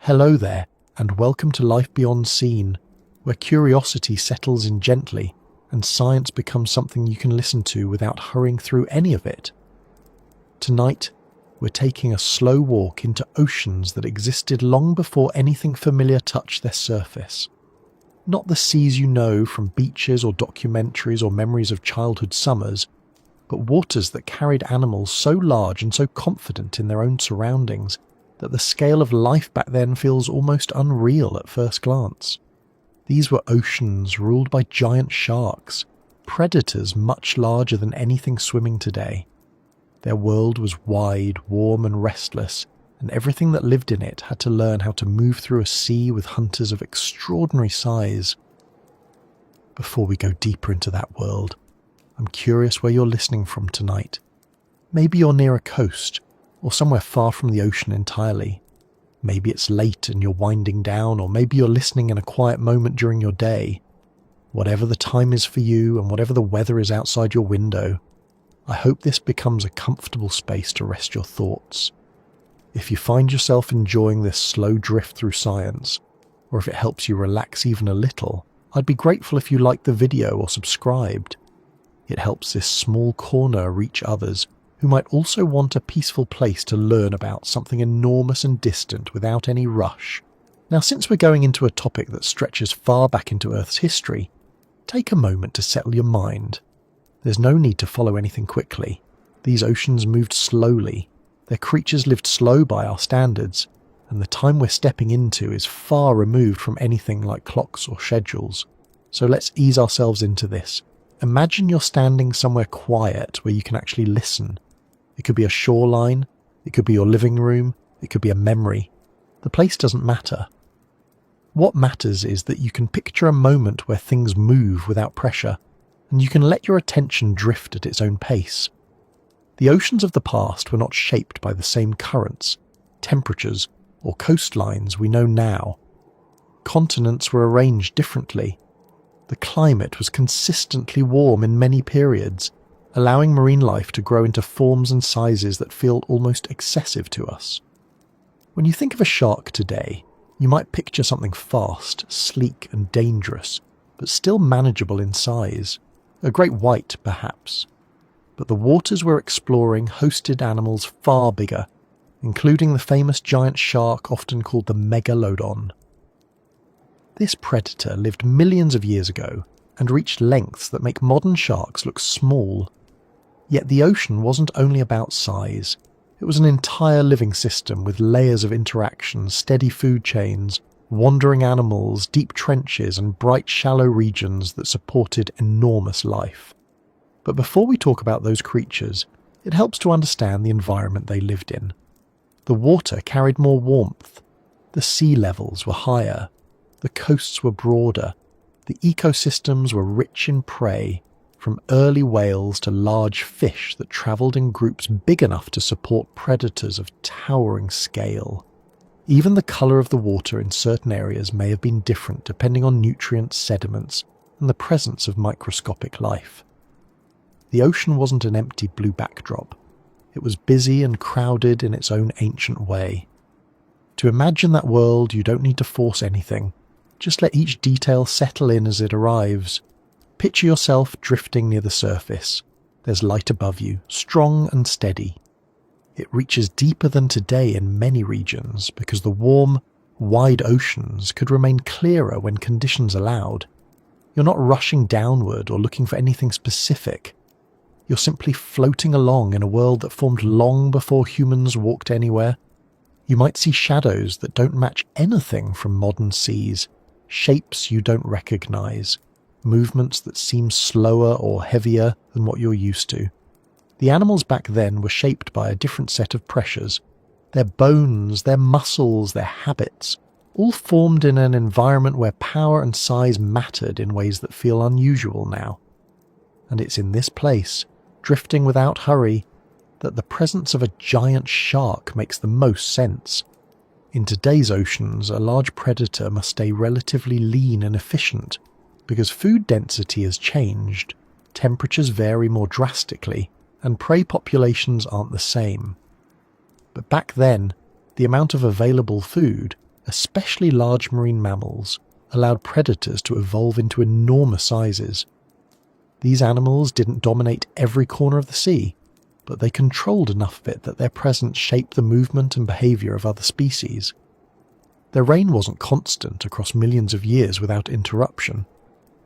Hello there, and welcome to Life Beyond Seen, where curiosity settles in gently and science becomes something you can listen to without hurrying through any of it. Tonight, we're taking a slow walk into oceans that existed long before anything familiar touched their surface. Not the seas you know from beaches or documentaries or memories of childhood summers, but waters that carried animals so large and so confident in their own surroundings that the scale of life back then feels almost unreal at first glance. These were oceans ruled by giant sharks, predators much larger than anything swimming today. Their world was wide, warm and restless, and everything that lived in it had to learn how to move through a sea with hunters of extraordinary size. Before we go deeper into that world, I'm curious where you're listening from tonight. Maybe you're near a coast, or somewhere far from the ocean entirely. Maybe it's late and you're winding down, or maybe you're listening in a quiet moment during your day. Whatever the time is for you and whatever the weather is outside your window, I hope this becomes a comfortable space to rest your thoughts. If you find yourself enjoying this slow drift through science, or if it helps you relax even a little, I'd be grateful if you liked the video or subscribed. It helps this small corner reach others who might also want a peaceful place to learn about something enormous and distant without any rush. Now, since we're going into a topic that stretches far back into Earth's history, take a moment to settle your mind. There's no need to follow anything quickly. These oceans moved slowly. Their creatures lived slow by our standards, and the time we're stepping into is far removed from anything like clocks or schedules. So let's ease ourselves into this. Imagine you're standing somewhere quiet where you can actually listen. It could be a shoreline, it could be your living room, it could be a memory. The place doesn't matter. What matters is that you can picture a moment where things move without pressure, and you can let your attention drift at its own pace. The oceans of the past were not shaped by the same currents, temperatures, or coastlines we know now. Continents were arranged differently. The climate was consistently warm in many periods, allowing marine life to grow into forms and sizes that feel almost excessive to us. When you think of a shark today, you might picture something fast, sleek and dangerous, but still manageable in size. A great white, perhaps. But the waters we're exploring hosted animals far bigger, including the famous giant shark often called the megalodon. This predator lived millions of years ago and reached lengths that make modern sharks look small. Yet the ocean wasn't only about size. It was an entire living system with layers of interaction, steady food chains, wandering animals, deep trenches and bright shallow regions that supported enormous life. But before we talk about those creatures, it helps to understand the environment they lived in. The water carried more warmth. The sea levels were higher. The coasts were broader. The ecosystems were rich in prey, from early whales to large fish that travelled in groups big enough to support predators of towering scale. Even the colour of the water in certain areas may have been different depending on nutrients, sediments, and the presence of microscopic life. The ocean wasn't an empty blue backdrop. It was busy and crowded in its own ancient way. To imagine that world, you don't need to force anything. Just let each detail settle in as it arrives. Picture yourself drifting near the surface. There's light above you, strong and steady. It reaches deeper than today in many regions because the warm, wide oceans could remain clearer when conditions allowed. You're not rushing downward or looking for anything specific. You're simply floating along in a world that formed long before humans walked anywhere. You might see shadows that don't match anything from modern seas, shapes you don't recognize, movements that seem slower or heavier than what you're used to. The animals back then were shaped by a different set of pressures. Their bones, their muscles, their habits, all formed in an environment where power and size mattered in ways that feel unusual now. And it's in this place, drifting without hurry, that the presence of a giant shark makes the most sense. In today's oceans, a large predator must stay relatively lean and efficient because food density has changed, temperatures vary more drastically, and prey populations aren't the same. But back then, the amount of available food, especially large marine mammals, allowed predators to evolve into enormous sizes. These animals didn't dominate every corner of the sea, but they controlled enough of it that their presence shaped the movement and behaviour of other species. Their reign wasn't constant across millions of years without interruption,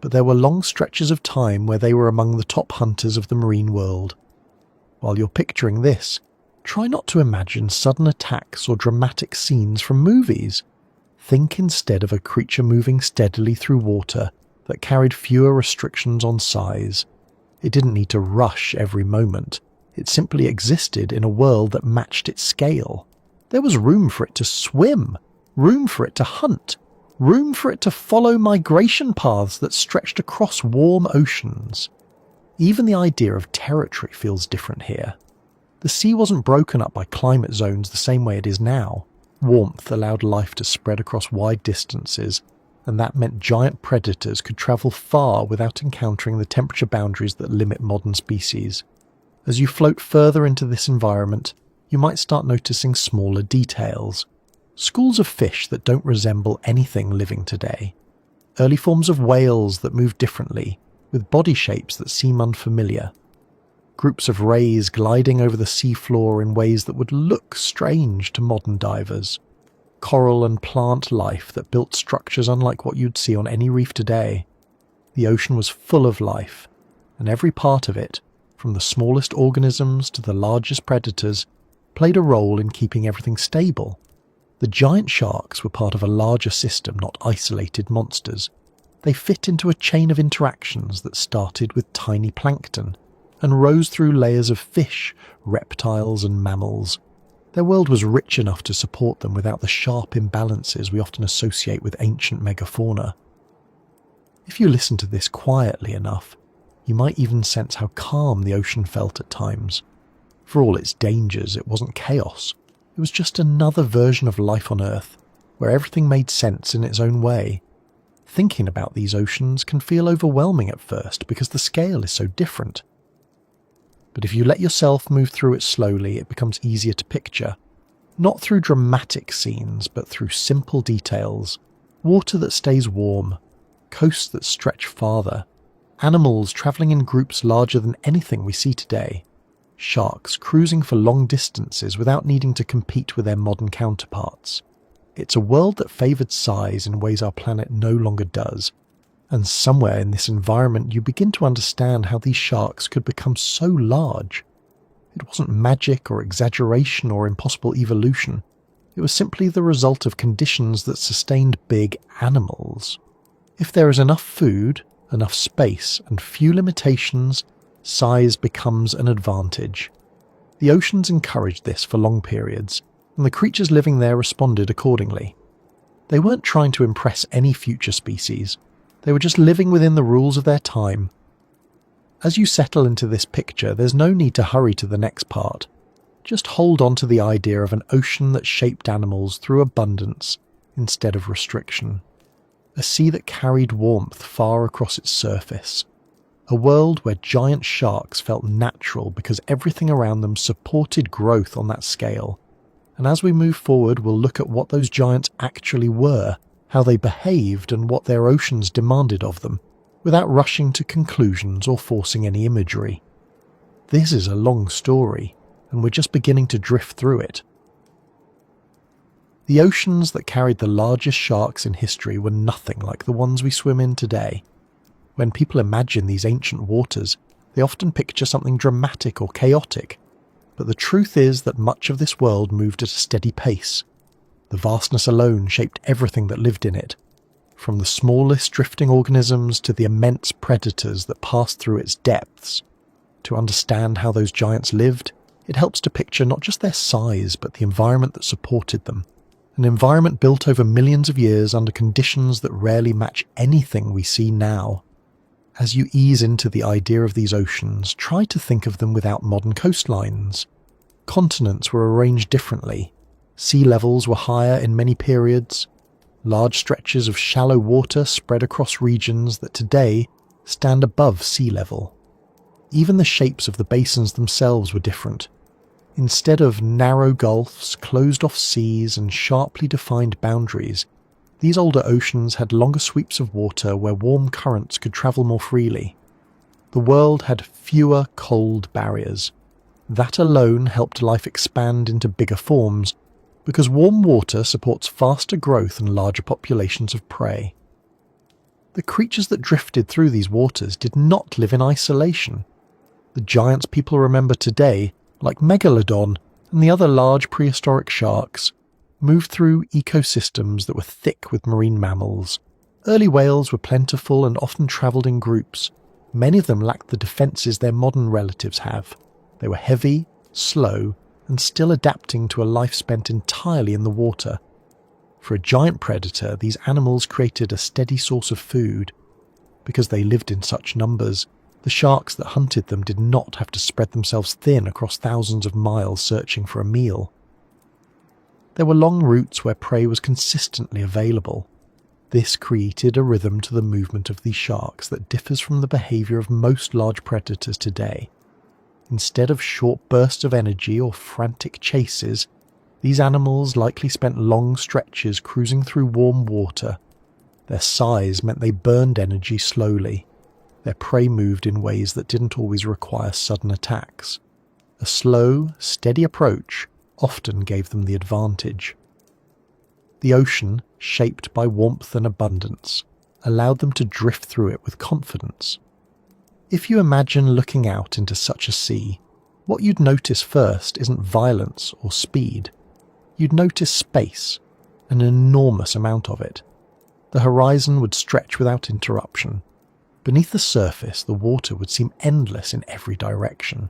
but there were long stretches of time where they were among the top hunters of the marine world. While you're picturing this, try not to imagine sudden attacks or dramatic scenes from movies. Think instead of a creature moving steadily through water that carried fewer restrictions on size. It didn't need to rush every moment. It simply existed in a world that matched its scale. There was room for it to swim, room for it to hunt, room for it to follow migration paths that stretched across warm oceans. Even the idea of territory feels different here. The sea wasn't broken up by climate zones the same way it is now. Warmth allowed life to spread across wide distances, and that meant giant predators could travel far without encountering the temperature boundaries that limit modern species. As you float further into this environment, you might start noticing smaller details. Schools of fish that don't resemble anything living today. Early forms of whales that move differently, with body shapes that seem unfamiliar. Groups of rays gliding over the seafloor in ways that would look strange to modern divers. Coral and plant life that built structures unlike what you'd see on any reef today. The ocean was full of life, and every part of it, from the smallest organisms to the largest predators, played a role in keeping everything stable. The giant sharks were part of a larger system, not isolated monsters. They fit into a chain of interactions that started with tiny plankton, and rose through layers of fish, reptiles and mammals. Their world was rich enough to support them without the sharp imbalances we often associate with ancient megafauna. If you listen to this quietly enough, you might even sense how calm the ocean felt at times. For all its dangers, it wasn't chaos. It was just another version of life on Earth, where everything made sense in its own way. Thinking about these oceans can feel overwhelming at first because the scale is so different. But if you let yourself move through it slowly, it becomes easier to picture. Not through dramatic scenes, but through simple details. Water that stays warm, coasts that stretch farther, animals travelling in groups larger than anything we see today, sharks cruising for long distances without needing to compete with their modern counterparts. It's a world that favoured size in ways our planet no longer does. And somewhere in this environment you begin to understand how these sharks could become so large. It wasn't magic or exaggeration or impossible evolution. It was simply the result of conditions that sustained big animals. If there is enough food, enough space, and few limitations, size becomes an advantage. The oceans encouraged this for long periods, and the creatures living there responded accordingly. They weren't trying to impress any future species. They were just living within the rules of their time. As you settle into this picture, there's no need to hurry to the next part. Just hold on to the idea of an ocean that shaped animals through abundance instead of restriction. A sea that carried warmth far across its surface. A world where giant sharks felt natural because everything around them supported growth on that scale. And as we move forward, we'll look at what those giants actually were, how they behaved and what their oceans demanded of them, without rushing to conclusions or forcing any imagery. This is a long story, and we're just beginning to drift through it. The oceans that carried the largest sharks in history were nothing like the ones we swim in today. When people imagine these ancient waters, they often picture something dramatic or chaotic, but the truth is that much of this world moved at a steady pace. The vastness alone shaped everything that lived in it, from the smallest drifting organisms to the immense predators that passed through its depths. To understand how those giants lived, it helps to picture not just their size, but the environment that supported them. An environment built over millions of years under conditions that rarely match anything we see now. As you ease into the idea of these oceans, try to think of them without modern coastlines. Continents were arranged differently. Sea levels were higher in many periods. Large stretches of shallow water spread across regions that today stand above sea level. Even the shapes of the basins themselves were different. Instead of narrow gulfs, closed-off seas and sharply defined boundaries, these older oceans had longer sweeps of water where warm currents could travel more freely. The world had fewer cold barriers. That alone helped life expand into bigger forms, because warm water supports faster growth and larger populations of prey. The creatures that drifted through these waters did not live in isolation. The giants people remember today, like Megalodon and the other large prehistoric sharks, moved through ecosystems that were thick with marine mammals. Early whales were plentiful and often travelled in groups. Many of them lacked the defences their modern relatives have. They were heavy, slow, and still adapting to a life spent entirely in the water. For a giant predator, these animals created a steady source of food. Because they lived in such numbers, the sharks that hunted them did not have to spread themselves thin across thousands of miles searching for a meal. There were long routes where prey was consistently available. This created a rhythm to the movement of these sharks that differs from the behaviour of most large predators today. Instead of short bursts of energy or frantic chases, these animals likely spent long stretches cruising through warm water. Their size meant they burned energy slowly. Their prey moved in ways that didn't always require sudden attacks. A slow, steady approach often gave them the advantage. The ocean, shaped by warmth and abundance, allowed them to drift through it with confidence. If you imagine looking out into such a sea, what you'd notice first isn't violence or speed. You'd notice space, an enormous amount of it. The horizon would stretch without interruption. Beneath the surface, the water would seem endless in every direction.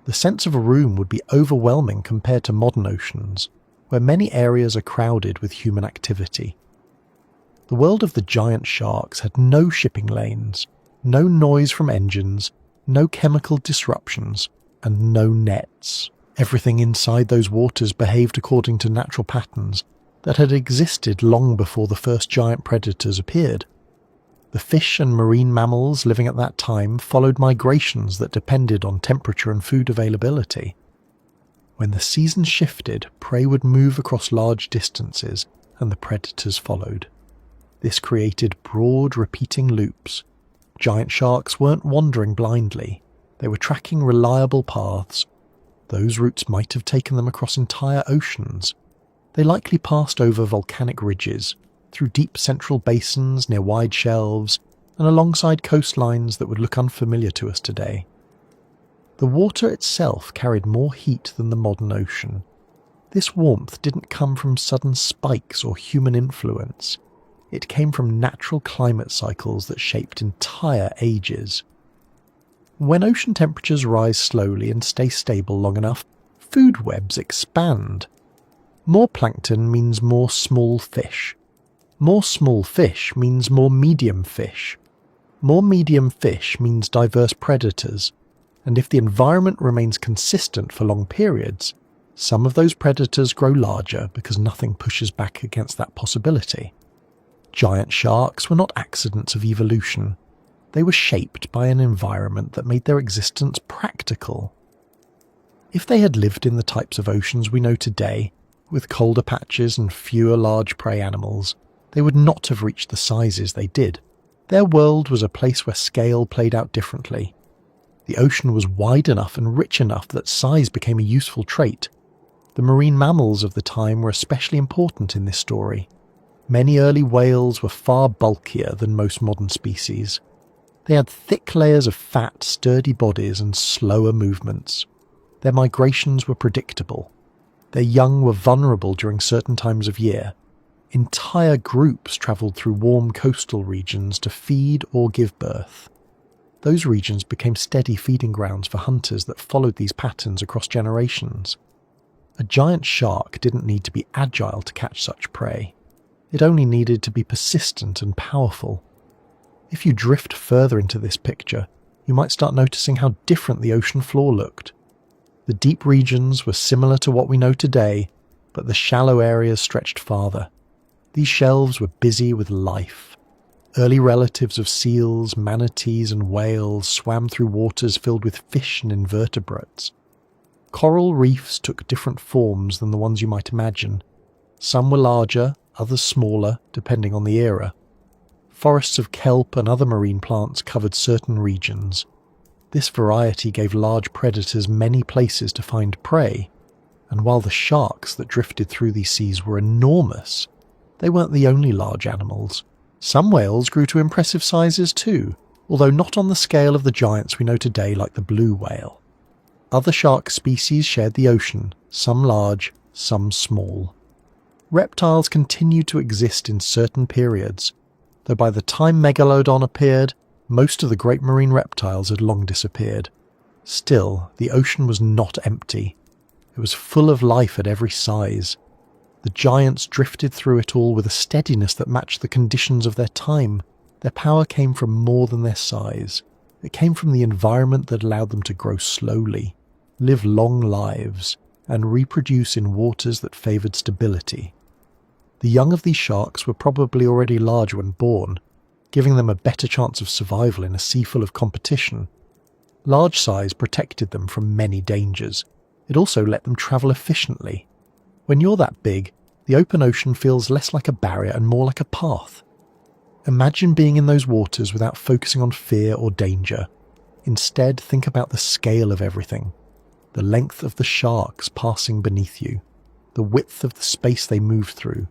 The sense of a room would be overwhelming compared to modern oceans, where many areas are crowded with human activity. The world of the giant sharks had no shipping lanes, no noise from engines, no chemical disruptions, and no nets. Everything inside those waters behaved according to natural patterns that had existed long before the first giant predators appeared. The fish and marine mammals living at that time followed migrations that depended on temperature and food availability. When the seasons shifted, prey would move across large distances, and the predators followed. This created broad, repeating loops. Giant sharks weren't wandering blindly. They were tracking reliable paths. Those routes might have taken them across entire oceans. They likely passed over volcanic ridges, through deep central basins near wide shelves, and alongside coastlines that would look unfamiliar to us today. The water itself carried more heat than the modern ocean. This warmth didn't come from sudden spikes or human influence. It came from natural climate cycles that shaped entire ages. When ocean temperatures rise slowly and stay stable long enough, food webs expand. More plankton means more small fish. More small fish means more medium fish. More medium fish means diverse predators. And if the environment remains consistent for long periods, some of those predators grow larger because nothing pushes back against that possibility. Giant sharks were not accidents of evolution. They were shaped by an environment that made their existence practical. If they had lived in the types of oceans we know today, with colder patches and fewer large prey animals, they would not have reached the sizes they did. Their world was a place where scale played out differently. The ocean was wide enough and rich enough that size became a useful trait. The marine mammals of the time were especially important in this story. Many early whales were far bulkier than most modern species. They had thick layers of fat, sturdy bodies and slower movements. Their migrations were predictable. Their young were vulnerable during certain times of year. Entire groups travelled through warm coastal regions to feed or give birth. Those regions became steady feeding grounds for hunters that followed these patterns across generations. A giant shark didn't need to be agile to catch such prey. It only needed to be persistent and powerful. If you drift further into this picture, you might start noticing how different the ocean floor looked. The deep regions were similar to what we know today, but the shallow areas stretched farther. These shelves were busy with life. Early relatives of seals, manatees and whales swam through waters filled with fish and invertebrates. Coral reefs took different forms than the ones you might imagine. Some were larger, others smaller, depending on the era. Forests of kelp and other marine plants covered certain regions. This variety gave large predators many places to find prey, and while the sharks that drifted through these seas were enormous, they weren't the only large animals. Some whales grew to impressive sizes too, although not on the scale of the giants we know today like the blue whale. Other shark species shared the ocean, some large, some small. Reptiles continued to exist in certain periods, though by the time Megalodon appeared, most of the great marine reptiles had long disappeared. Still, the ocean was not empty. It was full of life at every size. The giants drifted through it all with a steadiness that matched the conditions of their time. Their power came from more than their size. It came from the environment that allowed them to grow slowly, live long lives, and reproduce in waters that favoured stability. The young of these sharks were probably already large when born, giving them a better chance of survival in a sea full of competition. Large size protected them from many dangers. It also let them travel efficiently. When you're that big, the open ocean feels less like a barrier and more like a path. Imagine being in those waters without focusing on fear or danger. Instead, think about the scale of everything. The length of the sharks passing beneath you, the width of the space they move through,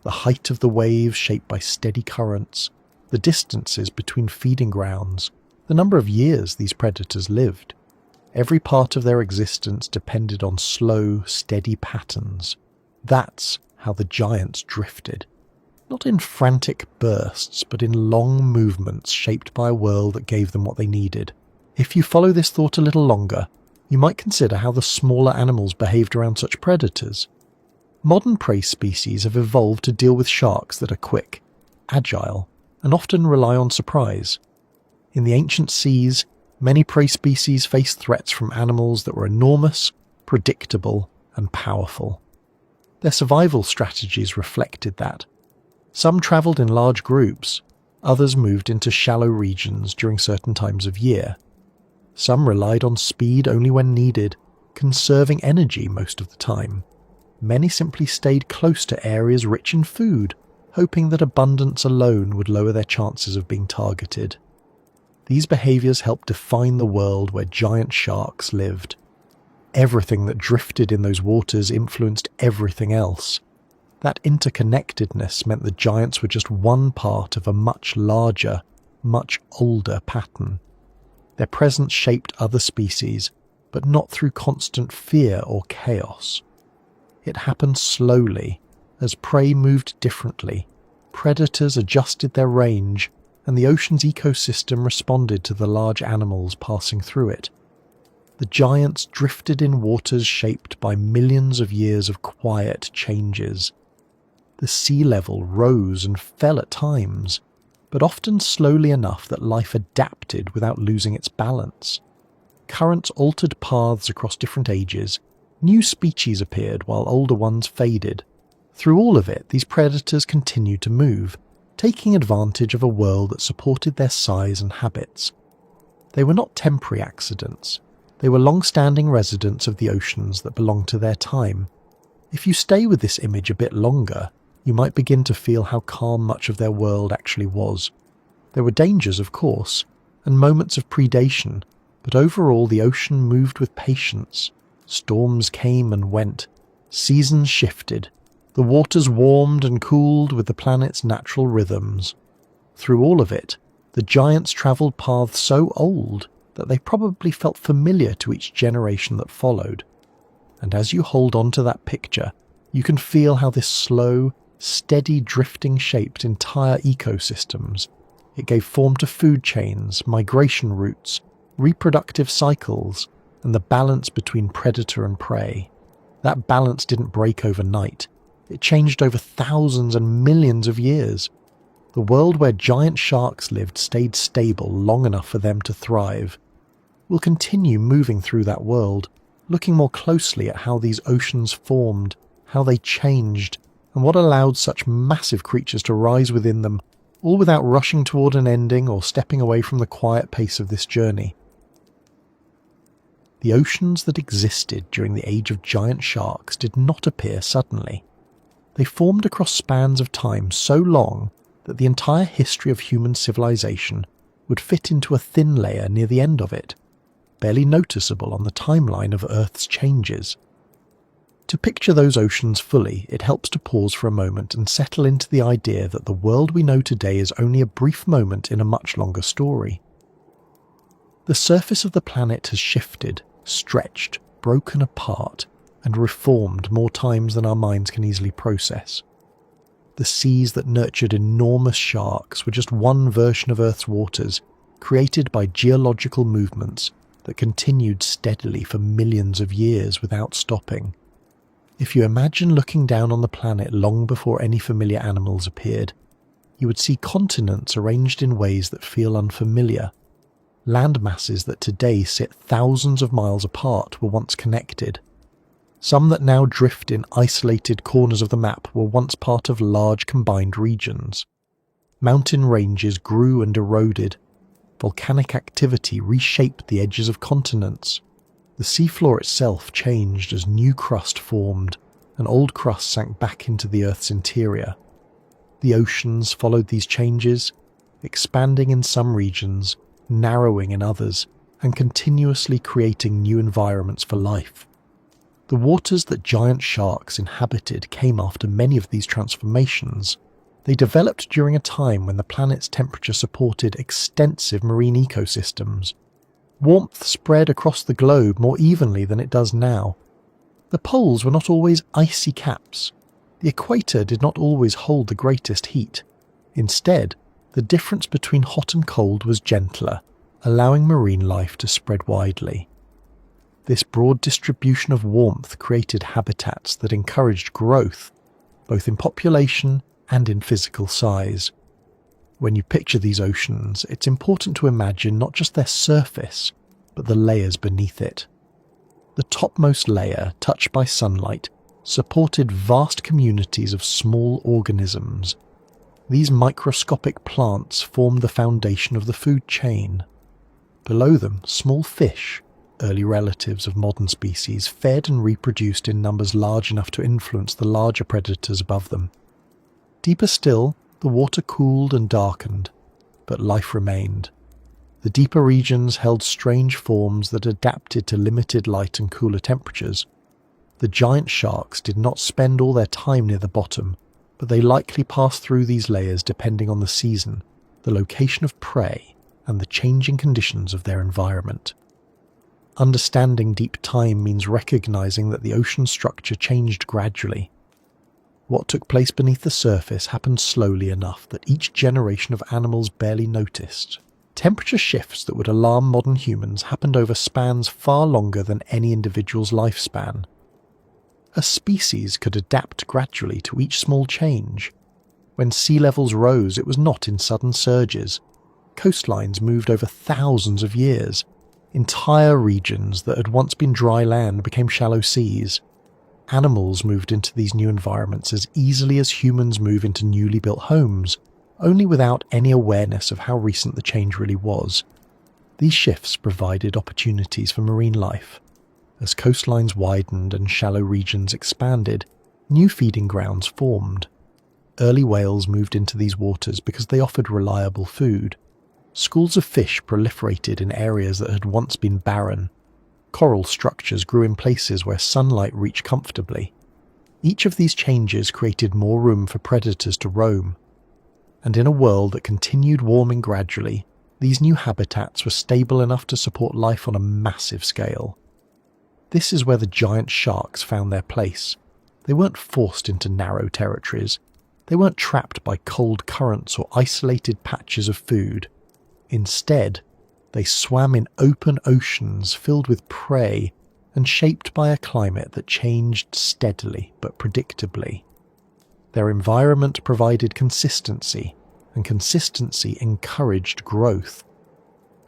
the height of the waves shaped by steady currents, the distances between feeding grounds, the number of years these predators lived. Every part of their existence depended on slow, steady patterns. That's how the giants drifted. Not in frantic bursts, but in long movements shaped by a world that gave them what they needed. If you follow this thought a little longer, you might consider how the smaller animals behaved around such predators. Modern prey species have evolved to deal with sharks that are quick, agile, and often rely on surprise. In the ancient seas, many prey species faced threats from animals that were enormous, predictable, and powerful. Their survival strategies reflected that. Some travelled in large groups, others moved into shallow regions during certain times of year. Some relied on speed only when needed, conserving energy most of the time. Many simply stayed close to areas rich in food, hoping that abundance alone would lower their chances of being targeted. These behaviours helped define the world where giant sharks lived. Everything that drifted in those waters influenced everything else. That interconnectedness meant the giants were just one part of a much larger, much older pattern. Their presence shaped other species, but not through constant fear or chaos. It happened slowly, as prey moved differently, predators adjusted their range, and the ocean's ecosystem responded to the large animals passing through it. The giants drifted in waters shaped by millions of years of quiet changes. The sea level rose and fell at times, but often slowly enough that life adapted without losing its balance. Currents altered paths across different ages. New species appeared while older ones faded. Through all of it, these predators continued to move, taking advantage of a world that supported their size and habits. They were not temporary accidents. They were long-standing residents of the oceans that belonged to their time. If you stay with this image a bit longer, you might begin to feel how calm much of their world actually was. There were dangers, of course, and moments of predation, but overall the ocean moved with patience. Storms came and went. Seasons shifted. The waters warmed and cooled with the planet's natural rhythms. Through all of it, the giants travelled paths so old that they probably felt familiar to each generation that followed. And as you hold on to that picture, you can feel how this slow, steady drifting shaped entire ecosystems. It gave form to food chains, migration routes, reproductive cycles, and the balance between predator and prey. That balance didn't break overnight. It changed over thousands and millions of years. The world where giant sharks lived stayed stable long enough for them to thrive. We'll continue moving through that world, looking more closely at how these oceans formed, how they changed, and what allowed such massive creatures to rise within them, all without rushing toward an ending or stepping away from the quiet pace of this journey. The oceans that existed during the age of giant sharks did not appear suddenly. They formed across spans of time so long that the entire history of human civilization would fit into a thin layer near the end of it, barely noticeable on the timeline of Earth's changes. To picture those oceans fully, it helps to pause for a moment and settle into the idea that the world we know today is only a brief moment in a much longer story. The surface of the planet has shifted, stretched, broken apart, and reformed more times than our minds can easily process. The seas that nurtured enormous sharks were just one version of Earth's waters, created by geological movements that continued steadily for millions of years without stopping. If you imagine looking down on the planet long before any familiar animals appeared, you would see continents arranged in ways that feel unfamiliar. Land masses that today sit thousands of miles apart were once connected. Some that now drift in isolated corners of the map were once part of large combined regions. Mountain ranges grew and eroded. Volcanic activity reshaped the edges of continents. The seafloor itself changed as new crust formed, and old crust sank back into the Earth's interior. The oceans followed these changes, expanding in some regions, narrowing in others, and continuously creating new environments for life. The waters that giant sharks inhabited came after many of these transformations. They developed during a time when the planet's temperature supported extensive marine ecosystems. Warmth spread across the globe more evenly than it does now. The poles were not always icy caps. The equator did not always hold the greatest heat. Instead, the difference between hot and cold was gentler, allowing marine life to spread widely. This broad distribution of warmth created habitats that encouraged growth, both in population and in physical size. When you picture these oceans, it's important to imagine not just their surface, but the layers beneath it. The topmost layer, touched by sunlight, supported vast communities of small organisms. These microscopic plants formed the foundation of the food chain. Below them, small fish, early relatives of modern species, fed and reproduced in numbers large enough to influence the larger predators above them. Deeper still, the water cooled and darkened, but life remained. The deeper regions held strange forms that adapted to limited light and cooler temperatures. The giant sharks did not spend all their time near the bottom, but they likely passed through these layers depending on the season, the location of prey, and the changing conditions of their environment. Understanding deep time means recognizing that the ocean structure changed gradually. What took place beneath the surface happened slowly enough that each generation of animals barely noticed. Temperature shifts that would alarm modern humans happened over spans far longer than any individual's lifespan. A species could adapt gradually to each small change. When sea levels rose, it was not in sudden surges. Coastlines moved over thousands of years. Entire regions that had once been dry land became shallow seas. Animals moved into these new environments as easily as humans move into newly built homes, only without any awareness of how recent the change really was. These shifts provided opportunities for marine life. As coastlines widened and shallow regions expanded, new feeding grounds formed. Early whales moved into these waters because they offered reliable food. Schools of fish proliferated in areas that had once been barren. Coral structures grew in places where sunlight reached comfortably. Each of these changes created more room for predators to roam. And in a world that continued warming gradually, these new habitats were stable enough to support life on a massive scale. This is where the giant sharks found their place. They weren't forced into narrow territories. They weren't trapped by cold currents or isolated patches of food. Instead, they swam in open oceans filled with prey and shaped by a climate that changed steadily but predictably. Their environment provided consistency, and consistency encouraged growth.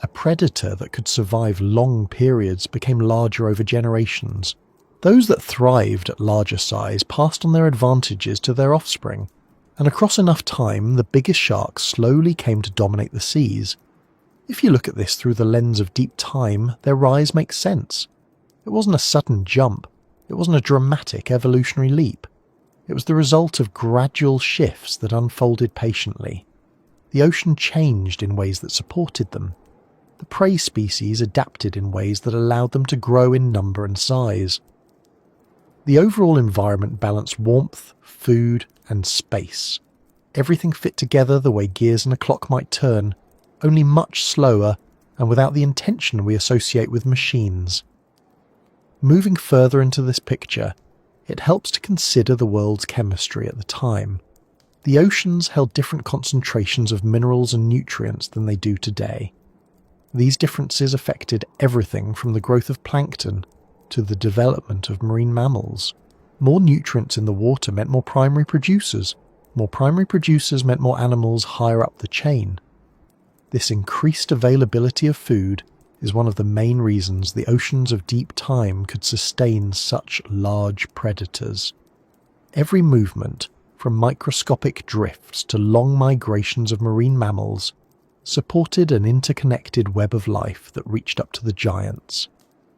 A predator that could survive long periods became larger over generations. Those that thrived at larger size passed on their advantages to their offspring, and across enough time the biggest sharks slowly came to dominate the seas. If you look at this through the lens of deep time, their rise makes sense. It wasn't a sudden jump. It wasn't a dramatic evolutionary leap. It was the result of gradual shifts that unfolded patiently. The ocean changed in ways that supported them. The prey species adapted in ways that allowed them to grow in number and size. The overall environment balanced warmth, food, and space. Everything fit together the way gears in a clock might turn, only much slower and without the intention we associate with machines. Moving further into this picture, it helps to consider the world's chemistry at the time. The oceans held different concentrations of minerals and nutrients than they do today. These differences affected everything from the growth of plankton to the development of marine mammals. More nutrients in the water meant more primary producers. More primary producers meant more animals higher up the chain. This increased availability of food is one of the main reasons the oceans of deep time could sustain such large predators. Every movement, from microscopic drifts to long migrations of marine mammals, supported an interconnected web of life that reached up to the giants.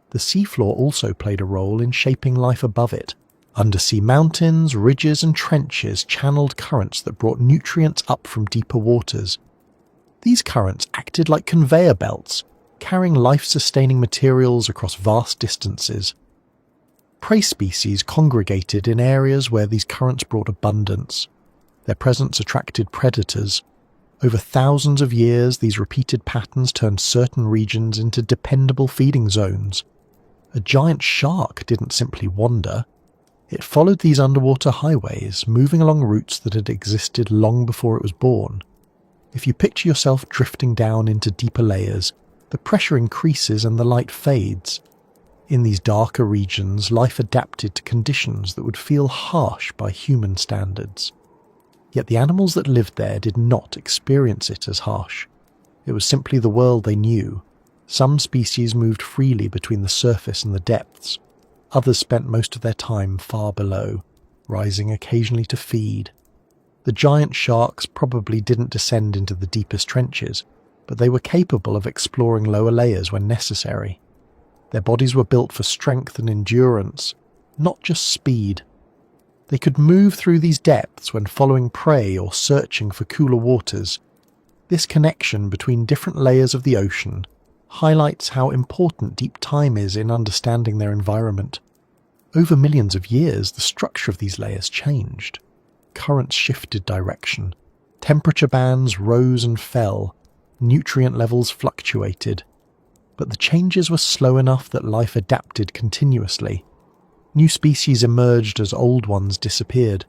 The seafloor also played a role in shaping life above it. Undersea mountains, ridges and trenches channeled currents that brought nutrients up from deeper waters. These currents acted like conveyor belts, carrying life-sustaining materials across vast distances. Prey species congregated in areas where these currents brought abundance. Their presence attracted predators. Over thousands of years, these repeated patterns turned certain regions into dependable feeding zones. A giant shark didn't simply wander. It followed these underwater highways, moving along routes that had existed long before it was born. If you picture yourself drifting down into deeper layers, the pressure increases and the light fades. In these darker regions, life adapted to conditions that would feel harsh by human standards. Yet the animals that lived there did not experience it as harsh. It was simply the world they knew. Some species moved freely between the surface and the depths. Others spent most of their time far below, rising occasionally to feed. The giant sharks probably didn't descend into the deepest trenches, but they were capable of exploring lower layers when necessary. Their bodies were built for strength and endurance, not just speed. They could move through these depths when following prey or searching for cooler waters. This connection between different layers of the ocean highlights how important deep time is in understanding their environment. Over millions of years, the structure of these layers changed. Currents shifted direction. Temperature bands rose and fell. Nutrient levels fluctuated. But the changes were slow enough that life adapted continuously. New species emerged as old ones disappeared.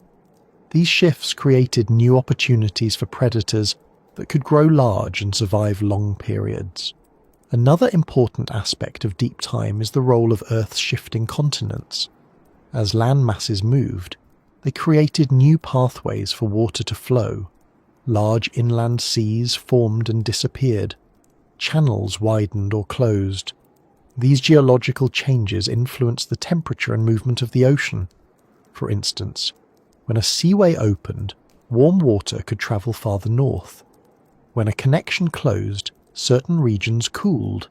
These shifts created new opportunities for predators that could grow large and survive long periods. Another important aspect of deep time is the role of Earth's shifting continents. As land masses moved, they created new pathways for water to flow. Large inland seas formed and disappeared. Channels widened or closed. These geological changes influenced the temperature and movement of the ocean. For instance, when a seaway opened, warm water could travel farther north. When a connection closed, certain regions cooled.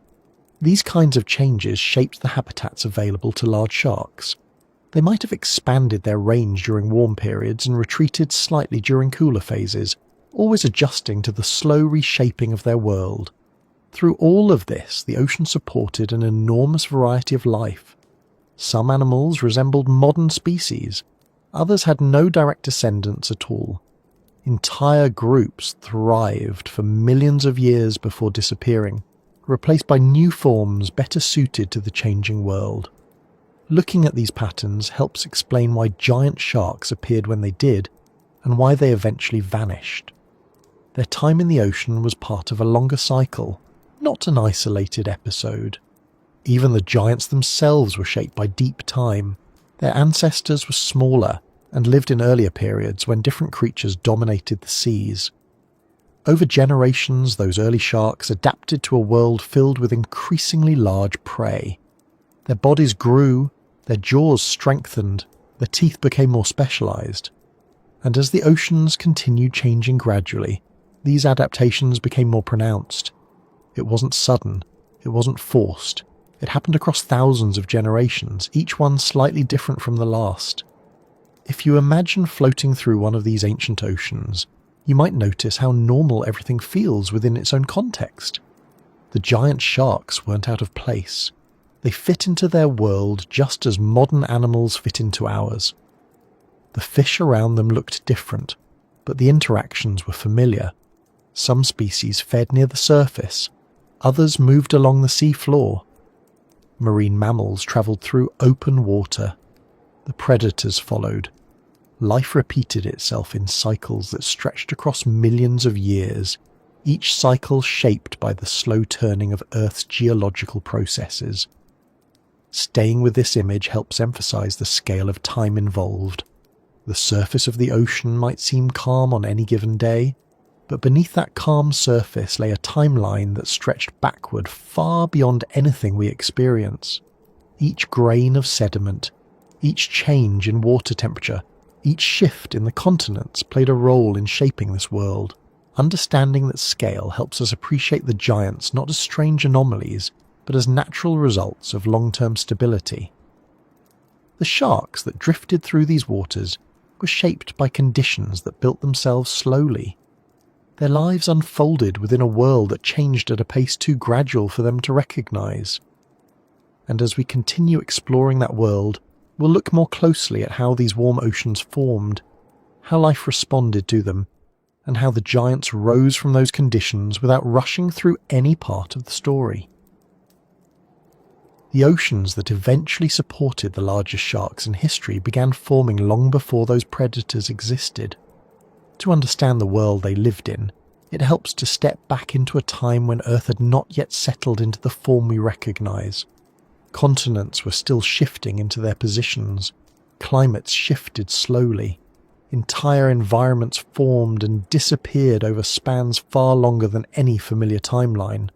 These kinds of changes shaped the habitats available to large sharks. They might have expanded their range during warm periods and retreated slightly during cooler phases, always adjusting to the slow reshaping of their world. Through all of this, the ocean supported an enormous variety of life. Some animals resembled modern species. Others had no direct descendants at all. Entire groups thrived for millions of years before disappearing, replaced by new forms better suited to the changing world. Looking at these patterns helps explain why giant sharks appeared when they did, and why they eventually vanished. Their time in the ocean was part of a longer cycle, not an isolated episode. Even the giants themselves were shaped by deep time. Their ancestors were smaller and lived in earlier periods when different creatures dominated the seas. Over generations, those early sharks adapted to a world filled with increasingly large prey. Their bodies grew, their jaws strengthened, their teeth became more specialized. And as the oceans continued changing gradually, these adaptations became more pronounced. It wasn't sudden, it wasn't forced, It happened across thousands of generations, each one slightly different from the last. If you imagine floating through one of these ancient oceans, you might notice how normal everything feels within its own context. The giant sharks weren't out of place. They fit into their world just as modern animals fit into ours. The fish around them looked different, but the interactions were familiar. Some species fed near the surface, others moved along the sea floor. Marine mammals travelled through open water. The predators followed. Life repeated itself in cycles that stretched across millions of years, each cycle shaped by the slow turning of Earth's geological processes. Staying with this image helps emphasize the scale of time involved. The surface of the ocean might seem calm on any given day, but beneath that calm surface lay a timeline that stretched backward far beyond anything we experience. Each grain of sediment, each change in water temperature, each shift in the continents played a role in shaping this world. Understanding that scale helps us appreciate the giants not as strange anomalies, but as natural results of long-term stability. The sharks that drifted through these waters were shaped by conditions that built themselves slowly. Their lives unfolded within a world that changed at a pace too gradual for them to recognize. And as we continue exploring that world, we'll look more closely at how these warm oceans formed, how life responded to them, and how the giants rose from those conditions without rushing through any part of the story. The oceans that eventually supported the largest sharks in history began forming long before those predators existed. To understand the world they lived in, it helps to step back into a time when Earth had not yet settled into the form we recognize. Continents were still shifting into their positions. Climates shifted slowly. Entire environments formed and disappeared over spans far longer than any familiar timeline.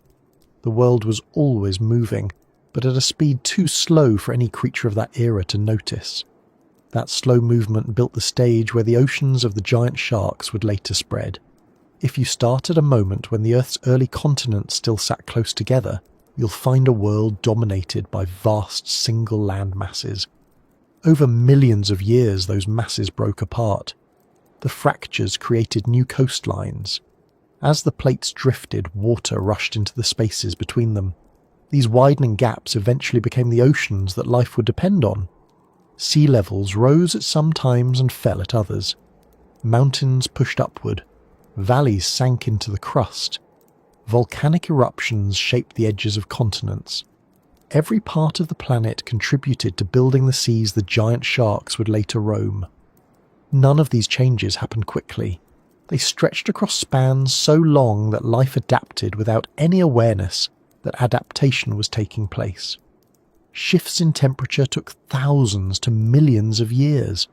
The world was always moving, but at a speed too slow for any creature of that era to notice. That slow movement built the stage where the oceans of the giant sharks would later spread. If you start at a moment when the Earth's early continents still sat close together, you'll find a world dominated by vast single land masses. Over millions of years, those masses broke apart. The fractures created new coastlines. As the plates drifted, water rushed into the spaces between them. These widening gaps eventually became the oceans that life would depend on. Sea levels rose at some times and fell at others. Mountains pushed upward. Valleys sank into the crust. Volcanic eruptions shaped the edges of continents. Every part of the planet contributed to building the seas the giant sharks would later roam. None of these changes happened quickly. They stretched across spans so long that life adapted without any awareness that adaptation was taking place. Shifts in temperature took thousands to millions of years.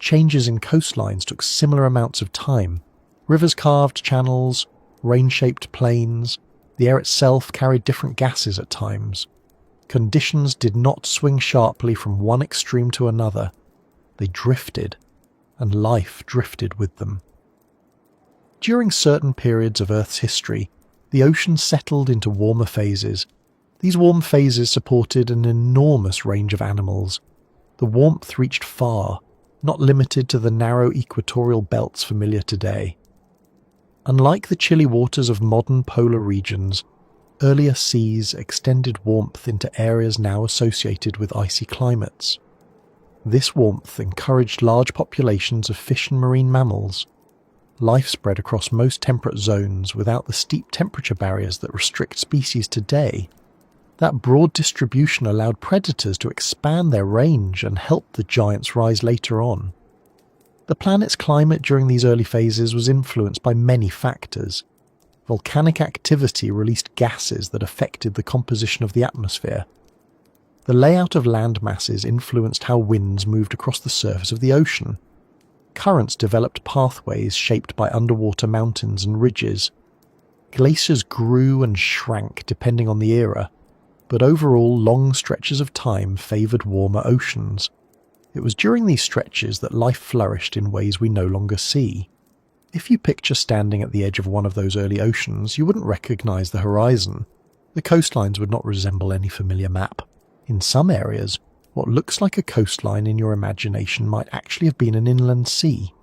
Changes in coastlines took similar amounts of time. Rivers carved channels, rain-shaped plains. The air itself carried different gases at times. Conditions did not swing sharply from one extreme to another. They drifted, and life drifted with them. During certain periods of Earth's history, the ocean settled into warmer phases. These warm phases supported an enormous range of animals. The warmth reached far, not limited to the narrow equatorial belts familiar today. Unlike the chilly waters of modern polar regions, earlier seas extended warmth into areas now associated with icy climates. This warmth encouraged large populations of fish and marine mammals. Life spread across most temperate zones without the steep temperature barriers that restrict species today. That broad distribution allowed predators to expand their range and help the giants rise later on. The planet's climate during these early phases was influenced by many factors. Volcanic activity released gases that affected the composition of the atmosphere. The layout of land masses influenced how winds moved across the surface of the ocean. Currents developed pathways shaped by underwater mountains and ridges. Glaciers grew and shrank depending on the era, but overall long stretches of time favoured warmer oceans. It was during these stretches that life flourished in ways we no longer see. If you picture standing at the edge of one of those early oceans, you wouldn't recognise the horizon. The coastlines would not resemble any familiar map. In some areas, what looks like a coastline in your imagination might actually have been an inland sea.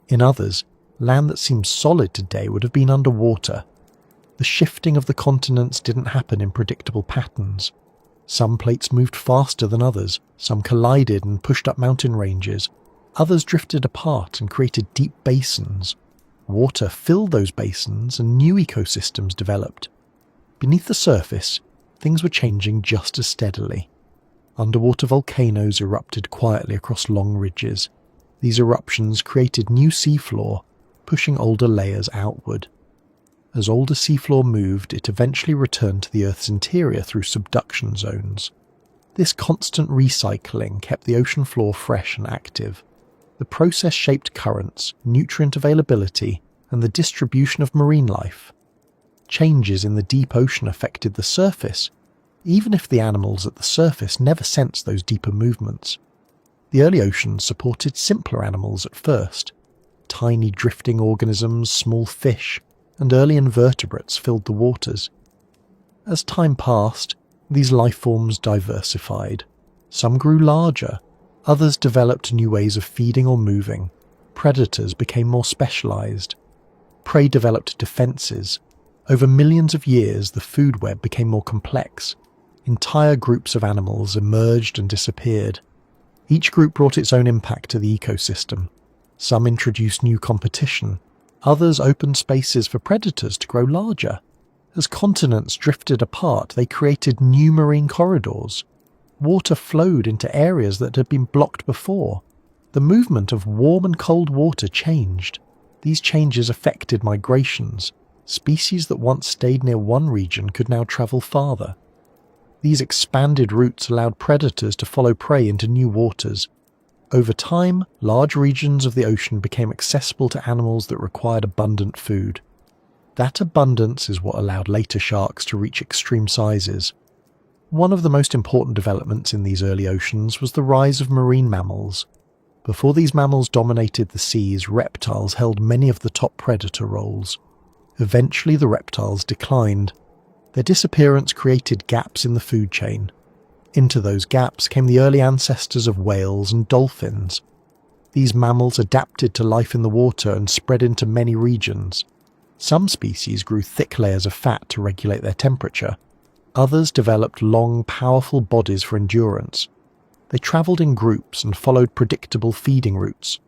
In others, land that seems solid today would have been underwater. The shifting of the continents didn't happen in predictable patterns. Some plates moved faster than others, some collided and pushed up mountain ranges, others drifted apart and created deep basins. Water filled those basins and new ecosystems developed. Beneath the surface, things were changing just as steadily. Underwater volcanoes erupted quietly across long ridges. These eruptions created new seafloor, pushing older layers outward. As older seafloor moved, it eventually returned to the Earth's interior through subduction zones. This constant recycling kept the ocean floor fresh and active. The process shaped currents, nutrient availability, and the distribution of marine life. Changes in the deep ocean affected the surface, even if the animals at the surface never sensed those deeper movements. The early oceans supported simpler animals at first. Tiny drifting organisms, small fish, and early invertebrates filled the waters. As time passed, these life forms diversified. Some grew larger, others developed new ways of feeding or moving. Predators became more specialized. Prey developed defenses. Over millions of years, the food web became more complex. Entire groups of animals emerged and disappeared. Each group brought its own impact to the ecosystem. Some introduced new competition. Others opened spaces for predators to grow larger. As continents drifted apart, they created new marine corridors. Water flowed into areas that had been blocked before. The movement of warm and cold water changed. These changes affected migrations. Species that once stayed near one region could now travel farther. These expanded routes allowed predators to follow prey into new waters. Over time, large regions of the ocean became accessible to animals that required abundant food. That abundance is what allowed later sharks to reach extreme sizes. One of the most important developments in these early oceans was the rise of marine mammals. Before these mammals dominated the seas, reptiles held many of the top predator roles. Eventually the reptiles declined. Their disappearance created gaps in the food chain. Into those gaps came the early ancestors of whales and dolphins. These mammals adapted to life in the water and spread into many regions. Some species grew thick layers of fat to regulate their temperature. Others developed long, powerful bodies for endurance. They travelled in groups and followed predictable feeding routes.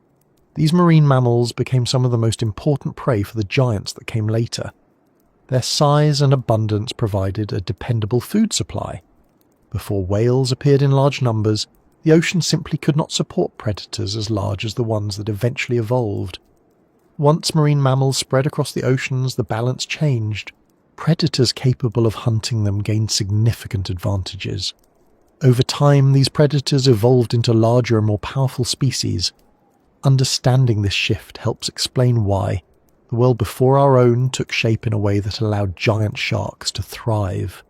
These marine mammals became some of the most important prey for the giants that came later. Their size and abundance provided a dependable food supply. Before whales appeared in large numbers, the ocean simply could not support predators as large as the ones that eventually evolved. Once marine mammals spread across the oceans, the balance changed. Predators capable of hunting them gained significant advantages. Over time, these predators evolved into larger and more powerful species. Understanding this shift helps explain why the world before our own took shape in a way that allowed giant sharks to thrive.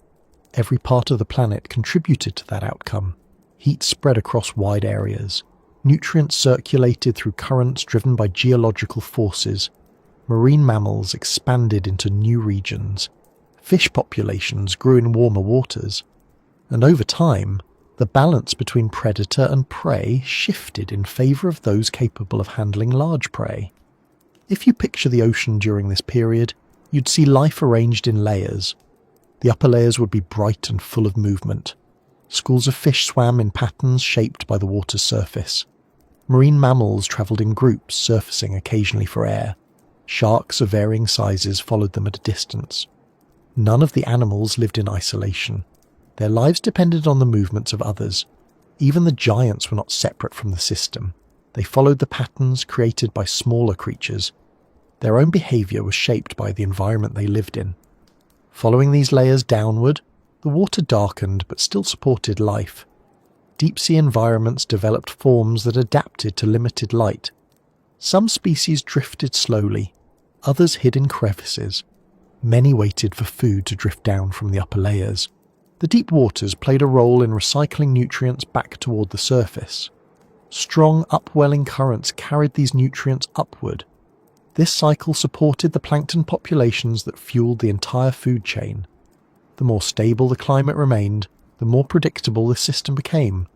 Every part of the planet contributed to that outcome. Heat spread across wide areas. Nutrients circulated through currents driven by geological forces. Marine mammals expanded into new regions. Fish populations grew in warmer waters. And over time, the balance between predator and prey shifted in favour of those capable of handling large prey. If you picture the ocean during this period, you'd see life arranged in layers. The upper layers would be bright and full of movement. Schools of fish swam in patterns shaped by the water's surface. Marine mammals travelled in groups, surfacing occasionally for air. Sharks of varying sizes followed them at a distance. None of the animals lived in isolation. Their lives depended on the movements of others. Even the giants were not separate from the system. They followed the patterns created by smaller creatures. Their own behaviour was shaped by the environment they lived in. Following these layers downward, the water darkened but still supported life. Deep-sea environments developed forms that adapted to limited light. Some species drifted slowly, others hid in crevices. Many waited for food to drift down from the upper layers. The deep waters played a role in recycling nutrients back toward the surface. Strong upwelling currents carried these nutrients upward. This cycle supported the plankton populations that fueled the entire food chain. The more stable the climate remained, the more predictable the system became.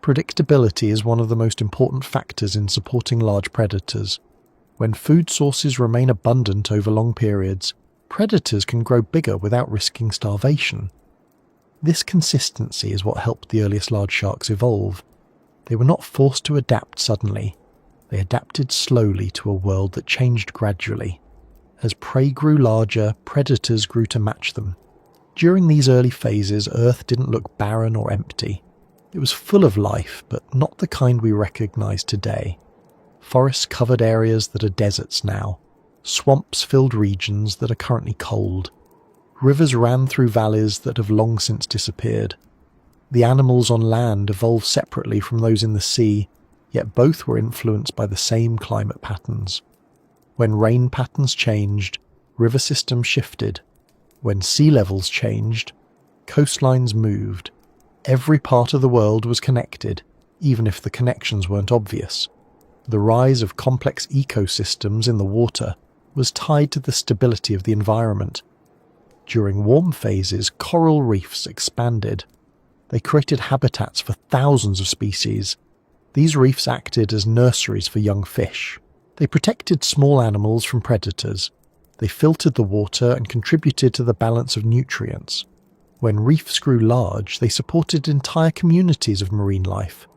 Predictability is one of the most important factors in supporting large predators. When food sources remain abundant over long periods, predators can grow bigger without risking starvation. This consistency is what helped the earliest large sharks evolve. They were not forced to adapt suddenly. They adapted slowly to a world that changed gradually. As prey grew larger, predators grew to match them. During these early phases, Earth didn't look barren or empty. It was full of life, but not the kind we recognize today. Forests covered areas that are deserts now. Swamps filled regions that are currently cold. Rivers ran through valleys that have long since disappeared. The animals on land evolved separately from those in the sea, yet both were influenced by the same climate patterns. When rain patterns changed, river systems shifted. When sea levels changed, coastlines moved. Every part of the world was connected, even if the connections weren't obvious. The rise of complex ecosystems in the water was tied to the stability of the environment. During warm phases, coral reefs expanded. They created habitats for thousands of species. These reefs acted as nurseries for young fish. They protected small animals from predators. They filtered the water and contributed to the balance of nutrients. When reefs grew large, they supported entire communities of marine life.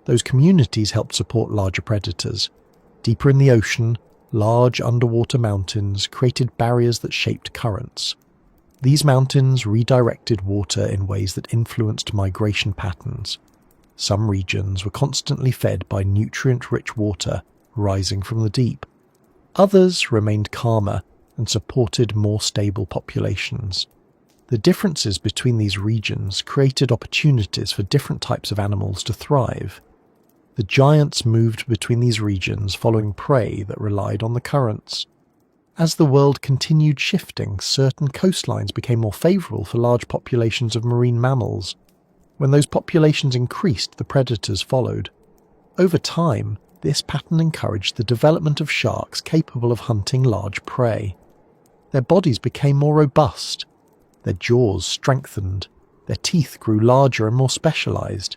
Those communities helped support larger predators. Deeper in the ocean, large underwater mountains created barriers that shaped currents. These mountains redirected water in ways that influenced migration patterns. Some regions were constantly fed by nutrient-rich water rising from the deep. Others remained calmer and supported more stable populations. The differences between these regions created opportunities for different types of animals to thrive. The giants moved between these regions following prey that relied on the currents. As the world continued shifting, certain coastlines became more favourable for large populations of marine mammals. When those populations increased, the predators followed. Over time, this pattern encouraged the development of sharks capable of hunting large prey. Their bodies became more robust. Their jaws strengthened. Their teeth grew larger and more specialised.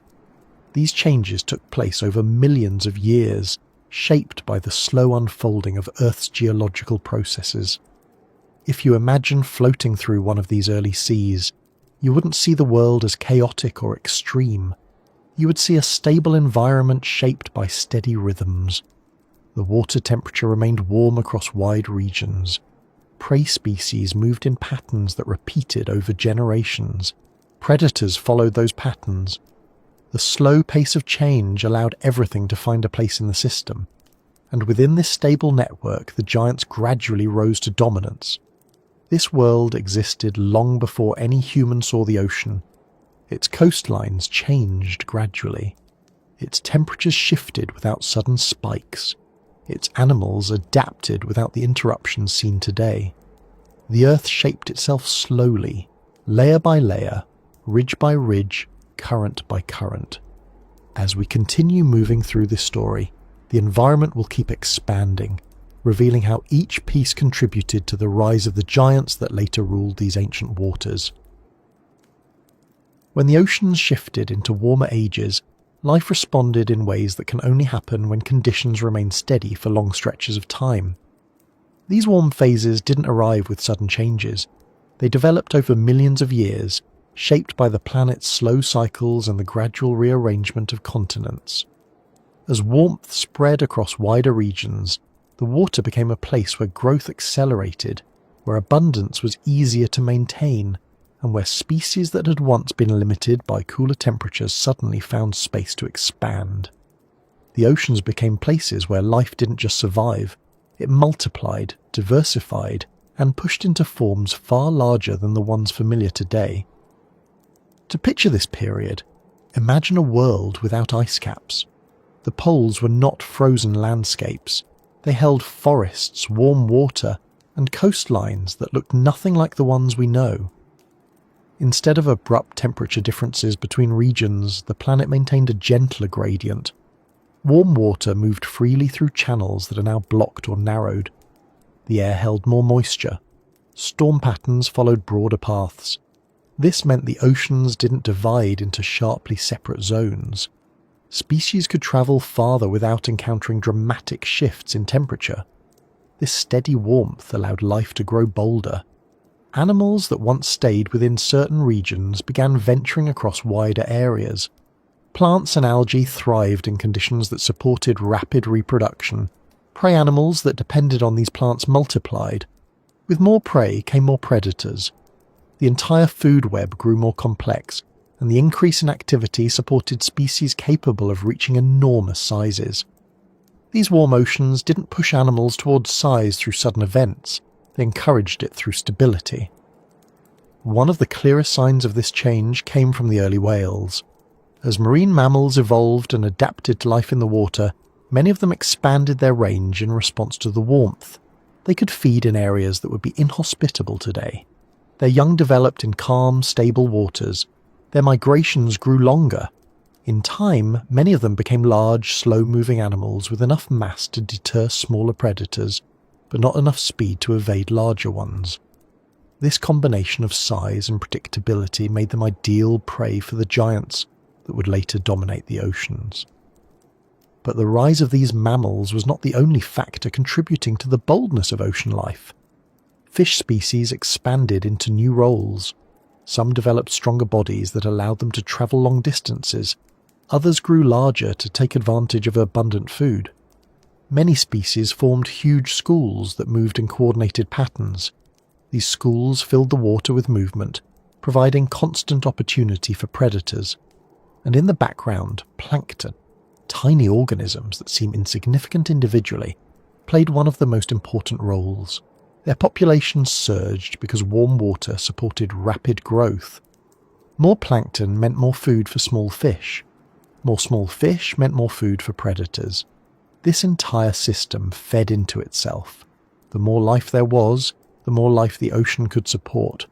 These changes took place over millions of years, shaped by the slow unfolding of Earth's geological processes. If you imagine floating through one of these early seas, you wouldn't see the world as chaotic or extreme. You would see a stable environment shaped by steady rhythms. The water temperature remained warm across wide regions. Prey species moved in patterns that repeated over generations. Predators followed those patterns. The slow pace of change allowed everything to find a place in the system, and within this stable network the giants gradually rose to dominance. This world existed long before any human saw the ocean. Its coastlines changed gradually. Its temperatures shifted without sudden spikes. Its animals adapted without the interruptions seen today. The Earth shaped itself slowly, layer by layer, ridge by ridge, current by current. As we continue moving through this story, the environment will keep expanding, revealing how each piece contributed to the rise of the giants that later ruled these ancient waters. When the oceans shifted into warmer ages, life responded in ways that can only happen when conditions remain steady for long stretches of time. These warm phases didn't arrive with sudden changes. They developed over millions of years, shaped by the planet's slow cycles and the gradual rearrangement of continents. As warmth spread across wider regions, the water became a place where growth accelerated, where abundance was easier to maintain, and where species that had once been limited by cooler temperatures suddenly found space to expand. The oceans became places where life didn't just survive, it multiplied, diversified, and pushed into forms far larger than the ones familiar today. To picture this period, imagine a world without ice caps. The poles were not frozen landscapes. They held forests, warm water, and coastlines that looked nothing like the ones we know. Instead of abrupt temperature differences between regions, the planet maintained a gentler gradient. Warm water moved freely through channels that are now blocked or narrowed. The air held more moisture. Storm patterns followed broader paths. This meant the oceans didn't divide into sharply separate zones. Species could travel farther without encountering dramatic shifts in temperature. This steady warmth allowed life to grow bolder. Animals that once stayed within certain regions began venturing across wider areas. Plants and algae thrived in conditions that supported rapid reproduction. Prey animals that depended on these plants multiplied. With more prey came more predators. The entire food web grew more complex, and the increase in activity supported species capable of reaching enormous sizes. These warm oceans didn't push animals towards size through sudden events, they encouraged it through stability. One of the clearest signs of this change came from the early whales. As marine mammals evolved and adapted to life in the water, many of them expanded their range in response to the warmth. They could feed in areas that would be inhospitable today. Their young developed in calm, stable waters. Their migrations grew longer. In time, many of them became large, slow-moving animals with enough mass to deter smaller predators, but not enough speed to evade larger ones. This combination of size and predictability made them ideal prey for the giants that would later dominate the oceans. But the rise of these mammals was not the only factor contributing to the boldness of ocean life. Fish species expanded into new roles. Some developed stronger bodies that allowed them to travel long distances. Others grew larger to take advantage of abundant food. Many species formed huge schools that moved in coordinated patterns. These schools filled the water with movement, providing constant opportunity for predators. And in the background, plankton, tiny organisms that seem insignificant individually, played one of the most important roles. Their populations surged because warm water supported rapid growth. More plankton meant more food for small fish. More small fish meant more food for predators. This entire system fed into itself. The more life there was, the more life the ocean could support.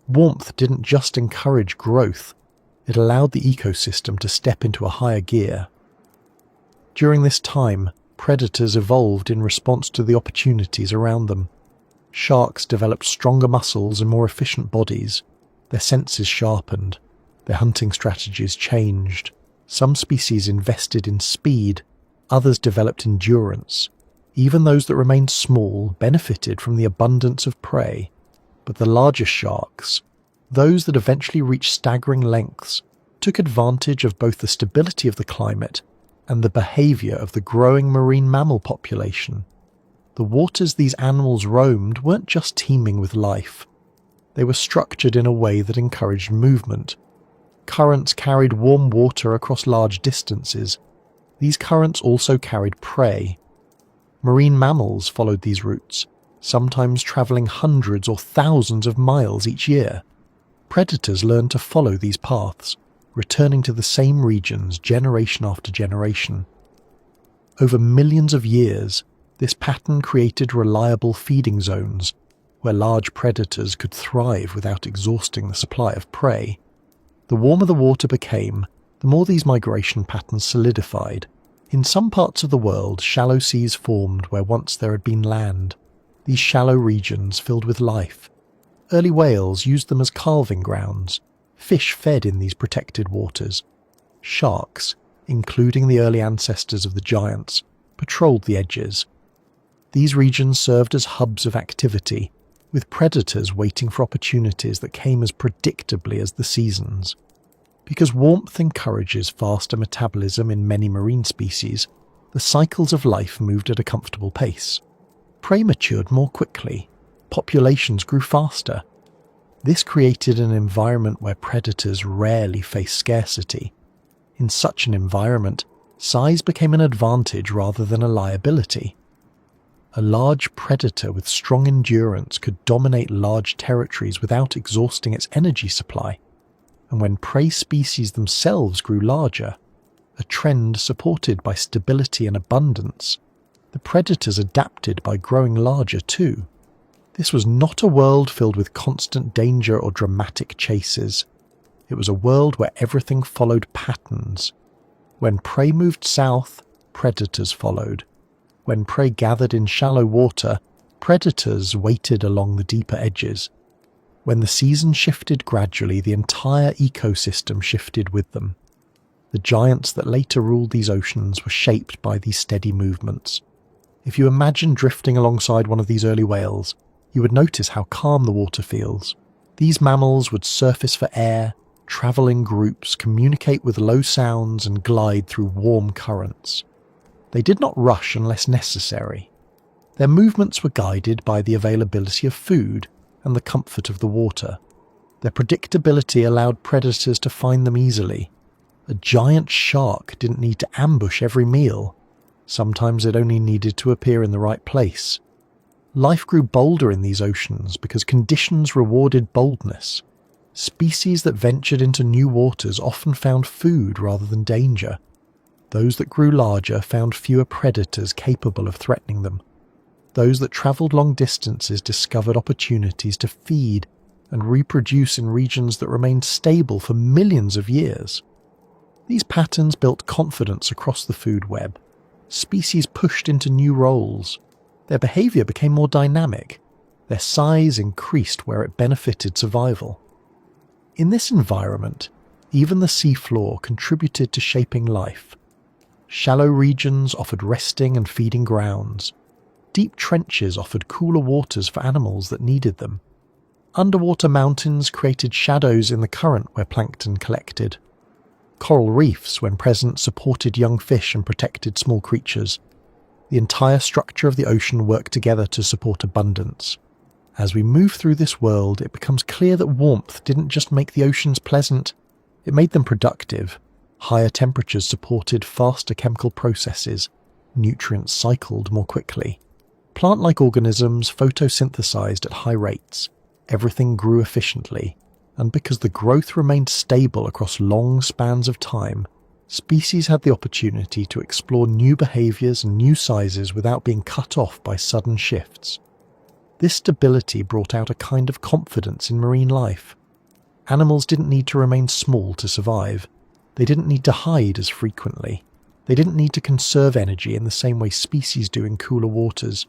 Warmth didn't just encourage growth, it allowed the ecosystem to step into a higher gear. During this time, predators evolved in response to the opportunities around them. Sharks developed stronger muscles and more efficient bodies. Their senses sharpened. Their hunting strategies changed. Some species invested in speed. Others developed endurance. Even those that remained small benefited from the abundance of prey. But the larger sharks, those that eventually reached staggering lengths, took advantage of both the stability of the climate and the behavior of the growing marine mammal population. The waters these animals roamed weren't just teeming with life. They were structured in a way that encouraged movement. Currents carried warm water across large distances. These currents also carried prey. Marine mammals followed these routes, sometimes travelling hundreds or thousands of miles each year. Predators learned to follow these paths, returning to the same regions generation after generation. Over millions of years, this pattern created reliable feeding zones, where large predators could thrive without exhausting the supply of prey. The warmer the water became, the more these migration patterns solidified. In some parts of the world, shallow seas formed where once there had been land. These shallow regions filled with life. Early whales used them as calving grounds. Fish fed in these protected waters. Sharks, including the early ancestors of the giants, patrolled the edges. These regions served as hubs of activity, with predators waiting for opportunities that came as predictably as the seasons. Because warmth encourages faster metabolism in many marine species, the cycles of life moved at a comfortable pace. Prey matured more quickly. Populations grew faster. This created an environment where predators rarely faced scarcity. In such an environment, size became an advantage rather than a liability. A large predator with strong endurance could dominate large territories without exhausting its energy supply. And when prey species themselves grew larger, a trend supported by stability and abundance, the predators adapted by growing larger too. This was not a world filled with constant danger or dramatic chases. It was a world where everything followed patterns. When prey moved south, predators followed. When prey gathered in shallow water, predators waited along the deeper edges. When the season shifted gradually, the entire ecosystem shifted with them. The giants that later ruled these oceans were shaped by these steady movements. If you imagine drifting alongside one of these early whales, you would notice how calm the water feels. These mammals would surface for air, travel in groups, communicate with low sounds, and glide through warm currents. They did not rush unless necessary. Their movements were guided by the availability of food and the comfort of the water. Their predictability allowed predators to find them easily. A giant shark didn't need to ambush every meal. Sometimes it only needed to appear in the right place. Life grew bolder in these oceans because conditions rewarded boldness. Species that ventured into new waters often found food rather than danger. Those that grew larger found fewer predators capable of threatening them. Those that travelled long distances discovered opportunities to feed and reproduce in regions that remained stable for millions of years. These patterns built confidence across the food web. Species pushed into new roles. Their behaviour became more dynamic. Their size increased where it benefited survival. In this environment, even the seafloor contributed to shaping life. Shallow regions offered resting and feeding grounds. Deep trenches offered cooler waters for animals that needed them. Underwater mountains created shadows in the current where plankton collected. Coral reefs, when present, supported young fish and protected small creatures. The entire structure of the ocean worked together to support abundance. As we move through this world, it becomes clear that warmth didn't just make the oceans pleasant, it made them productive. Higher temperatures supported faster chemical processes. Nutrients cycled more quickly. Plant-like organisms photosynthesized at high rates. Everything grew efficiently, and because the growth remained stable across long spans of time, species had the opportunity to explore new behaviors and new sizes without being cut off by sudden shifts. This stability brought out a kind of confidence in marine life. Animals didn't need to remain small to survive. They didn't need to hide as frequently. They didn't need to conserve energy in the same way species do in cooler waters.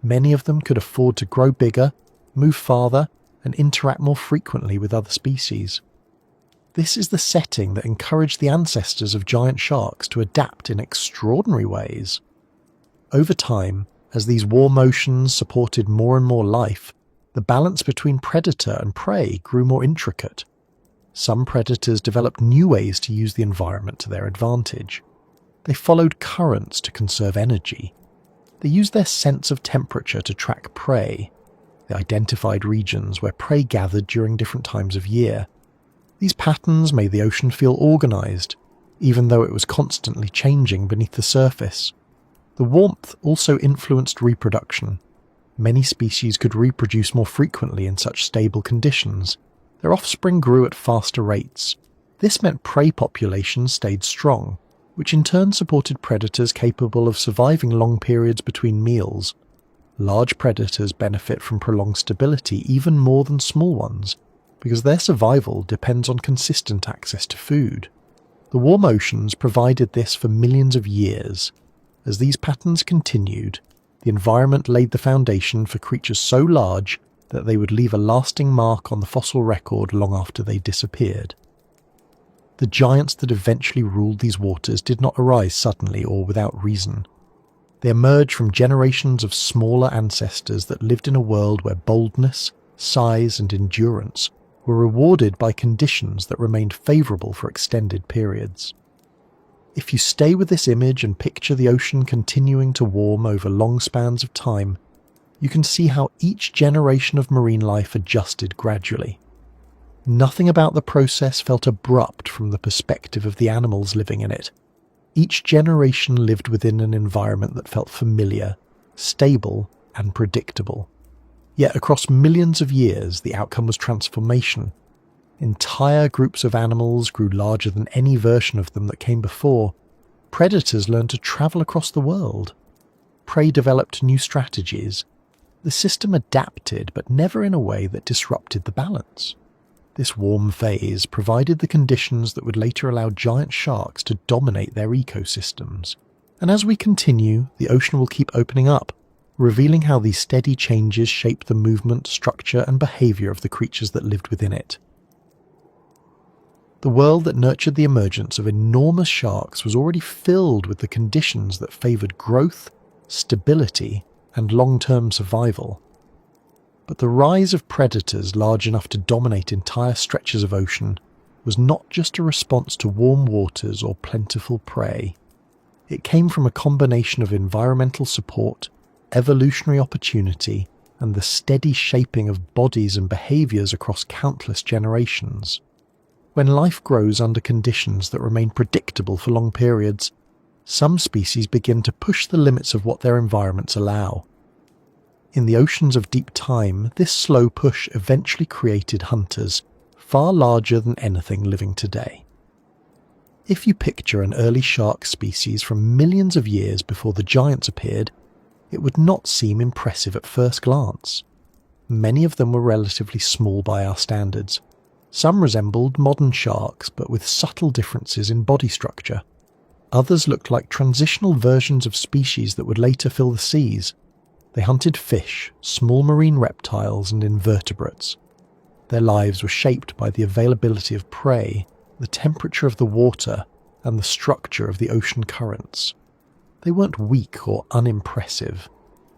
Many of them could afford to grow bigger, move farther, and interact more frequently with other species. This is the setting that encouraged the ancestors of giant sharks to adapt in extraordinary ways. Over time, as these warm oceans supported more and more life, the balance between predator and prey grew more intricate. Some predators developed new ways to use the environment to their advantage. They followed currents to conserve energy. They used their sense of temperature to track prey. They identified regions where prey gathered during different times of year. These patterns made the ocean feel organized, even though it was constantly changing beneath the surface. The warmth also influenced reproduction. Many species could reproduce more frequently in such stable conditions. Their offspring grew at faster rates. This meant prey populations stayed strong, which in turn supported predators capable of surviving long periods between meals. Large predators benefit from prolonged stability even more than small ones, because their survival depends on consistent access to food. The warm oceans provided this for millions of years. As these patterns continued, the environment laid the foundation for creatures so large that they would leave a lasting mark on the fossil record long after they disappeared. The giants that eventually ruled these waters did not arise suddenly or without reason. They emerged from generations of smaller ancestors that lived in a world where boldness, size, and endurance were rewarded by conditions that remained favourable for extended periods. If you stay with this image and picture the ocean continuing to warm over long spans of time, you can see how each generation of marine life adjusted gradually. Nothing about the process felt abrupt from the perspective of the animals living in it. Each generation lived within an environment that felt familiar, stable, and predictable. Yet across millions of years, the outcome was transformation. Entire groups of animals grew larger than any version of them that came before. Predators learned to travel across the world. Prey developed new strategies. The system adapted, but never in a way that disrupted the balance. This warm phase provided the conditions that would later allow giant sharks to dominate their ecosystems. And as we continue, the ocean will keep opening up. revealing how these steady changes shaped the movement, structure, and behavior of the creatures that lived within it. The world that nurtured the emergence of enormous sharks was already filled with the conditions that favored growth, stability, and long-term survival. But the rise of predators large enough to dominate entire stretches of ocean was not just a response to warm waters or plentiful prey. It came from a combination of environmental support, evolutionary opportunity, and the steady shaping of bodies and behaviors across countless generations. When life grows under conditions that remain predictable for long periods, some species begin to push the limits of what their environments allow. In the oceans of deep time, this slow push eventually created hunters far larger than anything living today. If you picture an early shark species from millions of years before the giants appeared, it would not seem impressive at first glance. Many of them were relatively small by our standards. Some resembled modern sharks, but with subtle differences in body structure. Others looked like transitional versions of species that would later fill the seas. They hunted fish, small marine reptiles, and invertebrates. Their lives were shaped by the availability of prey, the temperature of the water, and the structure of the ocean currents. They weren't weak or unimpressive.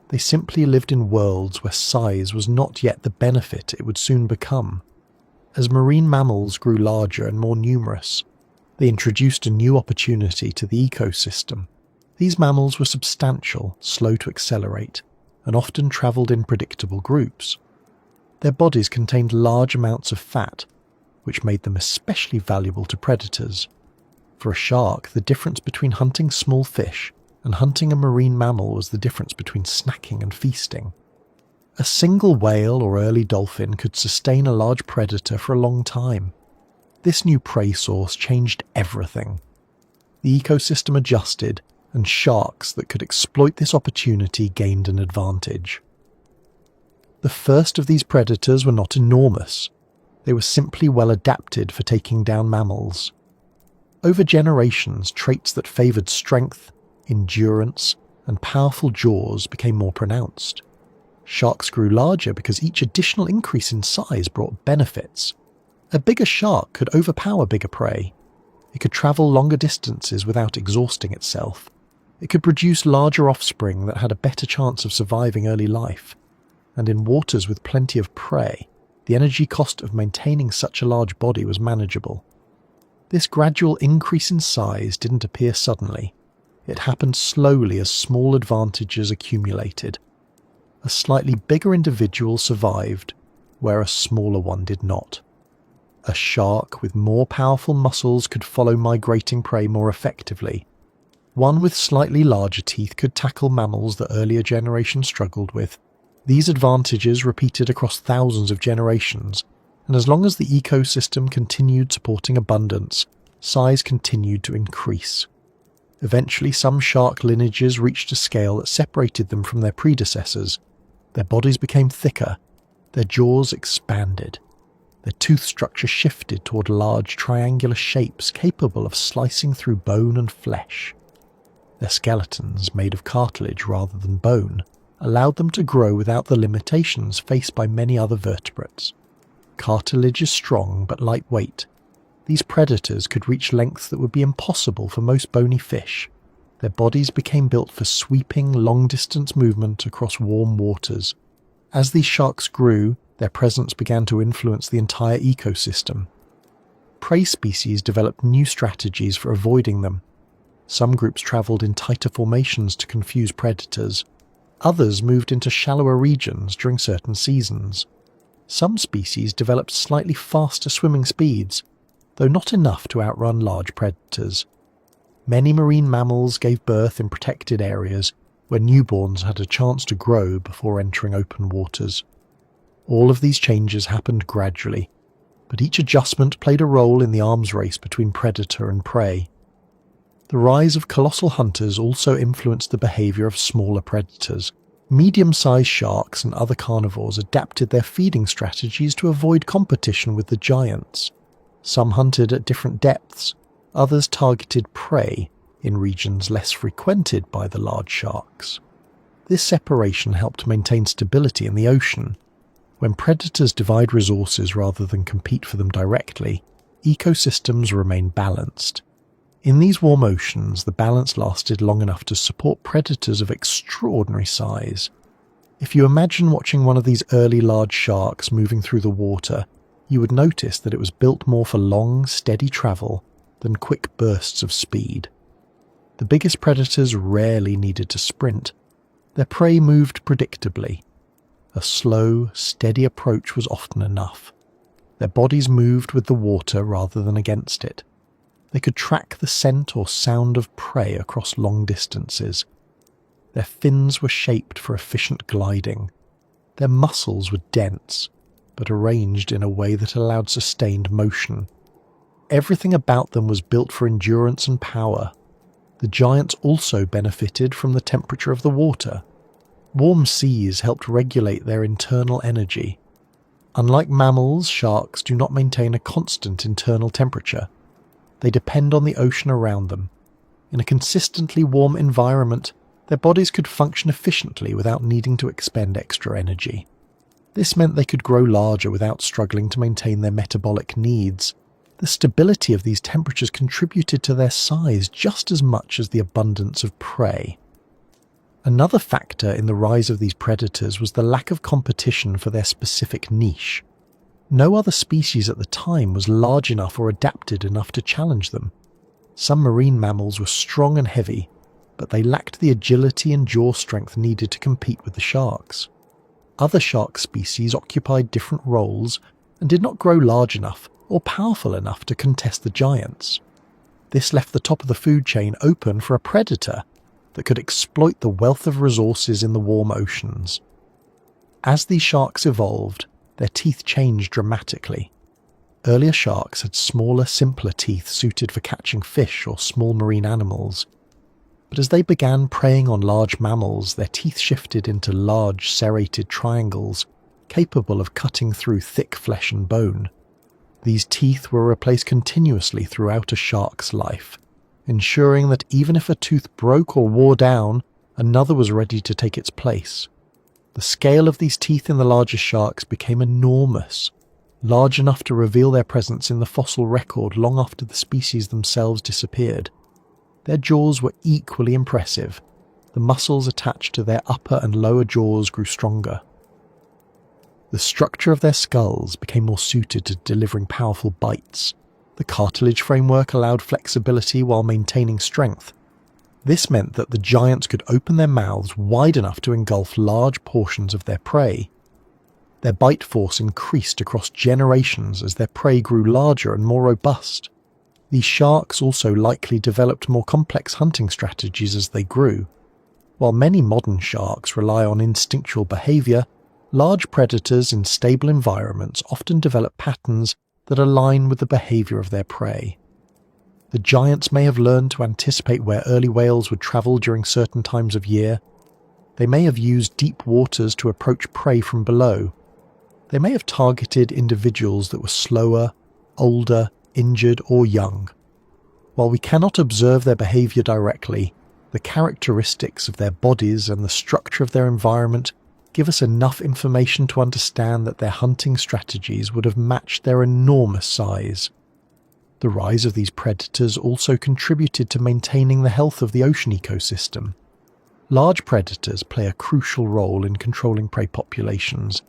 They simply lived in worlds where size was not yet the benefit it would soon become. As marine mammals grew larger and more numerous, they introduced a new opportunity to the ecosystem. These mammals were substantial, slow to accelerate, and often travelled in predictable groups. Their bodies contained large amounts of fat, which made them especially valuable to predators. For a shark, the difference between hunting small fish and hunting a marine mammal was the difference between snacking and feasting. A single whale or early dolphin could sustain a large predator for a long time. This new prey source changed everything. The ecosystem adjusted, and sharks that could exploit this opportunity gained an advantage. The first of these predators were not enormous. They were simply well adapted for taking down mammals. Over generations, traits that favoured strength, endurance, and powerful jaws became more pronounced. Sharks grew larger because each additional increase in size brought benefits. A bigger shark could overpower bigger prey. It could travel longer distances without exhausting itself. It could produce larger offspring that had a better chance of surviving early life. And in waters with plenty of prey, the energy cost of maintaining such a large body was manageable. This gradual increase in size didn't appear suddenly. It happened slowly as small advantages accumulated. A slightly bigger individual survived, where a smaller one did not. A shark with more powerful muscles could follow migrating prey more effectively. One with slightly larger teeth could tackle mammals that earlier generations struggled with. These advantages repeated across thousands of generations, and as long as the ecosystem continued supporting abundance, size continued to increase. Eventually, some shark lineages reached a scale that separated them from their predecessors. Their bodies became thicker, their jaws expanded, their tooth structure shifted toward large triangular shapes capable of slicing through bone and flesh. Their skeletons, made of cartilage rather than bone, allowed them to grow without the limitations faced by many other vertebrates. Cartilage is strong but lightweight. These predators could reach lengths that would be impossible for most bony fish. Their bodies became built for sweeping, long-distance movement across warm waters. As these sharks grew, their presence began to influence the entire ecosystem. Prey species developed new strategies for avoiding them. Some groups travelled in tighter formations to confuse predators. Others moved into shallower regions during certain seasons. Some species developed slightly faster swimming speeds, though not enough to outrun large predators. Many marine mammals gave birth in protected areas where newborns had a chance to grow before entering open waters. All of these changes happened gradually, but each adjustment played a role in the arms race between predator and prey. The rise of colossal hunters also influenced the behavior of smaller predators. Medium-sized sharks and other carnivores adapted their feeding strategies to avoid competition with the giants. Some hunted at different depths, others targeted prey in regions less frequented by the large sharks. This separation helped maintain stability in the ocean. When predators divide resources rather than compete for them directly, ecosystems remain balanced. In these warm oceans, the balance lasted long enough to support predators of extraordinary size. If you imagine watching one of these early large sharks moving through the water, you would notice that it was built more for long, steady travel than quick bursts of speed. The biggest predators rarely needed to sprint. Their prey moved predictably. A slow, steady approach was often enough. Their bodies moved with the water rather than against it. They could track the scent or sound of prey across long distances. Their fins were shaped for efficient gliding. Their muscles were dense, but arranged in a way that allowed sustained motion. Everything about them was built for endurance and power. The giants also benefited from the temperature of the water. Warm seas helped regulate their internal energy. Unlike mammals, sharks do not maintain a constant internal temperature. They depend on the ocean around them. In a consistently warm environment, their bodies could function efficiently without needing to expend extra energy. This meant they could grow larger without struggling to maintain their metabolic needs. The stability of these temperatures contributed to their size just as much as the abundance of prey. Another factor in the rise of these predators was the lack of competition for their specific niche. No other species at the time was large enough or adapted enough to challenge them. Some marine mammals were strong and heavy, but they lacked the agility and jaw strength needed to compete with the sharks. Other shark species occupied different roles and did not grow large enough or powerful enough to contest the giants. This left the top of the food chain open for a predator that could exploit the wealth of resources in the warm oceans. As these sharks evolved, their teeth changed dramatically. Earlier sharks had smaller, simpler teeth suited for catching fish or small marine animals. But as they began preying on large mammals, their teeth shifted into large, serrated triangles, capable of cutting through thick flesh and bone. These teeth were replaced continuously throughout a shark's life, ensuring that even if a tooth broke or wore down, another was ready to take its place. The scale of these teeth in the larger sharks became enormous, large enough to reveal their presence in the fossil record long after the species themselves disappeared. Their jaws were equally impressive. The muscles attached to their upper and lower jaws grew stronger. The structure of their skulls became more suited to delivering powerful bites. The cartilage framework allowed flexibility while maintaining strength. This meant that the giants could open their mouths wide enough to engulf large portions of their prey. Their bite force increased across generations as their prey grew larger and more robust. These sharks also likely developed more complex hunting strategies as they grew. While many modern sharks rely on instinctual behavior, large predators in stable environments often develop patterns that align with the behavior of their prey. The giants may have learned to anticipate where early whales would travel during certain times of year. They may have used deep waters to approach prey from below. They may have targeted individuals that were slower, older, injured, or young. While we cannot observe their behavior directly, the characteristics of their bodies and the structure of their environment give us enough information to understand that their hunting strategies would have matched their enormous size. The rise of these predators also contributed to maintaining the health of the ocean ecosystem. Large predators play a crucial role in controlling prey populations.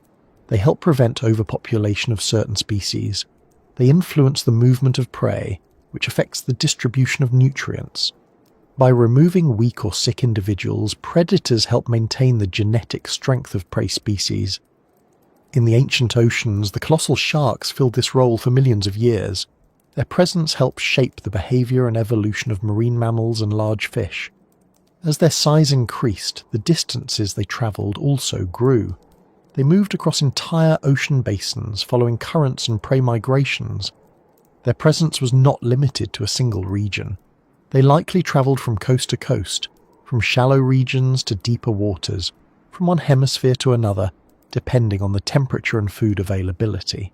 They help prevent overpopulation of certain species. They influence the movement of prey, which affects the distribution of nutrients. By removing weak or sick individuals, predators help maintain the genetic strength of prey species. In the ancient oceans, the colossal sharks filled this role for millions of years. Their presence helped shape the behavior and evolution of marine mammals and large fish. As their size increased, the distances they traveled also grew. They moved across entire ocean basins following currents and prey migrations. Their presence was not limited to a single region. They likely traveled from coast to coast, from shallow regions to deeper waters, from one hemisphere to another, depending on the temperature and food availability.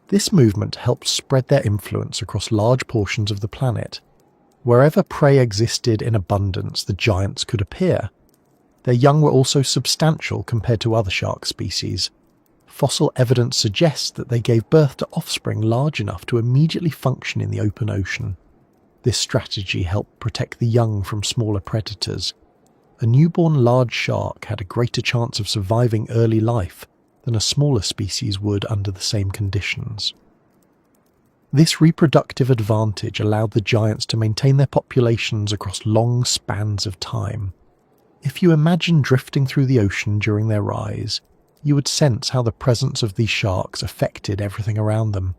This movement helped spread their influence across large portions of the planet. Wherever prey existed in abundance, the giants could appear. Their young were also substantial compared to other shark species. Fossil evidence suggests that they gave birth to offspring large enough to immediately function in the open ocean. This strategy helped protect the young from smaller predators. A newborn large shark had a greater chance of surviving early life than a smaller species would under the same conditions. This reproductive advantage allowed the giants to maintain their populations across long spans of time. If you imagine drifting through the ocean during their rise, you would sense how the presence of these sharks affected everything around them.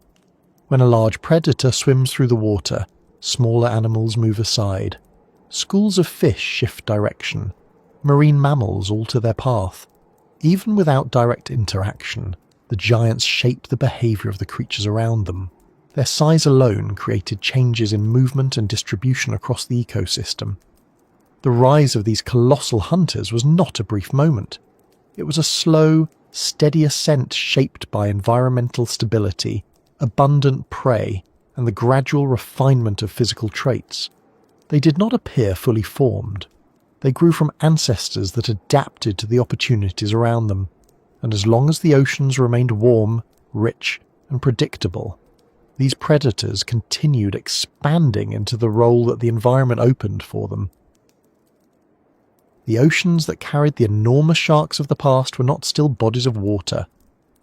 When a large predator swims through the water, smaller animals move aside. Schools of fish shift direction. Marine mammals alter their path. Even without direct interaction, the giants shape the behavior of the creatures around them. Their size alone created changes in movement and distribution across the ecosystem. The rise of these colossal hunters was not a brief moment. It was a slow, steady ascent shaped by environmental stability, abundant prey, and the gradual refinement of physical traits. They did not appear fully formed. They grew from ancestors that adapted to the opportunities around them, and as long as the oceans remained warm, rich, and predictable, these predators continued expanding into the role that the environment opened for them. The oceans that carried the enormous sharks of the past were not still bodies of water.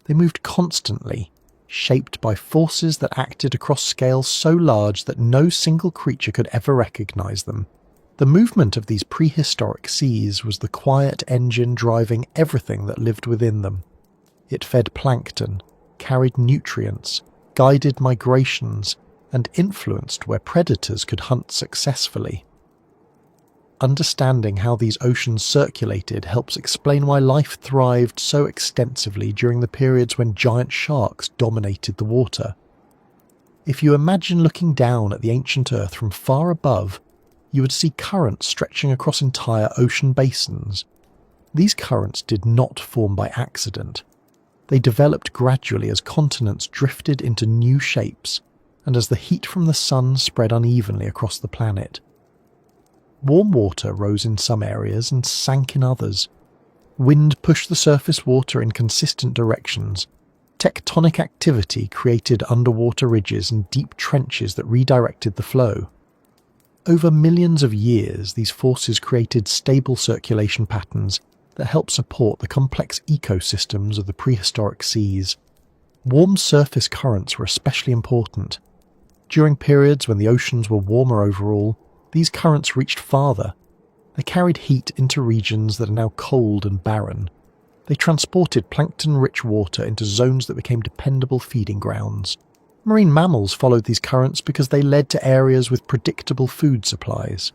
They moved constantly, shaped by forces that acted across scales so large that no single creature could ever recognize them. The movement of these prehistoric seas was the quiet engine driving everything that lived within them. It fed plankton, carried nutrients, guided migrations, and influenced where predators could hunt successfully. Understanding how these oceans circulated helps explain why life thrived so extensively during the periods when giant sharks dominated the water. If you imagine looking down at the ancient Earth from far above, you would see currents stretching across entire ocean basins. These currents did not form by accident. They developed gradually as continents drifted into new shapes and as the heat from the sun spread unevenly across the planet. Warm water rose in some areas and sank in others. Wind pushed the surface water in consistent directions. Tectonic activity created underwater ridges and deep trenches that redirected the flow. Over millions of years, these forces created stable circulation patterns that help support the complex ecosystems of the prehistoric seas. Warm surface currents were especially important. During periods when the oceans were warmer overall, these currents reached farther. They carried heat into regions that are now cold and barren. They transported plankton-rich water into zones that became dependable feeding grounds. Marine mammals followed these currents because they led to areas with predictable food supplies.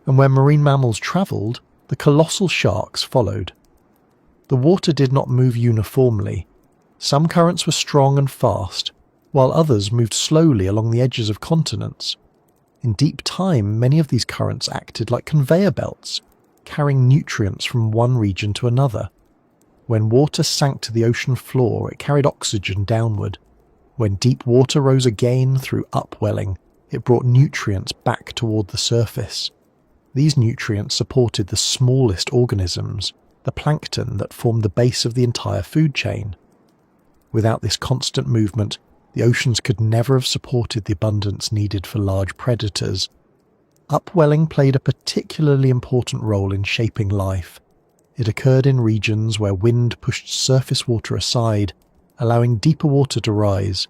And where marine mammals travelled, the colossal sharks followed. The water did not move uniformly. Some currents were strong and fast, while others moved slowly along the edges of continents. In deep time, many of these currents acted like conveyor belts, carrying nutrients from one region to another. When water sank to the ocean floor, it carried oxygen downward. When deep water rose again through upwelling, it brought nutrients back toward the surface. These nutrients supported the smallest organisms, the plankton that formed the base of the entire food chain. Without this constant movement, the oceans could never have supported the abundance needed for large predators. Upwelling played a particularly important role in shaping life. It occurred in regions where wind pushed surface water aside, allowing deeper water to rise.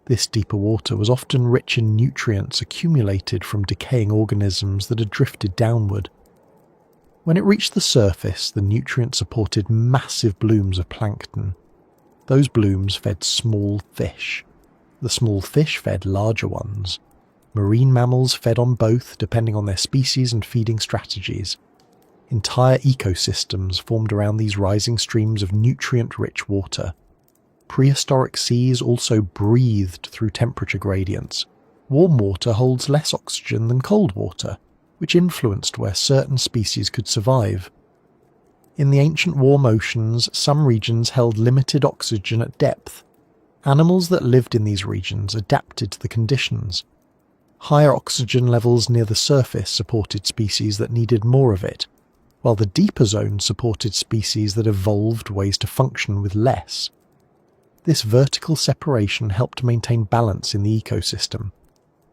This deeper water was often rich in nutrients accumulated from decaying organisms that had drifted downward. When it reached the surface, the nutrients supported massive blooms of plankton. Those blooms fed small fish. The small fish fed larger ones. Marine mammals fed on both, depending on their species and feeding strategies. Entire ecosystems formed around these rising streams of nutrient-rich water. Prehistoric seas also breathed through temperature gradients. Warm water holds less oxygen than cold water, which influenced where certain species could survive. In the ancient warm oceans, some regions held limited oxygen at depth. Animals that lived in these regions adapted to the conditions. Higher oxygen levels near the surface supported species that needed more of it, while the deeper zones supported species that evolved ways to function with less. This vertical separation helped maintain balance in the ecosystem.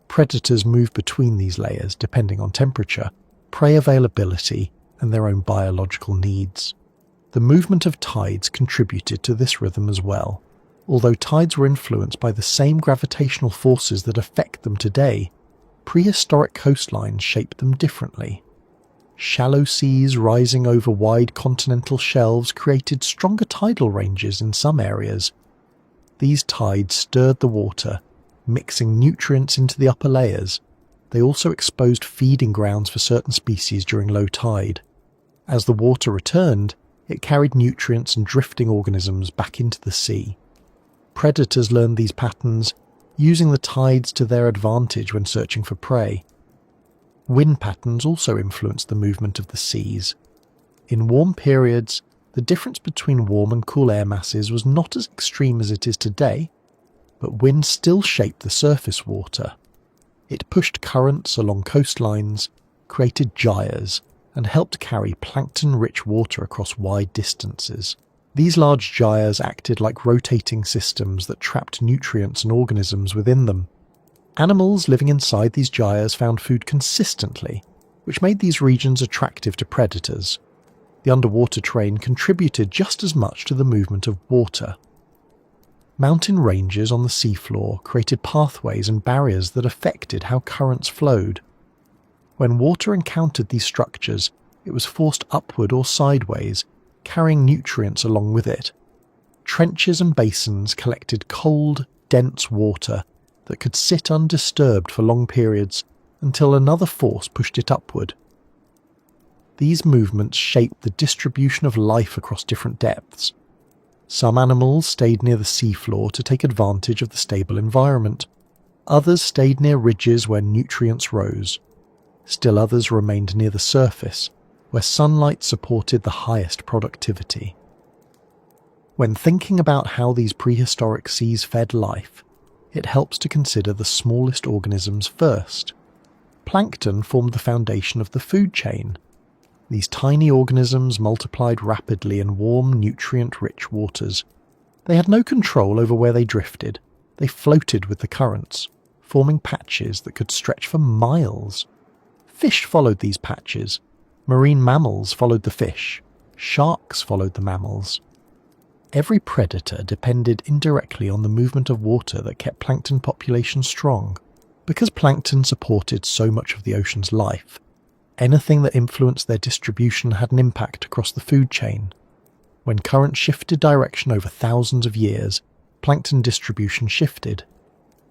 Predators moved between these layers depending on temperature, prey availability, and their own biological needs. The movement of tides contributed to this rhythm as well. Although tides were influenced by the same gravitational forces that affect them today, prehistoric coastlines shaped them differently. Shallow seas rising over wide continental shelves created stronger tidal ranges in some areas. These tides stirred the water, mixing nutrients into the upper layers. They also exposed feeding grounds for certain species during low tide. As the water returned, it carried nutrients and drifting organisms back into the sea. Predators learned these patterns, using the tides to their advantage when searching for prey. Wind patterns also influenced the movement of the seas. In warm periods, the difference between warm and cool air masses was not as extreme as it is today, but wind still shaped the surface water. It pushed currents along coastlines, created gyres, and helped carry plankton-rich water across wide distances. These large gyres acted like rotating systems that trapped nutrients and organisms within them. Animals living inside these gyres found food consistently, which made these regions attractive to predators. The underwater terrain contributed just as much to the movement of water. Mountain ranges on the seafloor created pathways and barriers that affected how currents flowed. When water encountered these structures, it was forced upward or sideways, carrying nutrients along with it. Trenches and basins collected cold, dense water that could sit undisturbed for long periods until another force pushed it upward. These movements shaped the distribution of life across different depths. Some animals stayed near the seafloor to take advantage of the stable environment. Others stayed near ridges where nutrients rose. Still others remained near the surface, where sunlight supported the highest productivity. When thinking about how these prehistoric seas fed life, it helps to consider the smallest organisms first. Plankton formed the foundation of the food chain. These tiny organisms multiplied rapidly in warm, nutrient-rich waters. They had no control over where they drifted. They floated with the currents, forming patches that could stretch for miles. Fish followed these patches. Marine mammals followed the fish. Sharks followed the mammals. Every predator depended indirectly on the movement of water that kept plankton populations strong. Because plankton supported so much of the ocean's life, anything that influenced their distribution had an impact across the food chain. When currents shifted direction over thousands of years, plankton distribution shifted.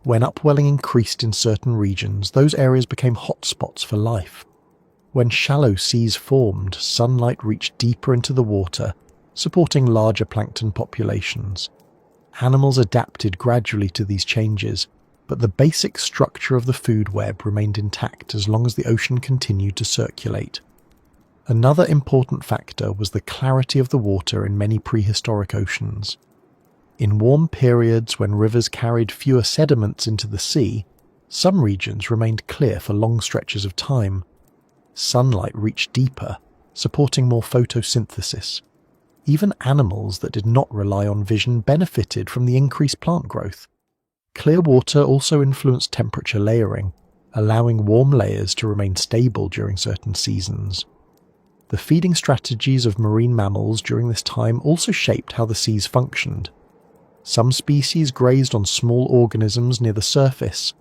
When upwelling increased in certain regions, those areas became hotspots for life. When shallow seas formed, sunlight reached deeper into the water, supporting larger plankton populations. Animals adapted gradually to these changes, but the basic structure of the food web remained intact as long as the ocean continued to circulate. Another important factor was the clarity of the water in many prehistoric oceans. In warm periods when rivers carried fewer sediments into the sea, some regions remained clear for long stretches of time. Sunlight reached deeper, supporting more photosynthesis. Even animals that did not rely on vision benefited from the increased plant growth. Clear water also influenced temperature layering, allowing warm layers to remain stable during certain seasons. The feeding strategies of marine mammals during this time also shaped how the seas functioned. Some species grazed on small organisms near the surface.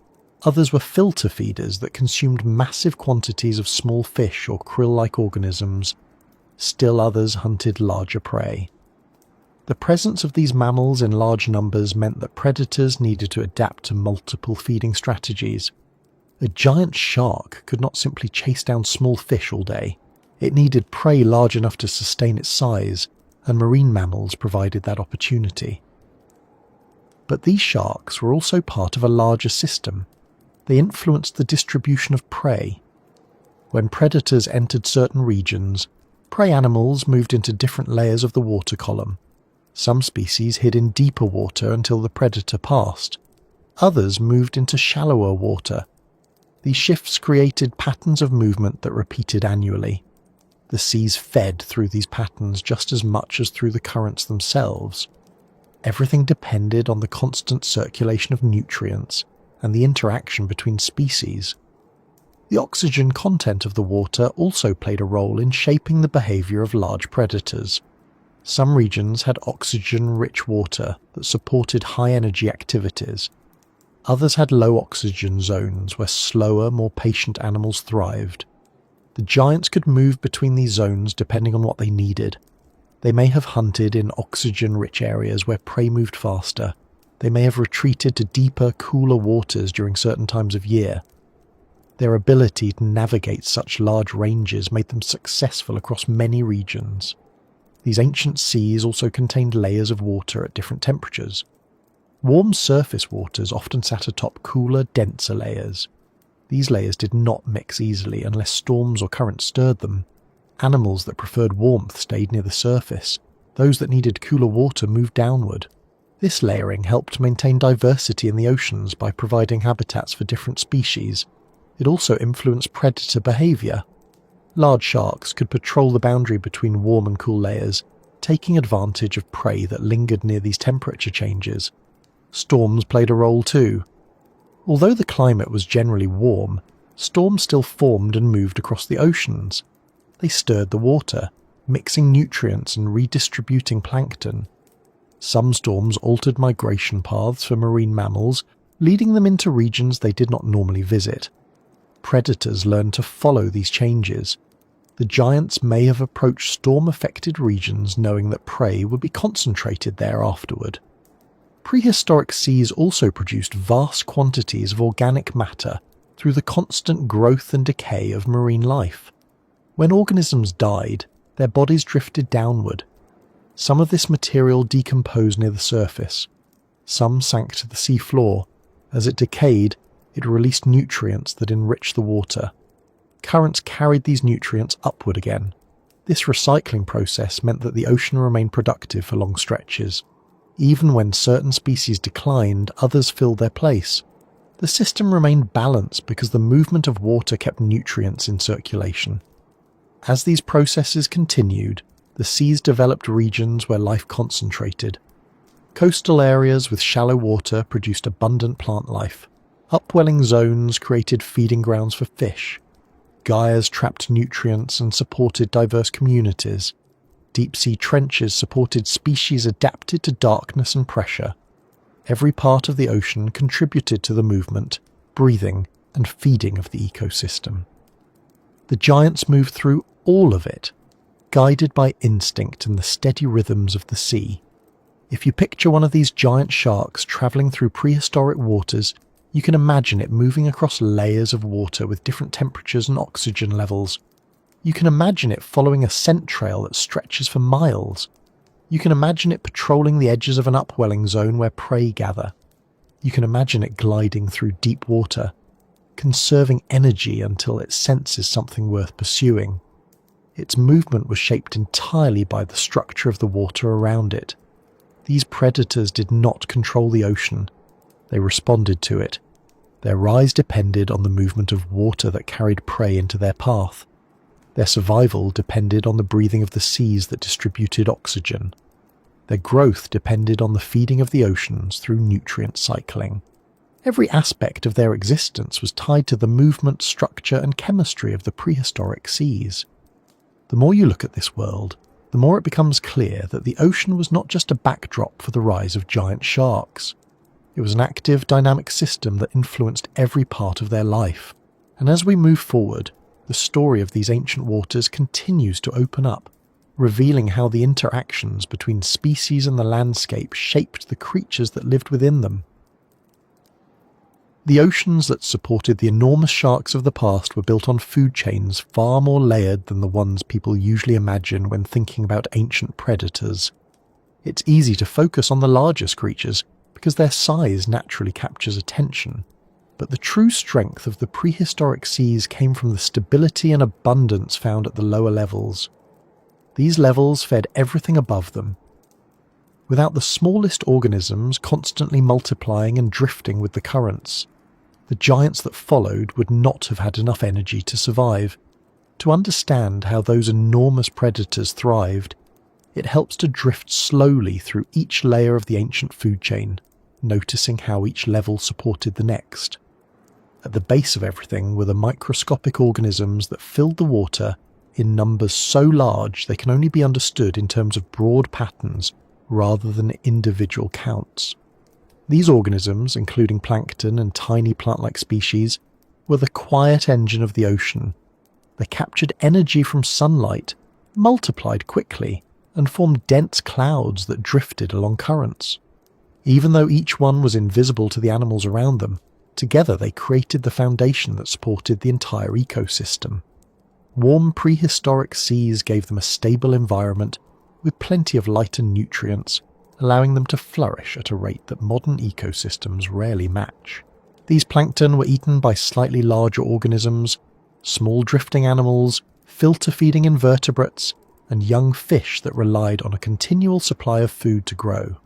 Others were filter feeders that consumed massive quantities of small fish or krill-like organisms. Still others hunted larger prey. The presence of these mammals in large numbers meant that predators needed to adapt to multiple feeding strategies. A giant shark could not simply chase down small fish all day. It needed prey large enough to sustain its size, and marine mammals provided that opportunity. But these sharks were also part of a larger system. They influenced the distribution of prey. When predators entered certain regions, prey animals moved into different layers of the water column. Some species hid in deeper water until the predator passed. Others moved into shallower water. These shifts created patterns of movement that repeated annually. The seas fed through these patterns just as much as through the currents themselves. Everything depended on the constant circulation of nutrients and the interaction between species. The oxygen content of the water also played a role in shaping the behavior of large predators. Some regions had oxygen-rich water that supported high-energy activities. Others had low oxygen zones where slower, more patient animals thrived. The giants could move between these zones depending on what they needed. They may have hunted in oxygen-rich areas where prey moved faster. They may have retreated to deeper, cooler waters during certain times of year. Their ability to navigate such large ranges made them successful across many regions. These ancient seas also contained layers of water at different temperatures. Warm surface waters often sat atop cooler, denser layers. These layers did not mix easily unless storms or currents stirred them. Animals that preferred warmth stayed near the surface. Those that needed cooler water moved downward. This layering helped maintain diversity in the oceans by providing habitats for different species. It also influenced predator behavior. Large sharks could patrol the boundary between warm and cool layers, taking advantage of prey that lingered near these temperature changes. Storms played a role too. Although the climate was generally warm, storms still formed and moved across the oceans. They stirred the water, mixing nutrients and redistributing plankton. Some storms altered migration paths for marine mammals, leading them into regions they did not normally visit. Predators learned to follow these changes. The giants may have approached storm-affected regions knowing that prey would be concentrated there afterward. Prehistoric seas also produced vast quantities of organic matter through the constant growth and decay of marine life. When organisms died, their bodies drifted downward. Some of this material decomposed near the surface. Some sank to the sea floor. As it decayed, it released nutrients that enriched the water. Currents carried these nutrients upward again. This recycling process meant that the ocean remained productive for long stretches. Even when certain species declined, others filled their place. The system remained balanced because the movement of water kept nutrients in circulation. As these processes continued, the seas developed regions where life concentrated. Coastal areas with shallow water produced abundant plant life. Upwelling zones created feeding grounds for fish. Gyres trapped nutrients and supported diverse communities. Deep-sea trenches supported species adapted to darkness and pressure. Every part of the ocean contributed to the movement, breathing, and feeding of the ecosystem. The giants moved through all of it, guided by instinct and the steady rhythms of the sea. If you picture one of these giant sharks travelling through prehistoric waters, you can imagine it moving across layers of water with different temperatures and oxygen levels. You can imagine it following a scent trail that stretches for miles. You can imagine it patrolling the edges of an upwelling zone where prey gather. You can imagine it gliding through deep water, conserving energy until it senses something worth pursuing. Its movement was shaped entirely by the structure of the water around it. These predators did not control the ocean. They responded to it. Their rise depended on the movement of water that carried prey into their path. Their survival depended on the breathing of the seas that distributed oxygen. Their growth depended on the feeding of the oceans through nutrient cycling. Every aspect of their existence was tied to the movement, structure, and chemistry of the prehistoric seas. The more you look at this world, the more it becomes clear that the ocean was not just a backdrop for the rise of giant sharks. It was an active, dynamic system that influenced every part of their life. And as we move forward, the story of these ancient waters continues to open up, revealing how the interactions between species and the landscape shaped the creatures that lived within them. The oceans that supported the enormous sharks of the past were built on food chains far more layered than the ones people usually imagine when thinking about ancient predators. It's easy to focus on the largest creatures because their size naturally captures attention. But the true strength of the prehistoric seas came from the stability and abundance found at the lower levels. These levels fed everything above them. Without the smallest organisms constantly multiplying and drifting with the currents, the giants that followed would not have had enough energy to survive. To understand how those enormous predators thrived, it helps to drift slowly through each layer of the ancient food chain, noticing how each level supported the next. At the base of everything were the microscopic organisms that filled the water in numbers so large they can only be understood in terms of broad patterns rather than individual counts. These organisms, including plankton and tiny plant-like species, were the quiet engine of the ocean. They captured energy from sunlight, multiplied quickly, and formed dense clouds that drifted along currents. Even though each one was invisible to the animals around them, together they created the foundation that supported the entire ecosystem. Warm prehistoric seas gave them a stable environment with plenty of light and nutrients, allowing them to flourish at a rate that modern ecosystems rarely match. These plankton were eaten by slightly larger organisms, small drifting animals, filter-feeding invertebrates, and young fish that relied on a continual supply of food to grow.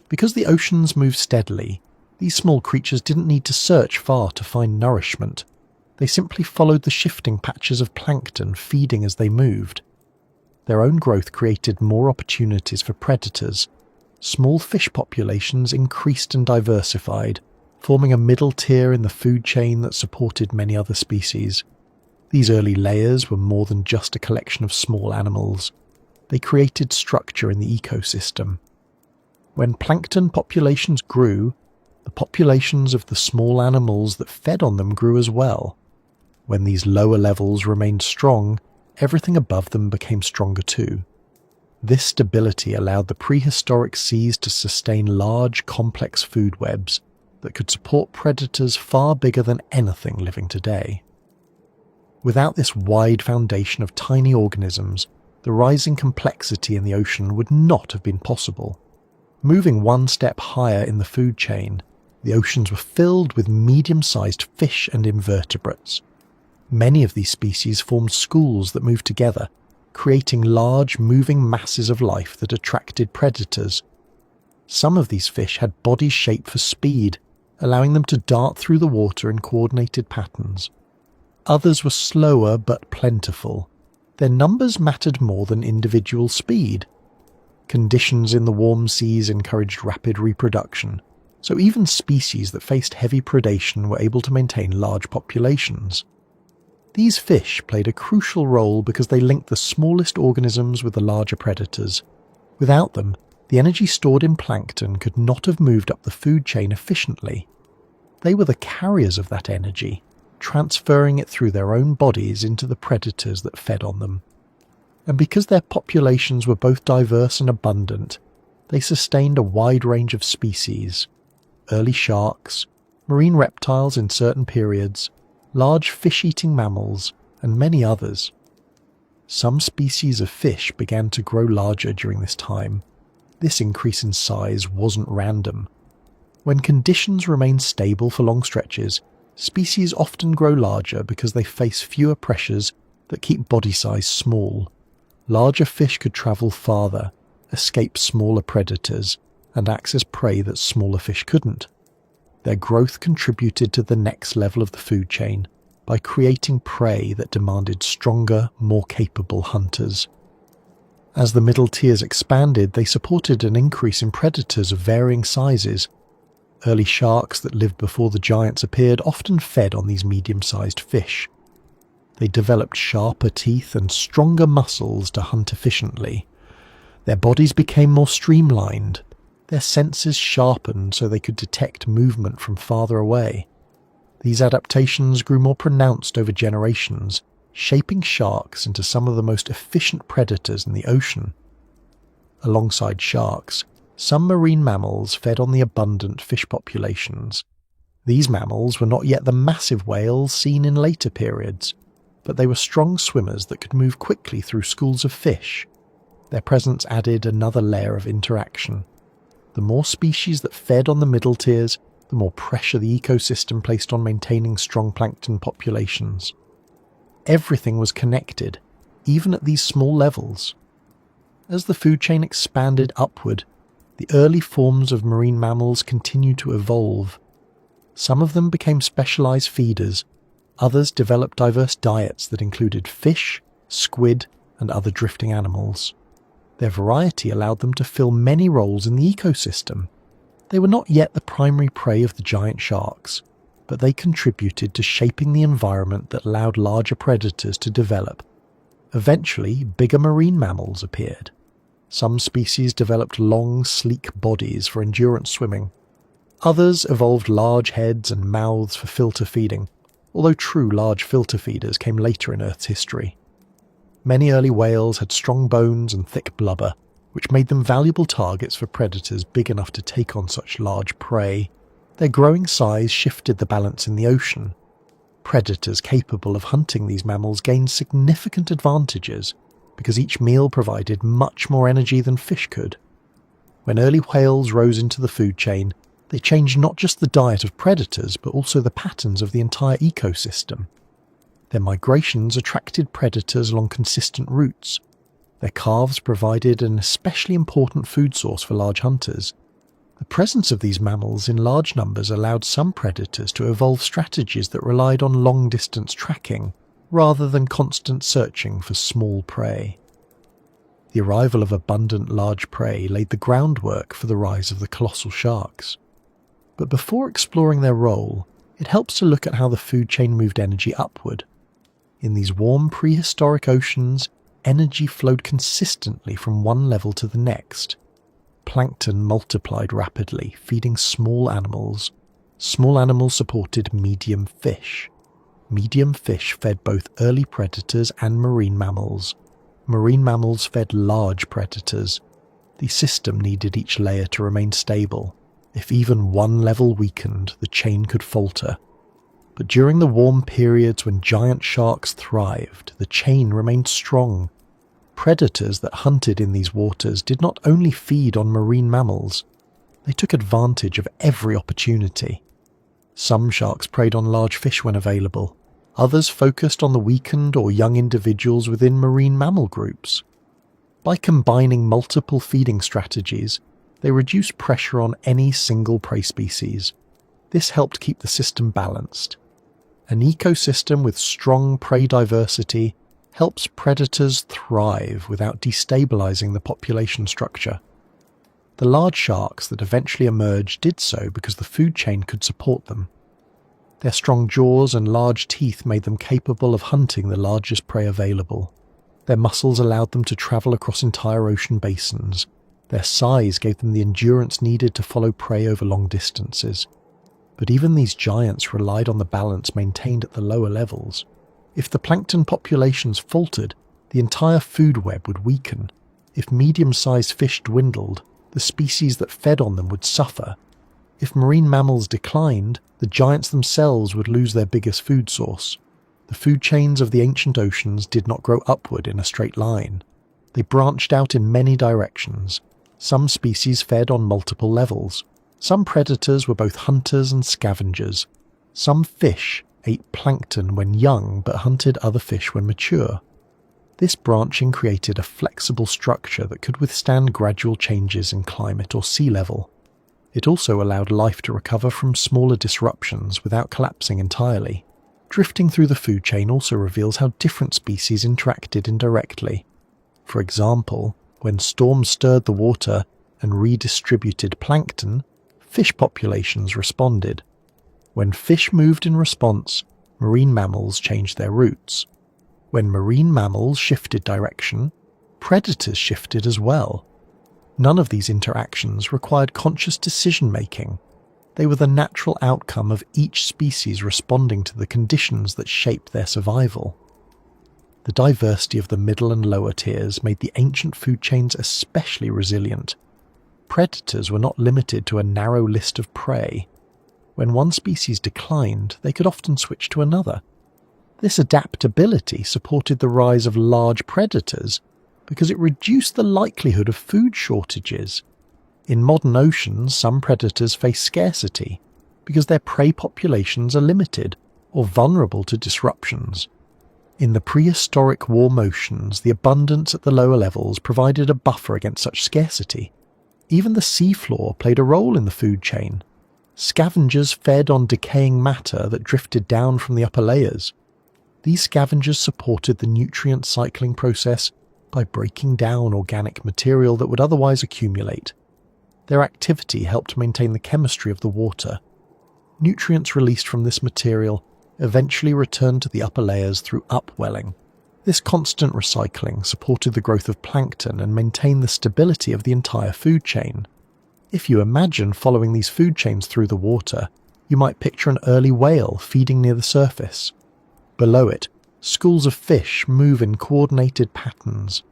Because the oceans moved steadily, these small creatures didn't need to search far to find nourishment. They simply followed the shifting patches of plankton, feeding as they moved. Their own growth created more opportunities for predators. Small fish populations increased and diversified, forming a middle tier in the food chain that supported many other species. These early layers were more than just a collection of small animals. They created structure in the ecosystem. When plankton populations grew, the populations of the small animals that fed on them grew as well. When these lower levels remained strong, everything above them became stronger too. This stability allowed the prehistoric seas to sustain large, complex food webs that could support predators far bigger than anything living today. Without this wide foundation of tiny organisms, the rising complexity in the ocean would not have been possible. Moving one step higher in the food chain, the oceans were filled with medium-sized fish and invertebrates. Many of these species formed schools that moved together, creating large, moving masses of life that attracted predators. Some of these fish had bodies shaped for speed, allowing them to dart through the water in coordinated patterns. Others were slower but plentiful. Their numbers mattered more than individual speed. Conditions in the warm seas encouraged rapid reproduction, so even species that faced heavy predation were able to maintain large populations. These fish played a crucial role because they linked the smallest organisms with the larger predators. Without them, the energy stored in plankton could not have moved up the food chain efficiently. They were the carriers of that energy, transferring it through their own bodies into the predators that fed on them. And because their populations were both diverse and abundant, they sustained a wide range of species: early sharks, marine reptiles in certain periods, large fish-eating mammals, and many others. Some species of fish began to grow larger during this time. This increase in size wasn't random. When conditions remain stable for long stretches, species often grow larger because they face fewer pressures that keep body size small. Larger fish could travel farther, escape smaller predators, and access prey that smaller fish couldn't. Their growth contributed to the next level of the food chain by creating prey that demanded stronger, more capable hunters. As the middle tiers expanded, they supported an increase in predators of varying sizes. Early sharks that lived before the giants appeared often fed on these medium-sized fish. They developed sharper teeth and stronger muscles to hunt efficiently. Their bodies became more streamlined, their senses sharpened so they could detect movement from farther away. These adaptations grew more pronounced over generations, shaping sharks into some of the most efficient predators in the ocean. Alongside sharks, some marine mammals fed on the abundant fish populations. These mammals were not yet the massive whales seen in later periods, but they were strong swimmers that could move quickly through schools of fish. Their presence added another layer of interaction. The more species that fed on the middle tiers, the more pressure the ecosystem placed on maintaining strong plankton populations. Everything was connected, even at these small levels. As the food chain expanded upward, the early forms of marine mammals continued to evolve. Some of them became specialized feeders, Others developed diverse diets that included fish, squid, and other drifting animals. Their variety allowed them to fill many roles in the ecosystem. They were not yet the primary prey of the giant sharks, but they contributed to shaping the environment that allowed larger predators to develop. Eventually, bigger marine mammals appeared. Some species developed long, sleek bodies for endurance swimming. Others evolved large heads and mouths for filter feeding, although true large filter feeders came later in Earth's history. Many early whales had strong bones and thick blubber, which made them valuable targets for predators big enough to take on such large prey. Their growing size shifted the balance in the ocean. Predators capable of hunting these mammals gained significant advantages because each meal provided much more energy than fish could. When early whales rose into the food chain, they changed not just the diet of predators but also the patterns of the entire ecosystem. Their migrations attracted predators along consistent routes. Their calves provided an especially important food source for large hunters. The presence of these mammals in large numbers allowed some predators to evolve strategies that relied on long-distance tracking, rather than constant searching for small prey. The arrival of abundant large prey laid the groundwork for the rise of the colossal sharks. But before exploring their role, it helps to look at how the food chain moved energy upward. In these warm prehistoric oceans, energy flowed consistently from one level to the next. Plankton multiplied rapidly, feeding small animals. Small animals supported medium fish. Medium fish fed both early predators and marine mammals. Marine mammals fed large predators. The system needed each layer to remain stable. If even one level weakened, the chain could falter. But during the warm periods when giant sharks thrived, the chain remained strong. Predators that hunted in these waters did not only feed on marine mammals, they took advantage of every opportunity. Some sharks preyed on large fish when available. Others focused on the weakened or young individuals within marine mammal groups. By combining multiple feeding strategies, they reduced pressure on any single prey species. This helped keep the system balanced. An ecosystem with strong prey diversity helps predators thrive without destabilizing the population structure. The large sharks that eventually emerged did so because the food chain could support them. Their strong jaws and large teeth made them capable of hunting the largest prey available. Their muscles allowed them to travel across entire ocean basins. Their size gave them the endurance needed to follow prey over long distances. But even these giants relied on the balance maintained at the lower levels. If the plankton populations faltered, the entire food web would weaken. If medium-sized fish dwindled, the species that fed on them would suffer. If marine mammals declined, the giants themselves would lose their biggest food source. The food chains of the ancient oceans did not grow upward in a straight line. They branched out in many directions. Some species fed on multiple levels. Some predators were both hunters and scavengers. Some fish ate plankton when young but hunted other fish when mature. This branching created a flexible structure that could withstand gradual changes in climate or sea level. It also allowed life to recover from smaller disruptions without collapsing entirely. Drifting through the food chain also reveals how different species interacted indirectly. For example, when storms stirred the water and redistributed plankton, fish populations responded. When fish moved in response, marine mammals changed their routes. When marine mammals shifted direction, predators shifted as well. None of these interactions required conscious decision-making. They were the natural outcome of each species responding to the conditions that shaped their survival. The diversity of the middle and lower tiers made the ancient food chains especially resilient. Predators were not limited to a narrow list of prey. When one species declined, they could often switch to another. This adaptability supported the rise of large predators because it reduced the likelihood of food shortages. In modern oceans, some predators face scarcity because their prey populations are limited or vulnerable to disruptions. In the prehistoric warm oceans, the abundance at the lower levels provided a buffer against such scarcity. Even the seafloor played a role in the food chain. Scavengers fed on decaying matter that drifted down from the upper layers. These scavengers supported the nutrient cycling process by breaking down organic material that would otherwise accumulate. Their activity helped maintain the chemistry of the water. Nutrients released from this material eventually returned to the upper layers through upwelling. This constant recycling supported the growth of plankton and maintained the stability of the entire food chain. If you imagine following these food chains through the water, you might picture an early whale feeding near the surface. Below it, schools of fish move in coordinated patterns.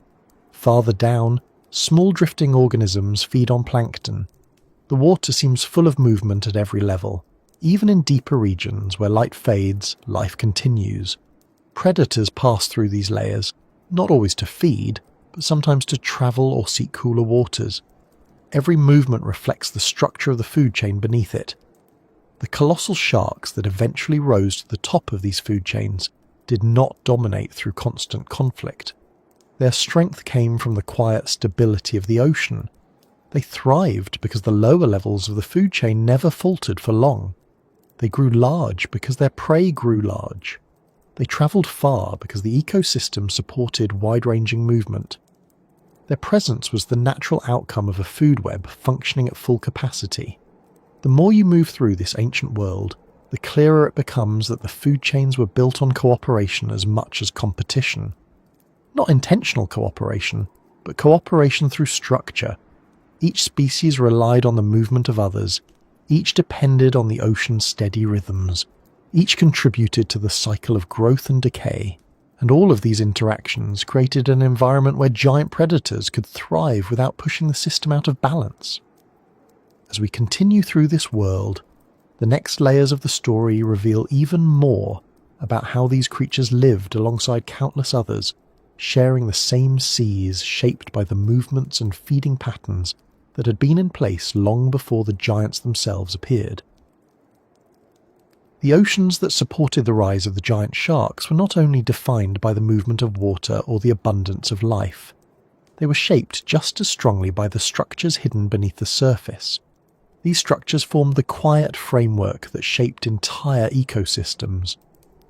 Farther down, small drifting organisms feed on plankton. The water seems full of movement at every level. Even in deeper regions where light fades, life continues. Predators pass through these layers, not always to feed, but sometimes to travel or seek cooler waters. Every movement reflects the structure of the food chain beneath it. The colossal sharks that eventually rose to the top of these food chains did not dominate through constant conflict. Their strength came from the quiet stability of the ocean. They thrived because the lower levels of the food chain never faltered for long. They grew large because their prey grew large. They travelled far because the ecosystem supported wide-ranging movement. Their presence was the natural outcome of a food web functioning at full capacity. The more you move through this ancient world, the clearer it becomes that the food chains were built on cooperation as much as competition. Not intentional cooperation, but cooperation through structure. Each species relied on the movement of others. Each depended on the ocean's steady rhythms. Each contributed to the cycle of growth and decay. And all of these interactions created an environment where giant predators could thrive without pushing the system out of balance. As we continue through this world, the next layers of the story reveal even more about how these creatures lived alongside countless others, sharing the same seas shaped by the movements and feeding patterns that had been in place long before the giants themselves appeared. The oceans that supported the rise of the giant sharks were not only defined by the movement of water or the abundance of life, they were shaped just as strongly by the structures hidden beneath the surface. These structures formed the quiet framework that shaped entire ecosystems.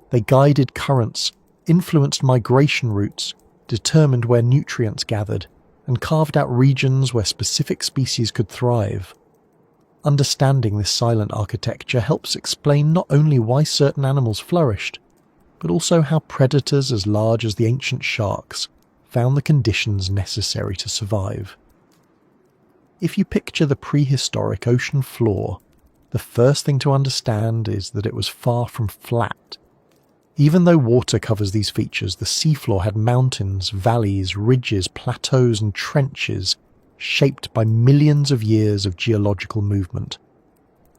They guided currents, influenced migration routes, determined where nutrients gathered, and carved out regions where specific species could thrive. Understanding this silent architecture helps explain not only why certain animals flourished, but also how predators as large as the ancient sharks found the conditions necessary to survive. If you picture the prehistoric ocean floor, the first thing to understand is that it was far from flat. Even though water covers these features, the seafloor had mountains, valleys, ridges, plateaus, and trenches shaped by millions of years of geological movement.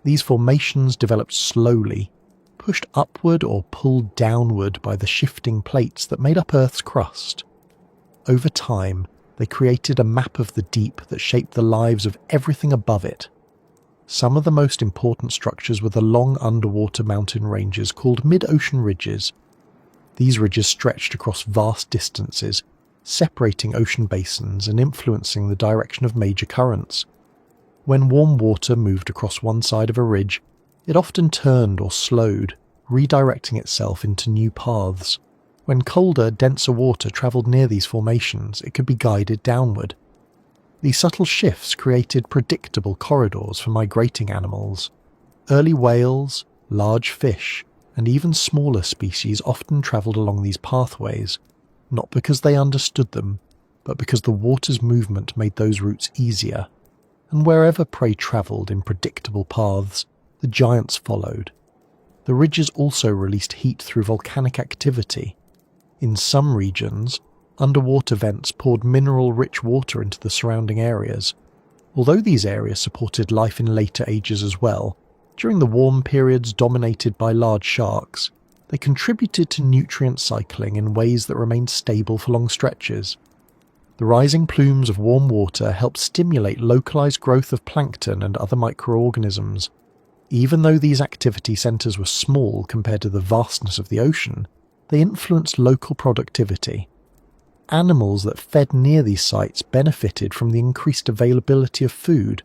These formations developed slowly, pushed upward or pulled downward by the shifting plates that made up Earth's crust. Over time, they created a map of the deep that shaped the lives of everything above it. Some of the most important structures were the long underwater mountain ranges called mid-ocean ridges. These ridges stretched across vast distances, separating ocean basins and influencing the direction of major currents. When warm water moved across one side of a ridge, it often turned or slowed, redirecting itself into new paths. When colder, denser water travelled near these formations, it could be guided downward. These subtle shifts created predictable corridors for migrating animals. Early whales, large fish, and even smaller species often travelled along these pathways, not because they understood them, but because the water's movement made those routes easier. And wherever prey travelled in predictable paths, the giants followed. The ridges also released heat through volcanic activity. In some regions, underwater vents poured mineral-rich water into the surrounding areas. Although these areas supported life in later ages as well, during the warm periods dominated by large sharks, they contributed to nutrient cycling in ways that remained stable for long stretches. The rising plumes of warm water helped stimulate localized growth of plankton and other microorganisms. Even though these activity centers were small compared to the vastness of the ocean, they influenced local productivity. Animals that fed near these sites benefited from the increased availability of food,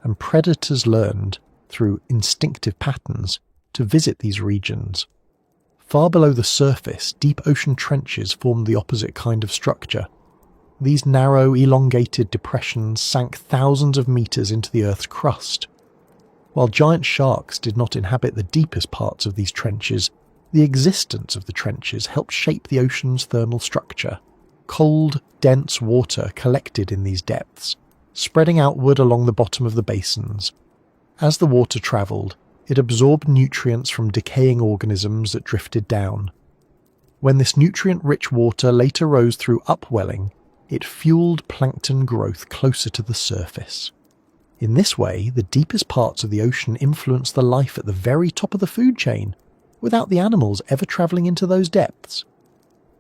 and predators learned, through instinctive patterns, to visit these regions. Far below the surface, deep ocean trenches formed the opposite kind of structure. These narrow, elongated depressions sank thousands of meters into the Earth's crust. While giant sharks did not inhabit the deepest parts of these trenches, the existence of the trenches helped shape the ocean's thermal structure. Cold, dense water collected in these depths, spreading outward along the bottom of the basins. As the water travelled, it absorbed nutrients from decaying organisms that drifted down. When this nutrient-rich water later rose through upwelling, it fueled plankton growth closer to the surface. In this way, the deepest parts of the ocean influenced the life at the very top of the food chain, without the animals ever travelling into those depths.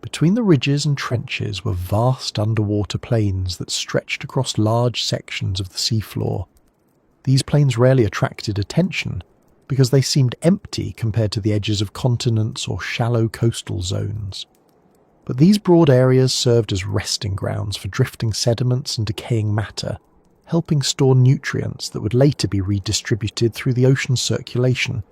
Between the ridges and trenches were vast underwater plains that stretched across large sections of the seafloor. These plains rarely attracted attention because they seemed empty compared to the edges of continents or shallow coastal zones. But these broad areas served as resting grounds for drifting sediments and decaying matter, helping store nutrients that would later be redistributed through the ocean's circulation.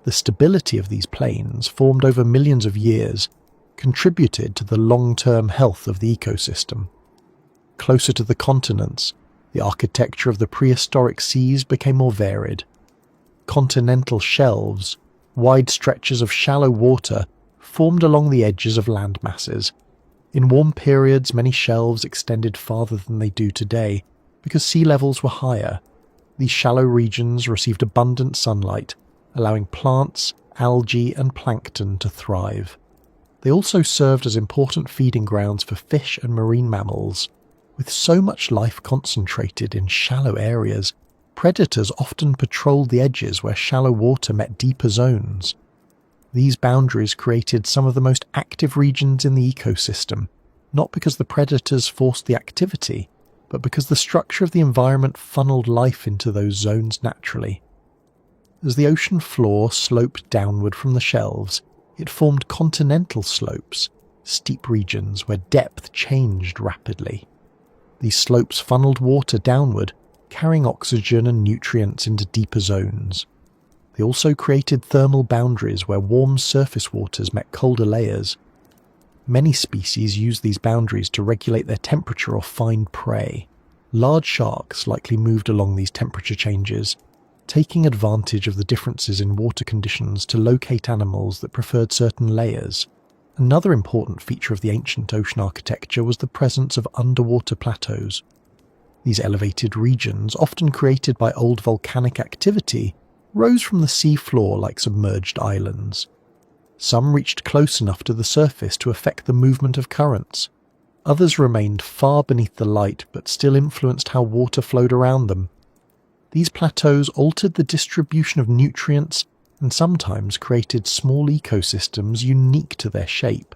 The stability of these plains, formed over millions of years, contributed to the long-term health of the ecosystem. Closer to the continents, the architecture of the prehistoric seas became more varied. Continental shelves, wide stretches of shallow water, formed along the edges of land masses. In warm periods, many shelves extended farther than they do today because sea levels were higher. These shallow regions received abundant sunlight, allowing plants, algae, and plankton to thrive. They also served as important feeding grounds for fish and marine mammals. With so much life concentrated in shallow areas, predators often patrolled the edges where shallow water met deeper zones. These boundaries created some of the most active regions in the ecosystem, not because the predators forced the activity, but because the structure of the environment funneled life into those zones naturally. As the ocean floor sloped downward from the shelves, it formed continental slopes, steep regions where depth changed rapidly. These slopes funneled water downward, carrying oxygen and nutrients into deeper zones. They also created thermal boundaries where warm surface waters met colder layers. Many species use these boundaries to regulate their temperature or find prey. Large sharks likely moved along these temperature changes, taking advantage of the differences in water conditions to locate animals that preferred certain layers. Another important feature of the ancient ocean architecture was the presence of underwater plateaus. These elevated regions, often created by old volcanic activity, rose from the sea floor like submerged islands. Some reached close enough to the surface to affect the movement of currents. Others remained far beneath the light but still influenced how water flowed around them. These plateaus altered the distribution of nutrients and sometimes created small ecosystems unique to their shape.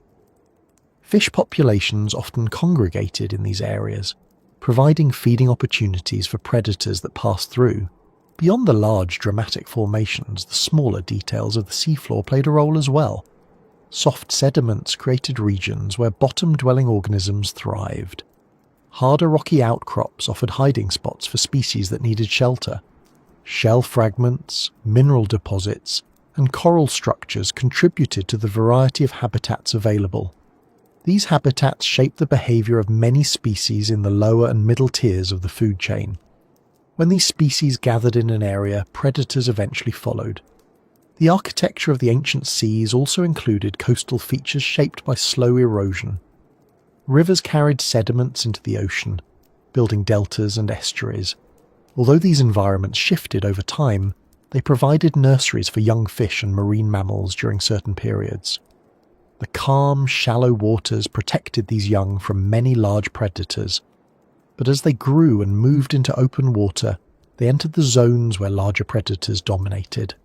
Fish populations often congregated in these areas, providing feeding opportunities for predators that passed through. Beyond the large dramatic formations, the smaller details of the seafloor played a role as well. Soft sediments created regions where bottom-dwelling organisms thrived. Harder rocky outcrops offered hiding spots for species that needed shelter. Shell fragments, mineral deposits, and coral structures contributed to the variety of habitats available. These habitats shaped the behavior of many species in the lower and middle tiers of the food chain. When these species gathered in an area, predators eventually followed. The architecture of the ancient seas also included coastal features shaped by slow erosion. Rivers carried sediments into the ocean, building deltas and estuaries. Although these environments shifted over time, they provided nurseries for young fish and marine mammals during certain periods. The calm, shallow waters protected these young from many large predators, but as they grew and moved into open water, they entered the zones where larger predators dominated.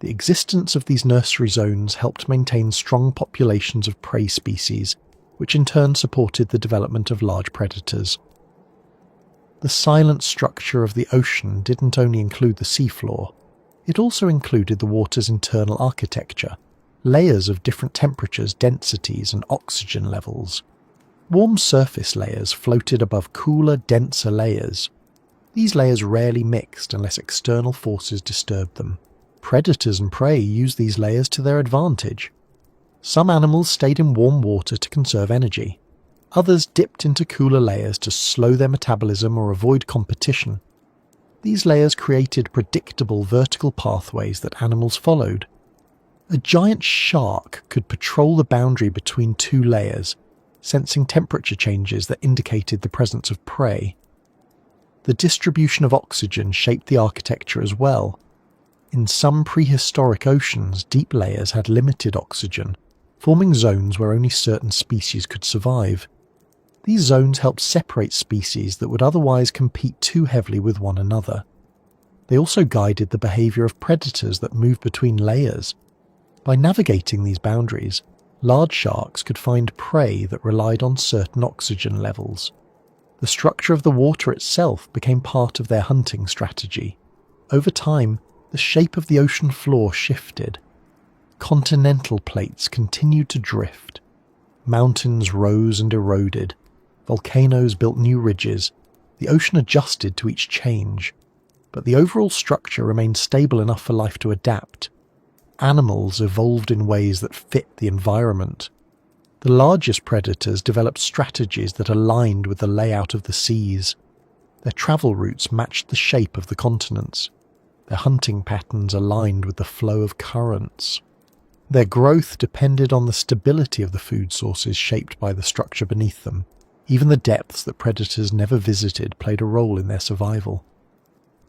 The existence of these nursery zones helped maintain strong populations of prey species, which in turn supported the development of large predators. The silent structure of the ocean didn't only include the seafloor, it also included the water's internal architecture, layers of different temperatures, densities, and oxygen levels. Warm surface layers floated above cooler, denser layers. These layers rarely mixed unless external forces disturbed them. Predators and prey used these layers to their advantage. Some animals stayed in warm water to conserve energy. Others dipped into cooler layers to slow their metabolism or avoid competition. These layers created predictable vertical pathways that animals followed. A giant shark could patrol the boundary between two layers, sensing temperature changes that indicated the presence of prey. The distribution of oxygen shaped the architecture as well. In some prehistoric oceans, deep layers had limited oxygen, forming zones where only certain species could survive. These zones helped separate species that would otherwise compete too heavily with one another. They also guided the behavior of predators that moved between layers. By navigating these boundaries, large sharks could find prey that relied on certain oxygen levels. The structure of the water itself became part of their hunting strategy. Over time, the shape of the ocean floor shifted. Continental plates continued to drift. Mountains rose and eroded. Volcanoes built new ridges. The ocean adjusted to each change. But the overall structure remained stable enough for life to adapt. Animals evolved in ways that fit the environment. The largest predators developed strategies that aligned with the layout of the seas. Their travel routes matched the shape of the continents. Their hunting patterns aligned with the flow of currents. Their growth depended on the stability of the food sources shaped by the structure beneath them. Even the depths that predators never visited played a role in their survival.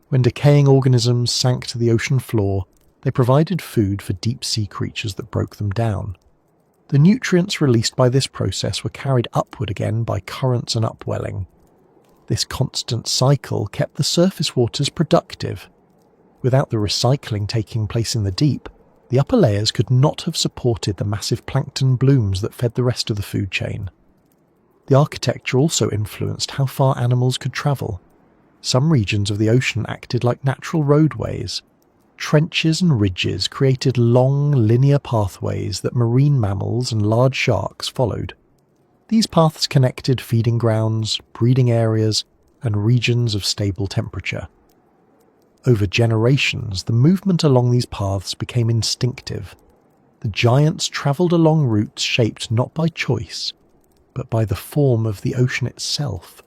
When decaying organisms sank to the ocean floor, they provided food for deep-sea creatures that broke them down. The nutrients released by this process were carried upward again by currents and upwelling. This constant cycle kept the surface waters productive. Without the recycling taking place in the deep, the upper layers could not have supported the massive plankton blooms that fed the rest of the food chain. The architecture also influenced how far animals could travel. Some regions of the ocean acted like natural roadways. Trenches and ridges created long, linear pathways that marine mammals and large sharks followed. These paths connected feeding grounds, breeding areas, and regions of stable temperature. Over generations, the movement along these paths became instinctive. The giants travelled along routes shaped not by choice, but by the form of the ocean itself.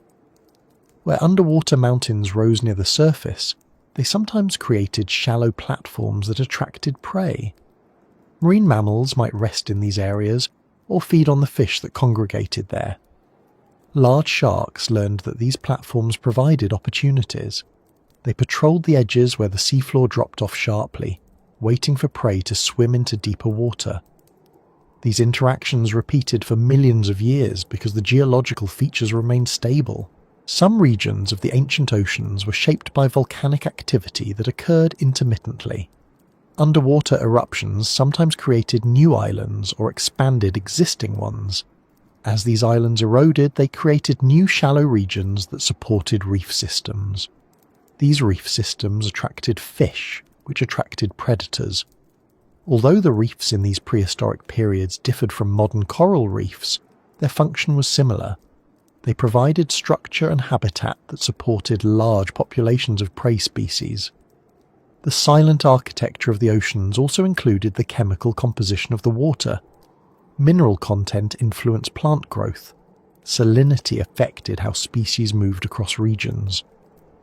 Where underwater mountains rose near the surface, they sometimes created shallow platforms that attracted prey. Marine mammals might rest in these areas or feed on the fish that congregated there. Large sharks learned that these platforms provided opportunities. They patrolled the edges where the seafloor dropped off sharply, waiting for prey to swim into deeper water. These interactions repeated for millions of years because the geological features remained stable. Some regions of the ancient oceans were shaped by volcanic activity that occurred intermittently. Underwater eruptions sometimes created new islands or expanded existing ones. As these islands eroded, they created new shallow regions that supported reef systems. These reef systems attracted fish, which attracted predators. Although the reefs in these prehistoric periods differed from modern coral reefs, their function was similar. They provided structure and habitat that supported large populations of prey species. The silent architecture of the oceans also included the chemical composition of the water. Mineral content influenced plant growth. Salinity affected how species moved across regions.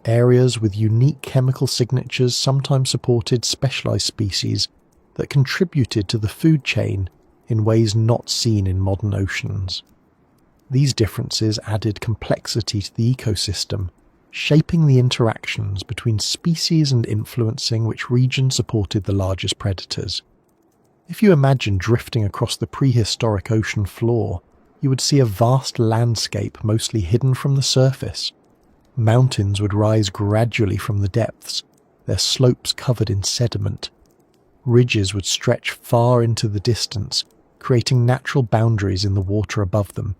Areas with unique chemical signatures sometimes supported specialized species that contributed to the food chain in ways not seen in modern oceans. These differences added complexity to the ecosystem, shaping the interactions between species and influencing which region supported the largest predators. If you imagine drifting across the prehistoric ocean floor, you would see a vast landscape mostly hidden from the surface. Mountains would rise gradually from the depths, their slopes covered in sediment. Ridges would stretch far into the distance, creating natural boundaries in the water above them.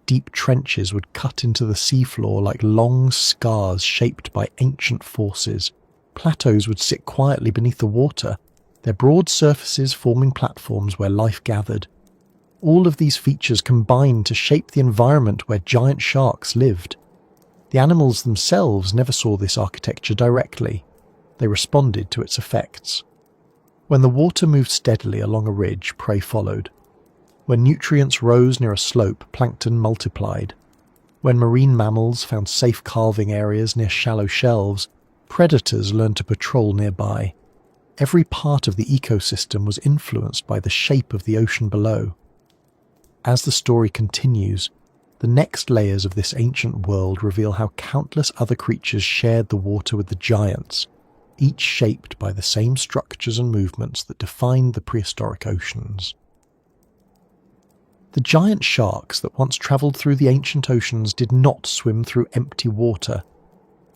Deep trenches would cut into the seafloor like long scars shaped by ancient forces. Plateaus would sit quietly beneath the water, their broad surfaces forming platforms where life gathered. All of these features combined to shape the environment where giant sharks lived. The animals themselves never saw this architecture directly. They responded to its effects. When the water moved steadily along a ridge, prey followed. When nutrients rose near a slope, plankton multiplied. When marine mammals found safe calving areas near shallow shelves, predators learned to patrol nearby. Every part of the ecosystem was influenced by the shape of the ocean below. As the story continues, the next layers of this ancient world reveal how countless other creatures shared the water with the giants, each shaped by the same structures and movements that defined the prehistoric oceans. The giant sharks that once travelled through the ancient oceans did not swim through empty water.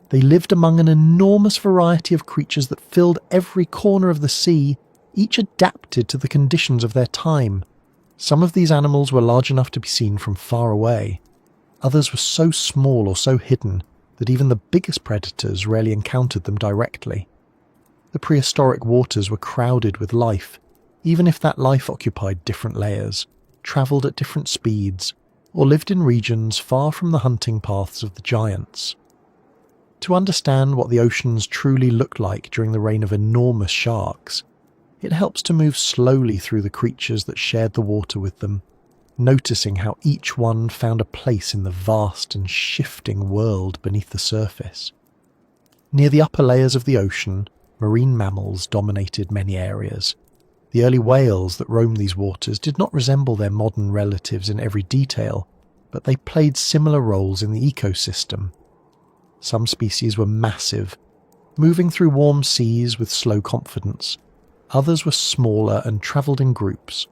They lived among an enormous variety of creatures that filled every corner of the sea, each adapted to the conditions of their time. Some of these animals were large enough to be seen from far away. Others were so small or so hidden that even the biggest predators rarely encountered them directly. The prehistoric waters were crowded with life, even if that life occupied different layers, travelled at different speeds, or lived in regions far from the hunting paths of the giants. To understand what the oceans truly looked like during the reign of enormous sharks, it helps to move slowly through the creatures that shared the water with them, noticing how each one found a place in the vast and shifting world beneath the surface. Near the upper layers of the ocean, marine mammals dominated many areas. The early whales that roamed these waters did not resemble their modern relatives in every detail, but they played similar roles in the ecosystem. Some species were massive, moving through warm seas with slow confidence. Others were smaller and travelled in groups.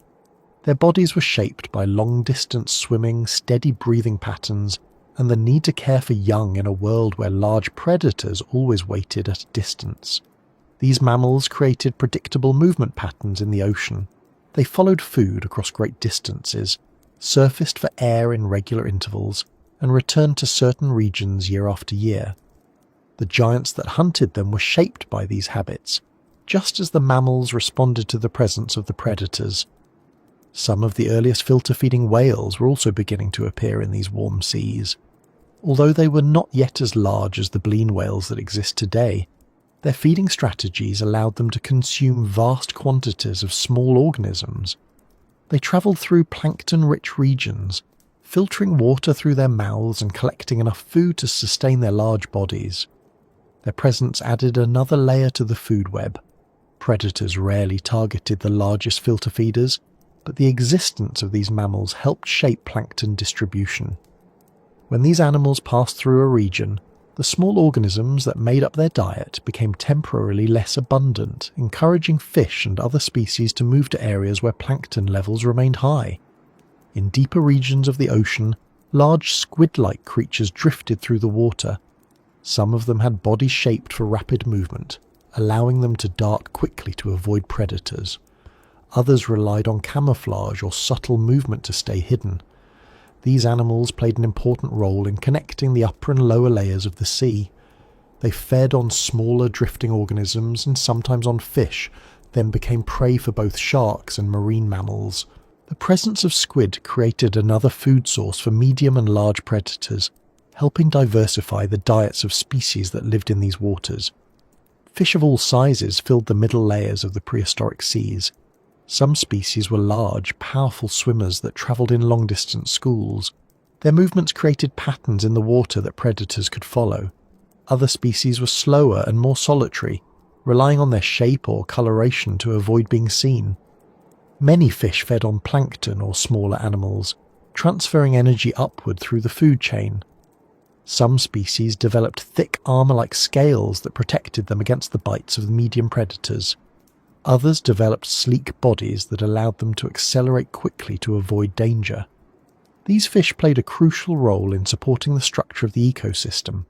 Their bodies were shaped by long-distance swimming, steady breathing patterns, and the need to care for young in a world where large predators always waited at a distance. These mammals created predictable movement patterns in the ocean. They followed food across great distances, surfaced for air in regular intervals, and returned to certain regions year after year. The giants that hunted them were shaped by these habits, just as the mammals responded to the presence of the predators. Some of the earliest filter-feeding whales were also beginning to appear in these warm seas. Although they were not yet as large as the baleen whales that exist today, their feeding strategies allowed them to consume vast quantities of small organisms. They travelled through plankton-rich regions, filtering water through their mouths and collecting enough food to sustain their large bodies. Their presence added another layer to the food web. Predators rarely targeted the largest filter feeders, but the existence of these mammals helped shape plankton distribution. When these animals passed through a region, the small organisms that made up their diet became temporarily less abundant, encouraging fish and other species to move to areas where plankton levels remained high. In deeper regions of the ocean, large squid-like creatures drifted through the water. Some of them had bodies shaped for rapid movement, allowing them to dart quickly to avoid predators. Others relied on camouflage or subtle movement to stay hidden. These animals played an important role in connecting the upper and lower layers of the sea. They fed on smaller drifting organisms and sometimes on fish, then became prey for both sharks and marine mammals. The presence of squid created another food source for medium and large predators, helping diversify the diets of species that lived in these waters. Fish of all sizes filled the middle layers of the prehistoric seas. Some species were large, powerful swimmers that travelled in long-distance schools. Their movements created patterns in the water that predators could follow. Other species were slower and more solitary, relying on their shape or coloration to avoid being seen. Many fish fed on plankton or smaller animals, transferring energy upward through the food chain. Some species developed thick armour-like scales that protected them against the bites of the medium predators. Others developed sleek bodies that allowed them to accelerate quickly to avoid danger. These fish played a crucial role in supporting the structure of the ecosystem.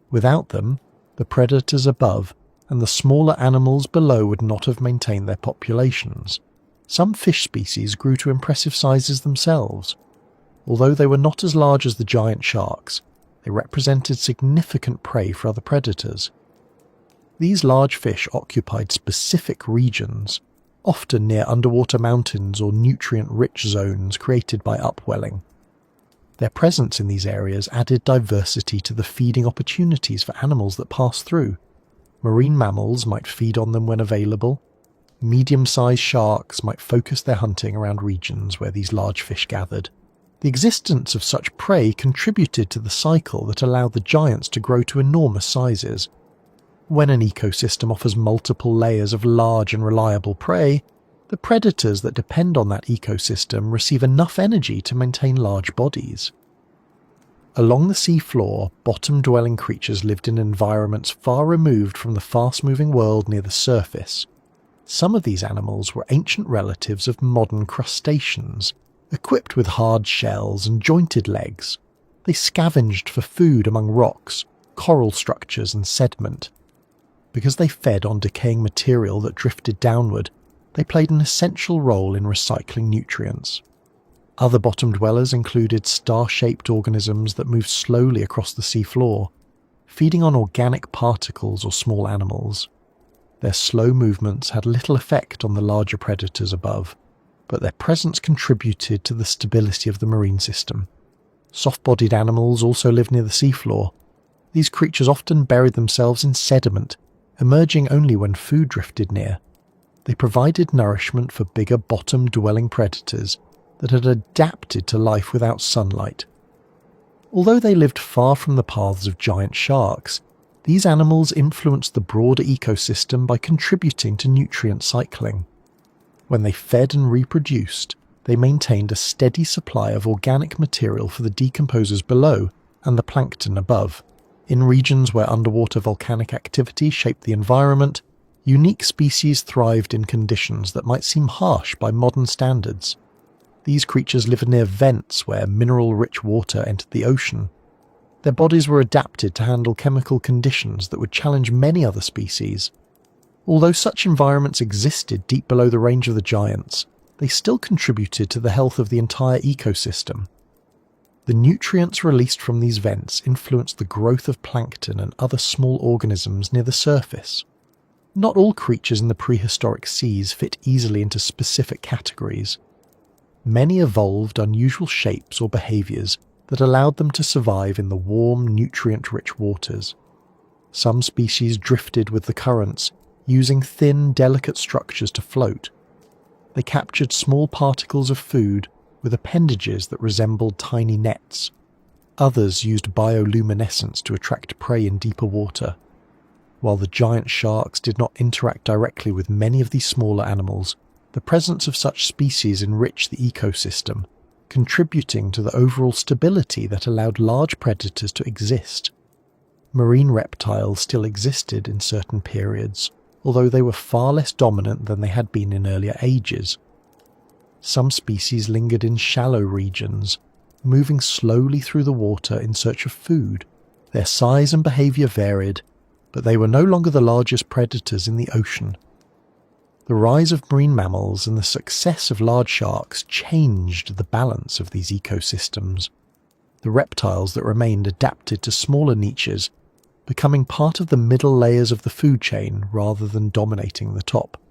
Without them, the predators above and the smaller animals below would not have maintained their populations. Some fish species grew to impressive sizes themselves. Although they were not as large as the giant sharks, they represented significant prey for other predators. These large fish occupied specific regions, often near underwater mountains or nutrient-rich zones created by upwelling. Their presence in these areas added diversity to the feeding opportunities for animals that pass through. Marine mammals might feed on them when available. Medium-sized sharks might focus their hunting around regions where these large fish gathered. The existence of such prey contributed to the cycle that allowed the giants to grow to enormous sizes. When an ecosystem offers multiple layers of large and reliable prey, the predators that depend on that ecosystem receive enough energy to maintain large bodies. Along the sea floor, bottom-dwelling creatures lived in environments far removed from the fast-moving world near the surface. Some of these animals were ancient relatives of modern crustaceans, equipped with hard shells and jointed legs. They scavenged for food among rocks, coral structures and sediment. Because they fed on decaying material that drifted downward, they played an essential role in recycling nutrients. Other bottom dwellers included star-shaped organisms that moved slowly across the seafloor, feeding on organic particles or small animals. Their slow movements had little effect on the larger predators above, but their presence contributed to the stability of the marine system. Soft-bodied animals also lived near the seafloor. These creatures often buried themselves in sediment, emerging only when food drifted near. They provided nourishment for bigger bottom-dwelling predators that had adapted to life without sunlight. Although they lived far from the paths of giant sharks, these animals influenced the broader ecosystem by contributing to nutrient cycling. When they fed and reproduced, they maintained a steady supply of organic material for the decomposers below and the plankton above. In regions where underwater volcanic activity shaped the environment, unique species thrived in conditions that might seem harsh by modern standards. These creatures lived near vents where mineral-rich water entered the ocean. Their bodies were adapted to handle chemical conditions that would challenge many other species. Although such environments existed deep below the range of the giants, they still contributed to the health of the entire ecosystem. The nutrients released from these vents influenced the growth of plankton and other small organisms near the surface. Not all creatures in the prehistoric seas fit easily into specific categories. Many evolved unusual shapes or behaviors that allowed them to survive in the warm, nutrient-rich waters. Some species drifted with the currents, using thin, delicate structures to float. They captured small particles of food with appendages that resembled tiny nets. Others used bioluminescence to attract prey in deeper water. While the giant sharks did not interact directly with many of these smaller animals, the presence of such species enriched the ecosystem, contributing to the overall stability that allowed large predators to exist. Marine reptiles still existed in certain periods, although they were far less dominant than they had been in earlier ages. Some species lingered in shallow regions, moving slowly through the water in search of food. Their size and behavior varied, but they were no longer the largest predators in the ocean. The rise of marine mammals and the success of large sharks changed the balance of these ecosystems. The reptiles that remained adapted to smaller niches, becoming part of the middle layers of the food chain rather than dominating the top.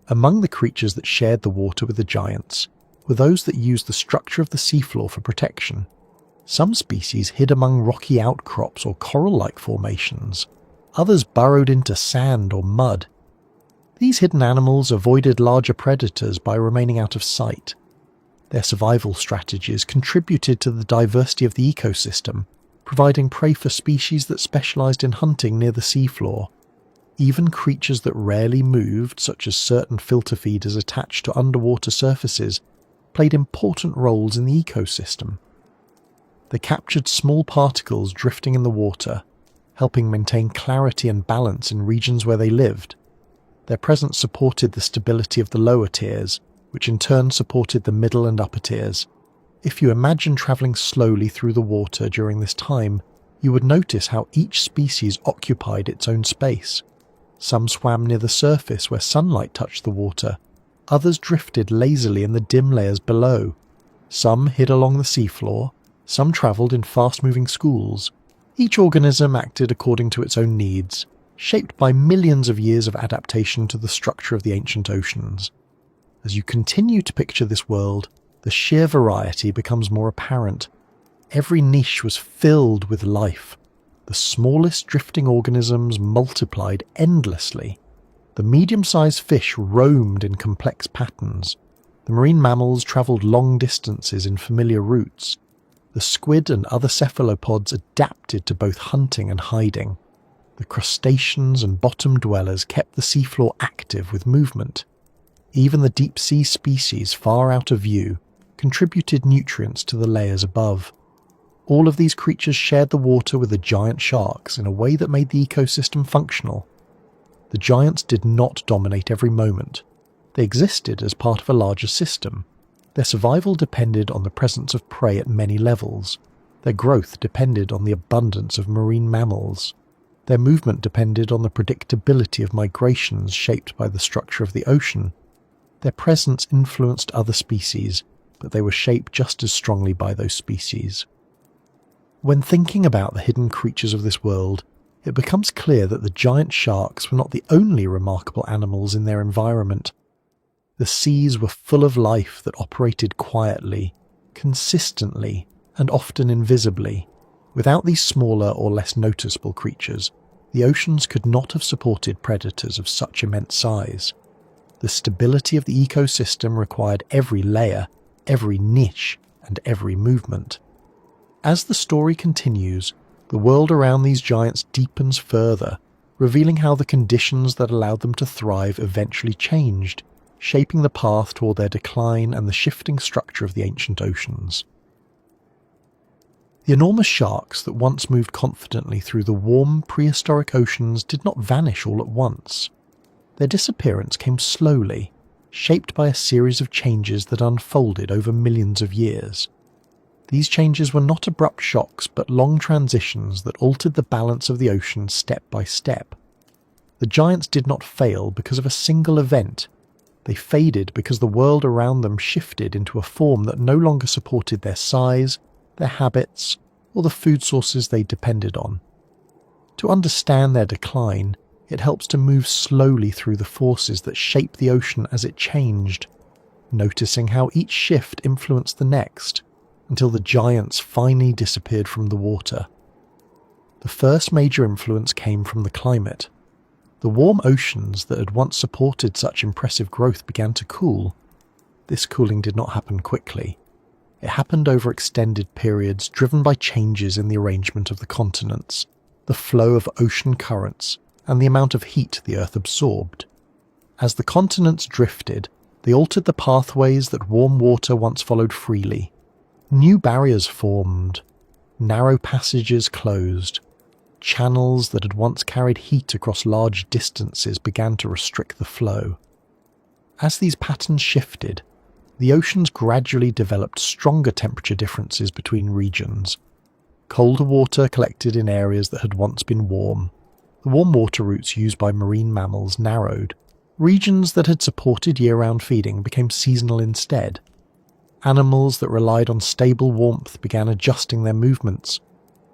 Among the creatures that shared the water with the giants were those that used the structure of the seafloor for protection. Some species hid among rocky outcrops or coral-like formations. Others burrowed into sand or mud. These hidden animals avoided larger predators by remaining out of sight. Their survival strategies contributed to the diversity of the ecosystem, providing prey for species that specialized in hunting near the seafloor. Even creatures that rarely moved, such as certain filter feeders attached to underwater surfaces, played important roles in the ecosystem. They captured small particles drifting in the water, helping maintain clarity and balance in regions where they lived. Their presence supported the stability of the lower tiers, which in turn supported the middle and upper tiers. If you imagine travelling slowly through the water during this time, you would notice how each species occupied its own space. Some swam near the surface where sunlight touched the water. Others drifted lazily in the dim layers below. Some hid along the seafloor. Some travelled in fast-moving schools. Each organism acted according to its own needs, shaped by millions of years of adaptation to the structure of the ancient oceans. As you continue to picture this world, the sheer variety becomes more apparent. Every niche was filled with life. The smallest drifting organisms multiplied endlessly. The medium-sized fish roamed in complex patterns. The marine mammals travelled long distances in familiar routes. The squid and other cephalopods adapted to both hunting and hiding. The crustaceans and bottom dwellers kept the seafloor active with movement. Even the deep-sea species far out of view contributed nutrients to the layers above. All of these creatures shared the water with the giant sharks in a way that made the ecosystem functional. The giants did not dominate every moment. They existed as part of a larger system. Their survival depended on the presence of prey at many levels. Their growth depended on the abundance of marine mammals. Their movement depended on the predictability of migrations shaped by the structure of the ocean. Their presence influenced other species, but they were shaped just as strongly by those species. When thinking about the hidden creatures of this world, it becomes clear that the giant sharks were not the only remarkable animals in their environment. The seas were full of life that operated quietly, consistently, and often invisibly. Without these smaller or less noticeable creatures, the oceans could not have supported predators of such immense size. The stability of the ecosystem required every layer, every niche, and every movement. As the story continues, the world around these giants deepens further, revealing how the conditions that allowed them to thrive eventually changed, shaping the path toward their decline and the shifting structure of the ancient oceans. The enormous sharks that once moved confidently through the warm, prehistoric oceans did not vanish all at once. Their disappearance came slowly, shaped by a series of changes that unfolded over millions of years. These changes were not abrupt shocks, but long transitions that altered the balance of the ocean step by step. The giants did not fail because of a single event. They faded because the world around them shifted into a form that no longer supported their size, their habits, or the food sources they depended on. To understand their decline, it helps to move slowly through the forces that shape the ocean as it changed, noticing how each shift influenced the next, until the giants finally disappeared from the water. The first major influence came from the climate. The warm oceans that had once supported such impressive growth began to cool. This cooling did not happen quickly. It happened over extended periods driven by changes in the arrangement of the continents, the flow of ocean currents, and the amount of heat the Earth absorbed. As the continents drifted, they altered the pathways that warm water once followed freely. New barriers formed, narrow passages closed, channels that had once carried heat across large distances began to restrict the flow. As these patterns shifted, the oceans gradually developed stronger temperature differences between regions. Colder water collected in areas that had once been warm. The warm water routes used by marine mammals narrowed. Regions that had supported year-round feeding became seasonal instead. Animals that relied on stable warmth began adjusting their movements.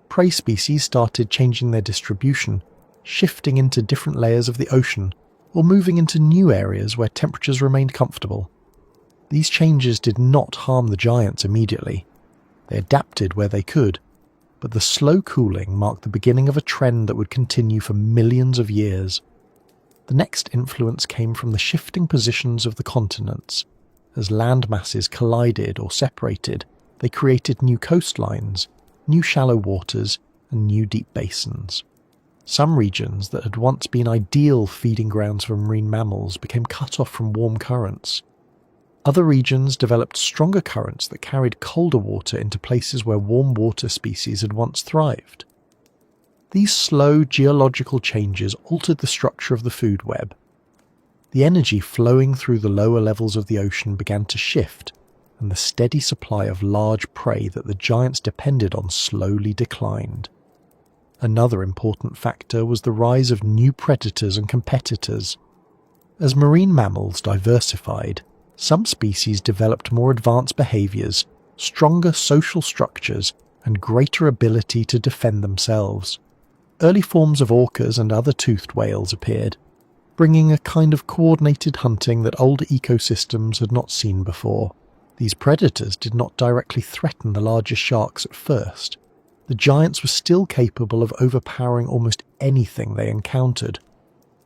Prey species started changing their distribution, shifting into different layers of the ocean, or moving into new areas where temperatures remained comfortable. These changes did not harm the giants immediately. They adapted where they could, but the slow cooling marked the beginning of a trend that would continue for millions of years. The next influence came from the shifting positions of the continents. As land masses collided or separated, they created new coastlines, new shallow waters, and new deep basins. Some regions that had once been ideal feeding grounds for marine mammals became cut off from warm currents. Other regions developed stronger currents that carried colder water into places where warm water species had once thrived. These slow geological changes altered the structure of the food web. The energy flowing through the lower levels of the ocean began to shift, and the steady supply of large prey that the giants depended on slowly declined. Another important factor was the rise of new predators and competitors. As marine mammals diversified, some species developed more advanced behaviours, stronger social structures, and greater ability to defend themselves. Early forms of orcas and other toothed whales appeared, bringing a kind of coordinated hunting that older ecosystems had not seen before. These predators did not directly threaten the larger sharks at first. The giants were still capable of overpowering almost anything they encountered.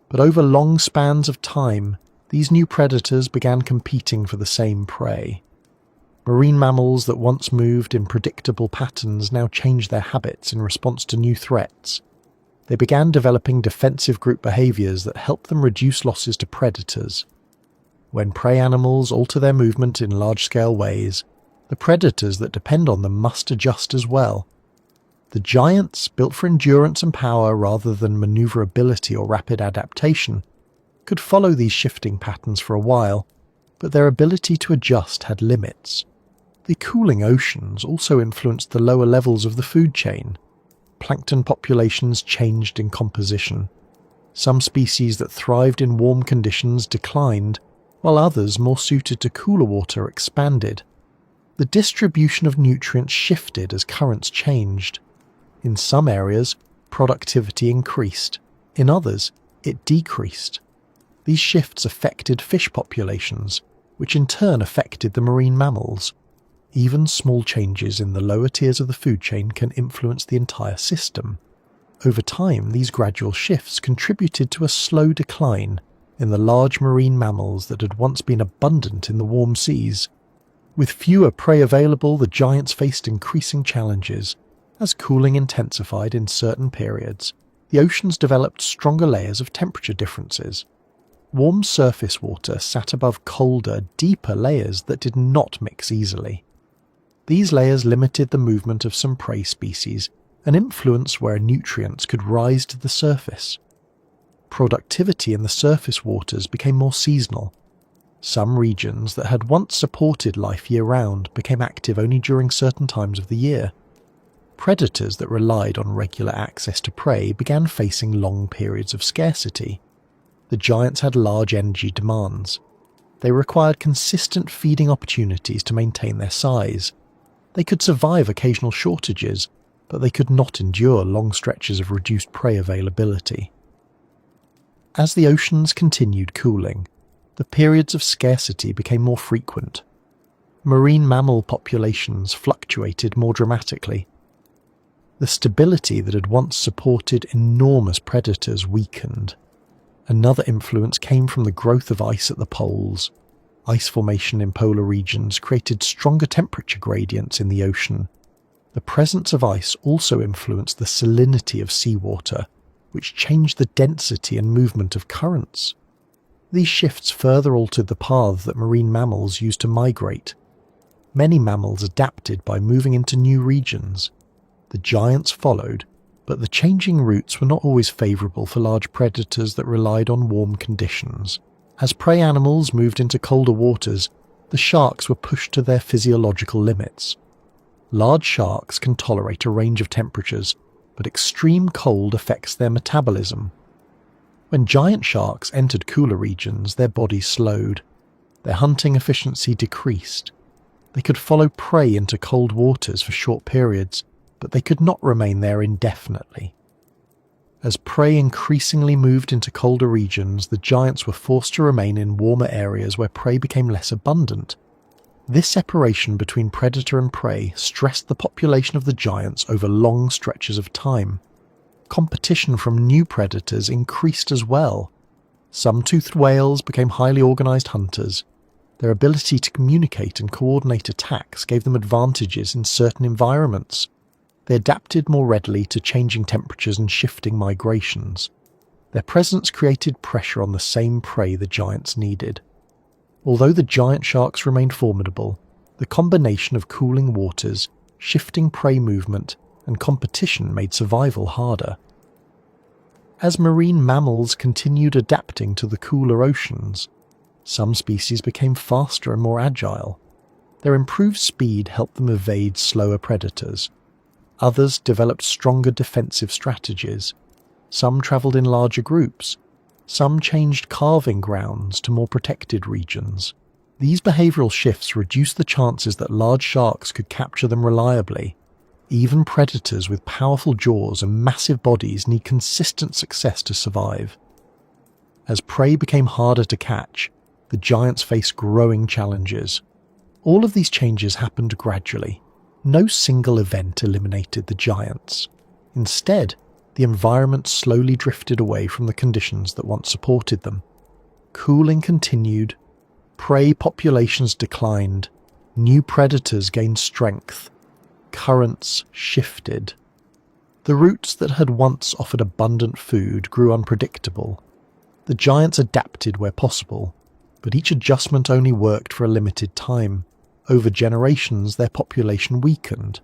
But over long spans of time, these new predators began competing for the same prey. Marine mammals that once moved in predictable patterns now changed their habits in response to new threats. They began developing defensive group behaviors that helped them reduce losses to predators. When prey animals alter their movement in large-scale ways, the predators that depend on them must adjust as well. The giants, built for endurance and power rather than maneuverability or rapid adaptation, could follow these shifting patterns for a while, but their ability to adjust had limits. The cooling oceans also influenced the lower levels of the food chain. Plankton populations changed in composition. Some species that thrived in warm conditions declined, while others more suited to cooler water expanded. The distribution of nutrients shifted as currents changed. In some areas, productivity increased. In others, it decreased. These shifts affected fish populations, which in turn affected the marine mammals. Even small changes in the lower tiers of the food chain can influence the entire system. Over time, these gradual shifts contributed to a slow decline in the large marine mammals that had once been abundant in the warm seas. With fewer prey available, the giants faced increasing challenges. As cooling intensified in certain periods, the oceans developed stronger layers of temperature differences. Warm surface water sat above colder, deeper layers that did not mix easily. These layers limited the movement of some prey species and influenced where nutrients could rise to the surface. Productivity in the surface waters became more seasonal. Some regions that had once supported life year-round became active only during certain times of the year. Predators that relied on regular access to prey began facing long periods of scarcity. The giants had large energy demands. They required consistent feeding opportunities to maintain their size. They could survive occasional shortages, but they could not endure long stretches of reduced prey availability. As the oceans continued cooling, the periods of scarcity became more frequent. Marine mammal populations fluctuated more dramatically. The stability that had once supported enormous predators weakened. Another influence came from the growth of ice at the poles. Ice formation in polar regions created stronger temperature gradients in the ocean. The presence of ice also influenced the salinity of seawater, which changed the density and movement of currents. These shifts further altered the paths that marine mammals used to migrate. Many mammals adapted by moving into new regions. The giants followed, but the changing routes were not always favourable for large predators that relied on warm conditions. As prey animals moved into colder waters, the sharks were pushed to their physiological limits. Large sharks can tolerate a range of temperatures, but extreme cold affects their metabolism. When giant sharks entered cooler regions, their bodies slowed. Their hunting efficiency decreased. They could follow prey into cold waters for short periods, but they could not remain there indefinitely. As prey increasingly moved into colder regions, the giants were forced to remain in warmer areas where prey became less abundant. This separation between predator and prey stressed the population of the giants over long stretches of time. Competition from new predators increased as well. Some toothed whales became highly organized hunters. Their ability to communicate and coordinate attacks gave them advantages in certain environments. They adapted more readily to changing temperatures and shifting migrations. Their presence created pressure on the same prey the giants needed. Although the giant sharks remained formidable, the combination of cooling waters, shifting prey movement, and competition made survival harder. As marine mammals continued adapting to the cooler oceans, some species became faster and more agile. Their improved speed helped them evade slower predators. Others developed stronger defensive strategies. Some travelled in larger groups. Some changed calving grounds to more protected regions. These behavioural shifts reduced the chances that large sharks could capture them reliably. Even predators with powerful jaws and massive bodies need consistent success to survive. As prey became harder to catch, the giants faced growing challenges. All of these changes happened gradually. No single event eliminated the giants. Instead, the environment slowly drifted away from the conditions that once supported them. Cooling continued, prey populations declined, new predators gained strength, currents shifted. The routes that had once offered abundant food grew unpredictable. The giants adapted where possible, but each adjustment only worked for a limited time. Over generations, their population weakened.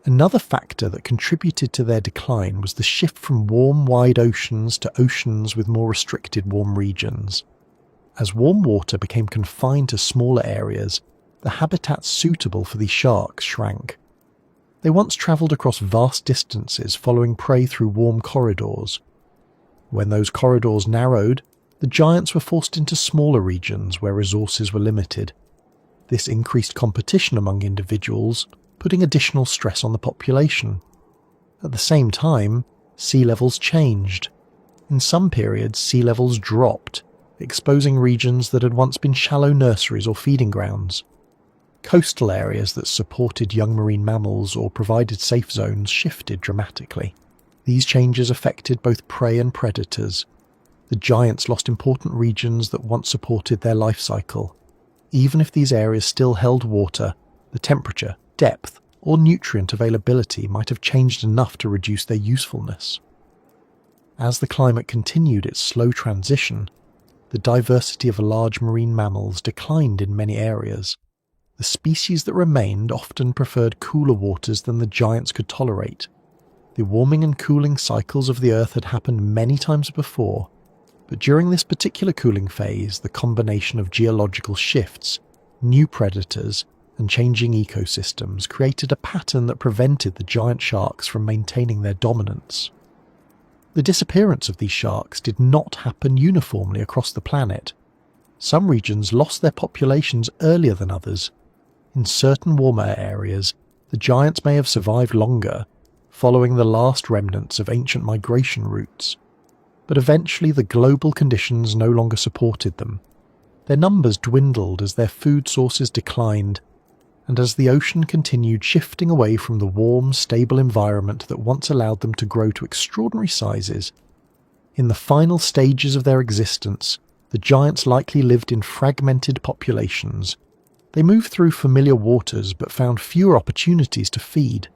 Another factor that contributed to their decline was the shift from warm, wide oceans to oceans with more restricted warm regions. As warm water became confined to smaller areas, the habitats suitable for these sharks shrank. They once travelled across vast distances following prey through warm corridors. When those corridors narrowed, the giants were forced into smaller regions where resources were limited. This increased competition among individuals, putting additional stress on the population. At the same time, sea levels changed. In some periods, sea levels dropped, exposing regions that had once been shallow nurseries or feeding grounds. Coastal areas that supported young marine mammals or provided safe zones shifted dramatically. These changes affected both prey and predators. The giants lost important regions that once supported their life cycle. Even if these areas still held water, the temperature, depth, or nutrient availability might have changed enough to reduce their usefulness. As the climate continued its slow transition, the diversity of large marine mammals declined in many areas. The species that remained often preferred cooler waters than the giants could tolerate. The warming and cooling cycles of the Earth had happened many times before, but during this particular cooling phase, the combination of geological shifts, new predators, and changing ecosystems created a pattern that prevented the giant sharks from maintaining their dominance. The disappearance of these sharks did not happen uniformly across the planet. Some regions lost their populations earlier than others. In certain warmer areas, the giants may have survived longer, following the last remnants of ancient migration routes. But eventually the global conditions no longer supported them. Their numbers dwindled as their food sources declined, and as the ocean continued shifting away from the warm, stable environment that once allowed them to grow to extraordinary sizes. In the final stages of their existence, the giants likely lived in fragmented populations. They moved through familiar waters but found fewer opportunities to feed.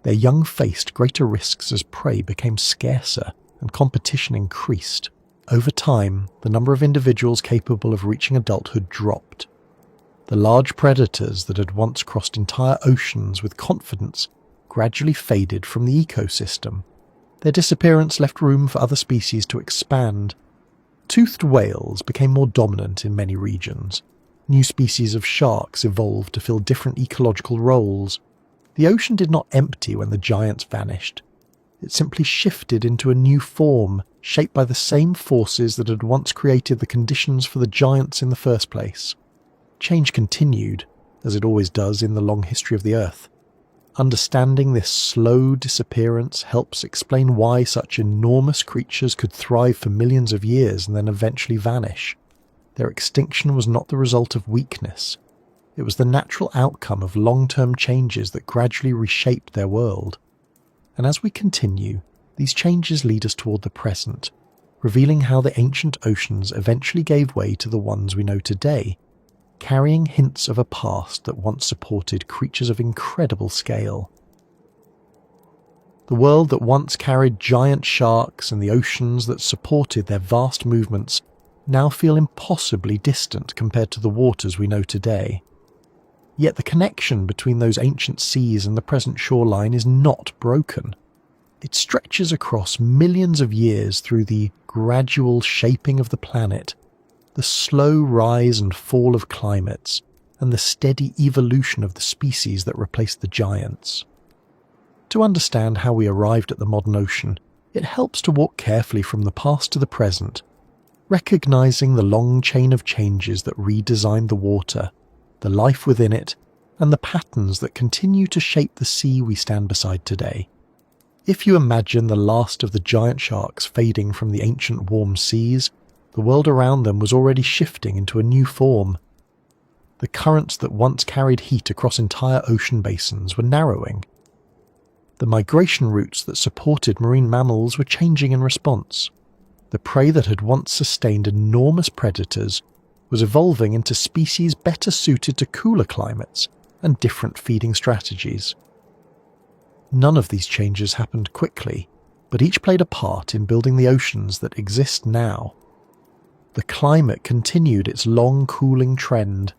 Their young faced greater risks as prey became scarcer and competition increased. Over time, the number of individuals capable of reaching adulthood dropped. The large predators that had once crossed entire oceans with confidence gradually faded from the ecosystem. Their disappearance left room for other species to expand. Toothed whales became more dominant in many regions. New species of sharks evolved to fill different ecological roles. The ocean did not empty when the giants vanished. It simply shifted into a new form, shaped by the same forces that had once created the conditions for the giants in the first place. Change continued, as it always does in the long history of the Earth. Understanding this slow disappearance helps explain why such enormous creatures could thrive for millions of years and then eventually vanish. Their extinction was not the result of weakness. It was the natural outcome of long-term changes that gradually reshaped their world. And as we continue, these changes lead us toward the present, revealing how the ancient oceans eventually gave way to the ones we know today, carrying hints of a past that once supported creatures of incredible scale. The world that once carried giant sharks and the oceans that supported their vast movements now feel impossibly distant compared to the waters we know today. Yet the connection between those ancient seas and the present shoreline is not broken. It stretches across millions of years through the gradual shaping of the planet, the slow rise and fall of climates, and the steady evolution of the species that replaced the giants. To understand how we arrived at the modern ocean, it helps to walk carefully from the past to the present, recognizing the long chain of changes that redesigned the water, the life within it, and the patterns that continue to shape the sea we stand beside today. If you imagine the last of the giant sharks fading from the ancient warm seas, the world around them was already shifting into a new form. The currents that once carried heat across entire ocean basins were narrowing. The migration routes that supported marine mammals were changing in response. The prey that had once sustained enormous predators was evolving into species better suited to cooler climates and different feeding strategies. None of these changes happened quickly, but each played a part in building the oceans that exist now. The climate continued its long cooling trend,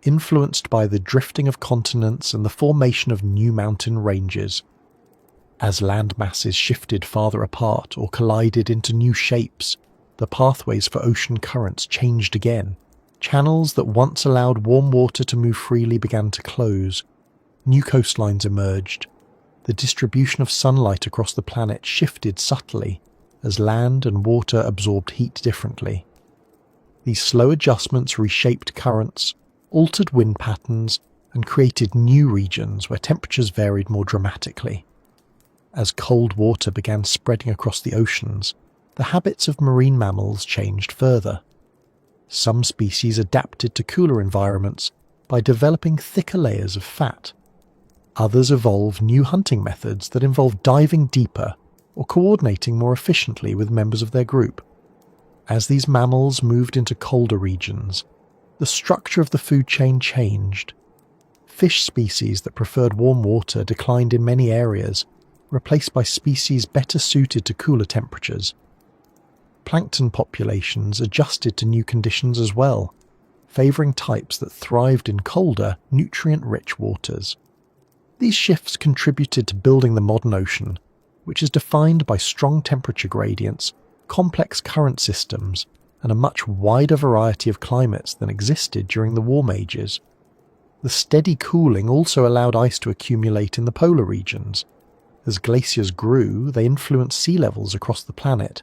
influenced by the drifting of continents and the formation of new mountain ranges. As land masses shifted farther apart or collided into new shapes, the pathways for ocean currents changed again. Channels that once allowed warm water to move freely began to close. New coastlines emerged. The distribution of sunlight across the planet shifted subtly as land and water absorbed heat differently. These slow adjustments reshaped currents, altered wind patterns, and created new regions where temperatures varied more dramatically. As cold water began spreading across the oceans, the habits of marine mammals changed further. Some species adapted to cooler environments by developing thicker layers of fat. Others evolved new hunting methods that involved diving deeper or coordinating more efficiently with members of their group. As these mammals moved into colder regions, the structure of the food chain changed. Fish species that preferred warm water declined in many areas, replaced by species better suited to cooler temperatures. Plankton populations adjusted to new conditions as well, favouring types that thrived in colder, nutrient-rich waters. These shifts contributed to building the modern ocean, which is defined by strong temperature gradients, complex current systems, and a much wider variety of climates than existed during the warm ages. The steady cooling also allowed ice to accumulate in the polar regions. As glaciers grew, they influenced sea levels across the planet.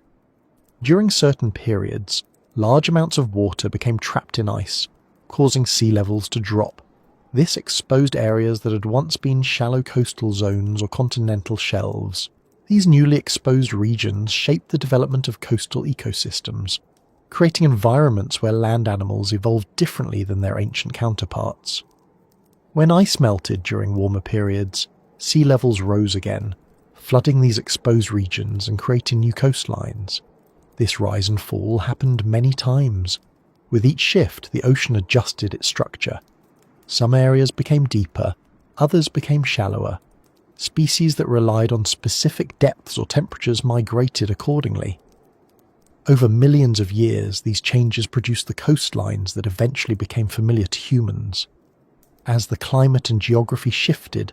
During certain periods, large amounts of water became trapped in ice, causing sea levels to drop. This exposed areas that had once been shallow coastal zones or continental shelves. These newly exposed regions shaped the development of coastal ecosystems, creating environments where land animals evolved differently than their ancient counterparts. When ice melted during warmer periods, sea levels rose again, flooding these exposed regions and creating new coastlines. This rise and fall happened many times. With each shift, the ocean adjusted its structure. Some areas became deeper, others became shallower. Species that relied on specific depths or temperatures migrated accordingly. Over millions of years, these changes produced the coastlines that eventually became familiar to humans. As the climate and geography shifted,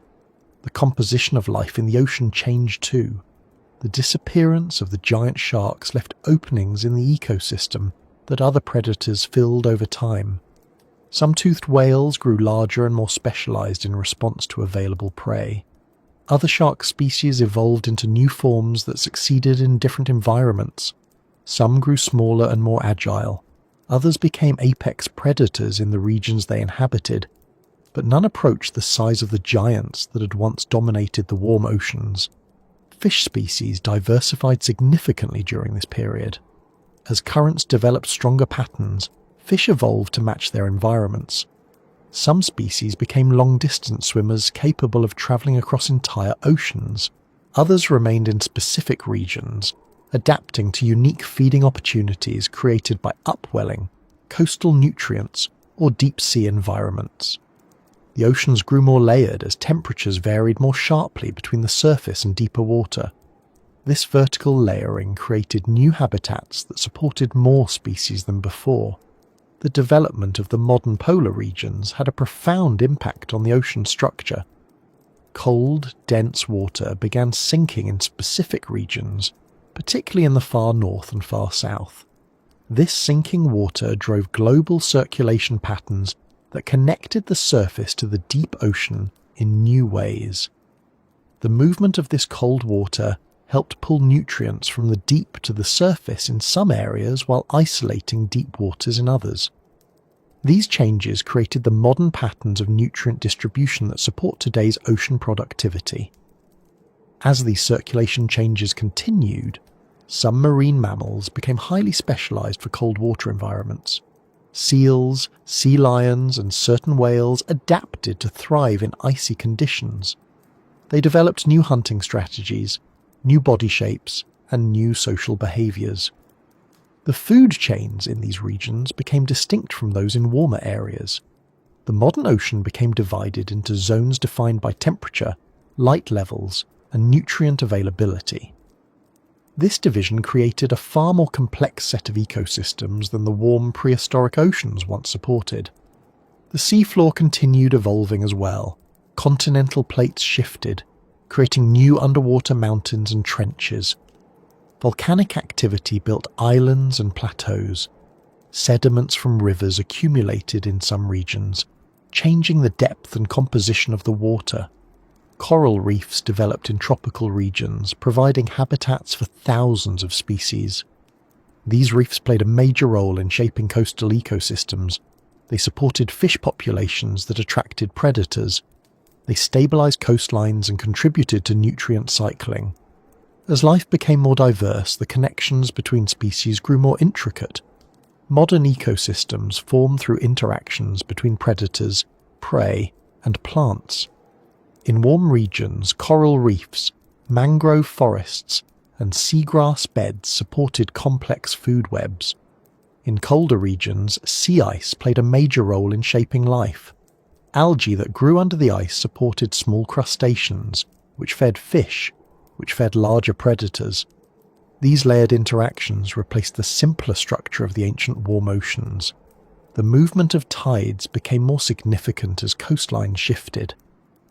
the composition of life in the ocean changed too. The disappearance of the giant sharks left openings in the ecosystem that other predators filled over time. Some toothed whales grew larger and more specialized in response to available prey. Other shark species evolved into new forms that succeeded in different environments. Some grew smaller and more agile. Others became apex predators in the regions they inhabited, but none approached the size of the giants that had once dominated the warm oceans. Fish species diversified significantly during this period. As currents developed stronger patterns, fish evolved to match their environments. Some species became long-distance swimmers capable of travelling across entire oceans. Others remained in specific regions, adapting to unique feeding opportunities created by upwelling, coastal nutrients, or deep-sea environments. The oceans grew more layered as temperatures varied more sharply between the surface and deeper water. This vertical layering created new habitats that supported more species than before. The development of the modern polar regions had a profound impact on the ocean structure. Cold, dense water began sinking in specific regions, particularly in the far north and far south. This sinking water drove global circulation patterns that connected the surface to the deep ocean in new ways. The movement of this cold water helped pull nutrients from the deep to the surface in some areas while isolating deep waters in others. These changes created the modern patterns of nutrient distribution that support today's ocean productivity. As these circulation changes continued, some marine mammals became highly specialized for cold water environments. Seals, sea lions, and certain whales adapted to thrive in icy conditions. They developed new hunting strategies, new body shapes, and new social behaviors. The food chains in these regions became distinct from those in warmer areas. The modern ocean became divided into zones defined by temperature, light levels, and nutrient availability. This division created a far more complex set of ecosystems than the warm prehistoric oceans once supported. The seafloor continued evolving as well. Continental plates shifted, creating new underwater mountains and trenches. Volcanic activity built islands and plateaus. Sediments from rivers accumulated in some regions, changing the depth and composition of the water. Coral reefs developed in tropical regions, providing habitats for thousands of species. These reefs played a major role in shaping coastal ecosystems. They supported fish populations that attracted predators. They stabilized coastlines and contributed to nutrient cycling. As life became more diverse, the connections between species grew more intricate. Modern ecosystems form through interactions between predators, prey, and plants. In warm regions, coral reefs, mangrove forests, and seagrass beds supported complex food webs. In colder regions, sea ice played a major role in shaping life. Algae that grew under the ice supported small crustaceans, which fed fish, which fed larger predators. These layered interactions replaced the simpler structure of the ancient warm oceans. The movement of tides became more significant as coastlines shifted.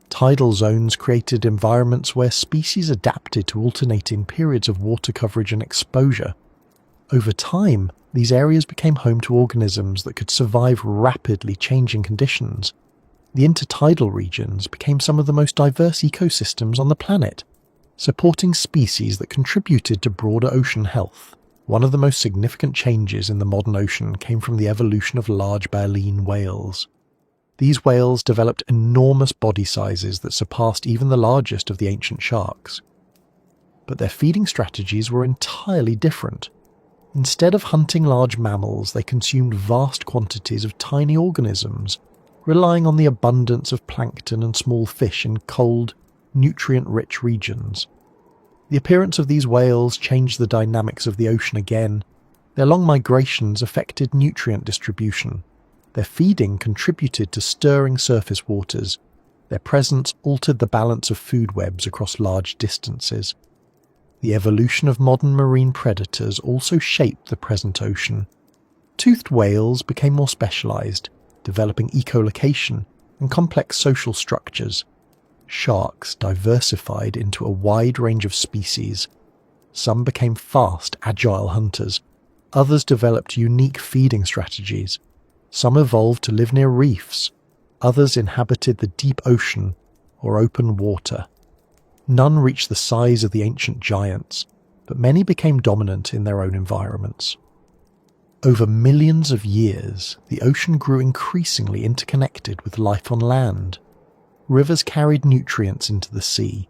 Tidal zones created environments where species adapted to alternating periods of water coverage and exposure. Over time, these areas became home to organisms that could survive rapidly changing conditions. The intertidal regions became some of the most diverse ecosystems on the planet, supporting species that contributed to broader ocean health. One of the most significant changes in the modern ocean came from the evolution of large baleen whales. These whales developed enormous body sizes that surpassed even the largest of the ancient sharks. But their feeding strategies were entirely different. Instead of hunting large mammals, they consumed vast quantities of tiny organisms, relying on the abundance of plankton and small fish in cold, nutrient-rich regions. The appearance of these whales changed the dynamics of the ocean again. Their long migrations affected nutrient distribution. Their feeding contributed to stirring surface waters. Their presence altered the balance of food webs across large distances. The evolution of modern marine predators also shaped the present ocean. Toothed whales became more specialized, developing echolocation and complex social structures. Sharks diversified into a wide range of species. Some became fast, agile hunters. Others developed unique feeding strategies. Some evolved to live near reefs. Others inhabited the deep ocean or open water. None reached the size of the ancient giants, but many became dominant in their own environments. Over millions of years, the ocean grew increasingly interconnected with life on land. Rivers carried nutrients into the sea.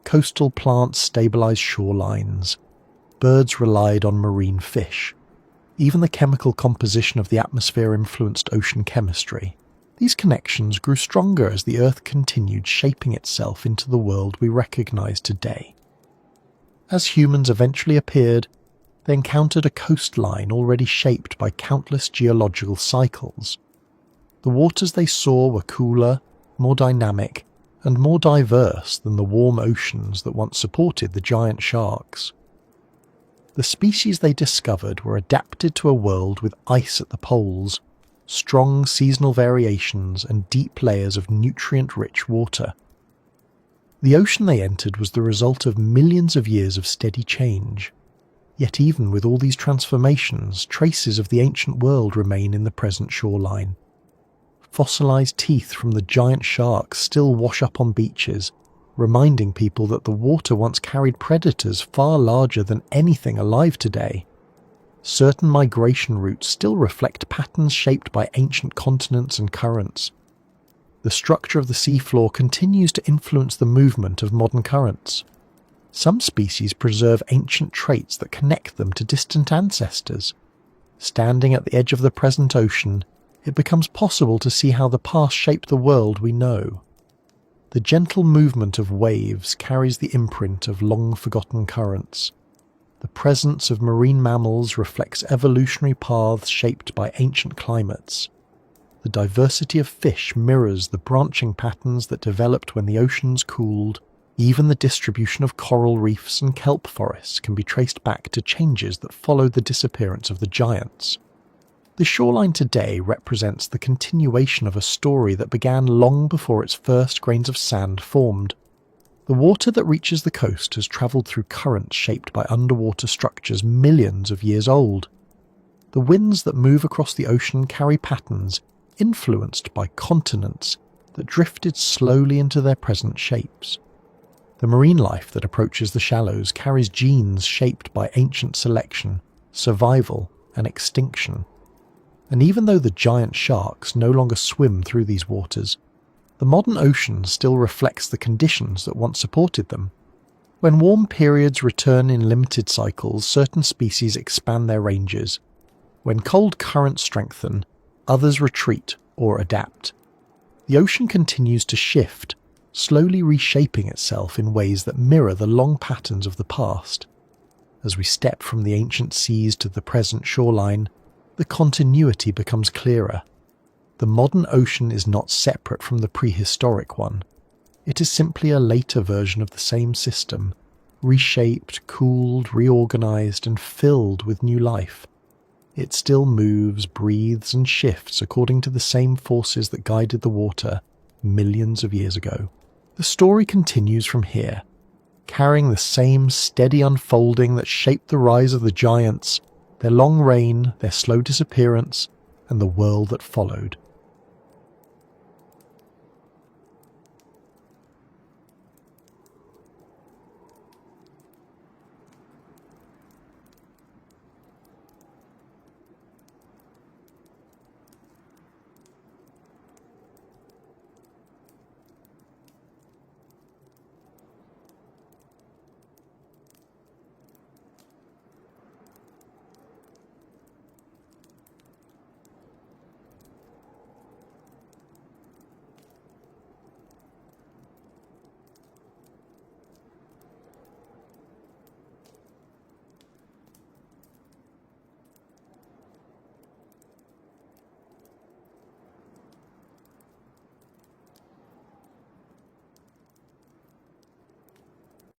Coastal plants stabilized shorelines. Birds relied on marine fish. Even the chemical composition of the atmosphere influenced ocean chemistry. These connections grew stronger as the Earth continued shaping itself into the world we recognize today. As humans eventually appeared, they encountered a coastline already shaped by countless geological cycles. The waters they saw were cooler, more dynamic, and more diverse than the warm oceans that once supported the giant sharks. The species they discovered were adapted to a world with ice at the poles, strong seasonal variations, and deep layers of nutrient-rich water. The ocean they entered was the result of millions of years of steady change. Yet even with all these transformations, traces of the ancient world remain in the present shoreline. Fossilized teeth from the giant sharks still wash up on beaches, reminding people that the water once carried predators far larger than anything alive today. Certain migration routes still reflect patterns shaped by ancient continents and currents. The structure of the seafloor continues to influence the movement of modern currents. Some species preserve ancient traits that connect them to distant ancestors. Standing at the edge of the present ocean, it becomes possible to see how the past shaped the world we know. The gentle movement of waves carries the imprint of long-forgotten currents. The presence of marine mammals reflects evolutionary paths shaped by ancient climates. The diversity of fish mirrors the branching patterns that developed when the oceans cooled. Even the distribution of coral reefs and kelp forests can be traced back to changes that followed the disappearance of the giants. The shoreline today represents the continuation of a story that began long before its first grains of sand formed. The water that reaches the coast has travelled through currents shaped by underwater structures millions of years old. The winds that move across the ocean carry patterns influenced by continents that drifted slowly into their present shapes. The marine life that approaches the shallows carries genes shaped by ancient selection, survival, and extinction. And even though the giant sharks no longer swim through these waters, the modern ocean still reflects the conditions that once supported them. When warm periods return in limited cycles, certain species expand their ranges. When cold currents strengthen, others retreat or adapt. The ocean continues to shift, slowly reshaping itself in ways that mirror the long patterns of the past. As we step from the ancient seas to the present shoreline, the continuity becomes clearer. The modern ocean is not separate from the prehistoric one. It is simply a later version of the same system, reshaped, cooled, reorganized, and filled with new life. It still moves, breathes, and shifts according to the same forces that guided the water millions of years ago. The story continues from here, carrying the same steady unfolding that shaped the rise of the giants, their long reign, their slow disappearance, and the world that followed.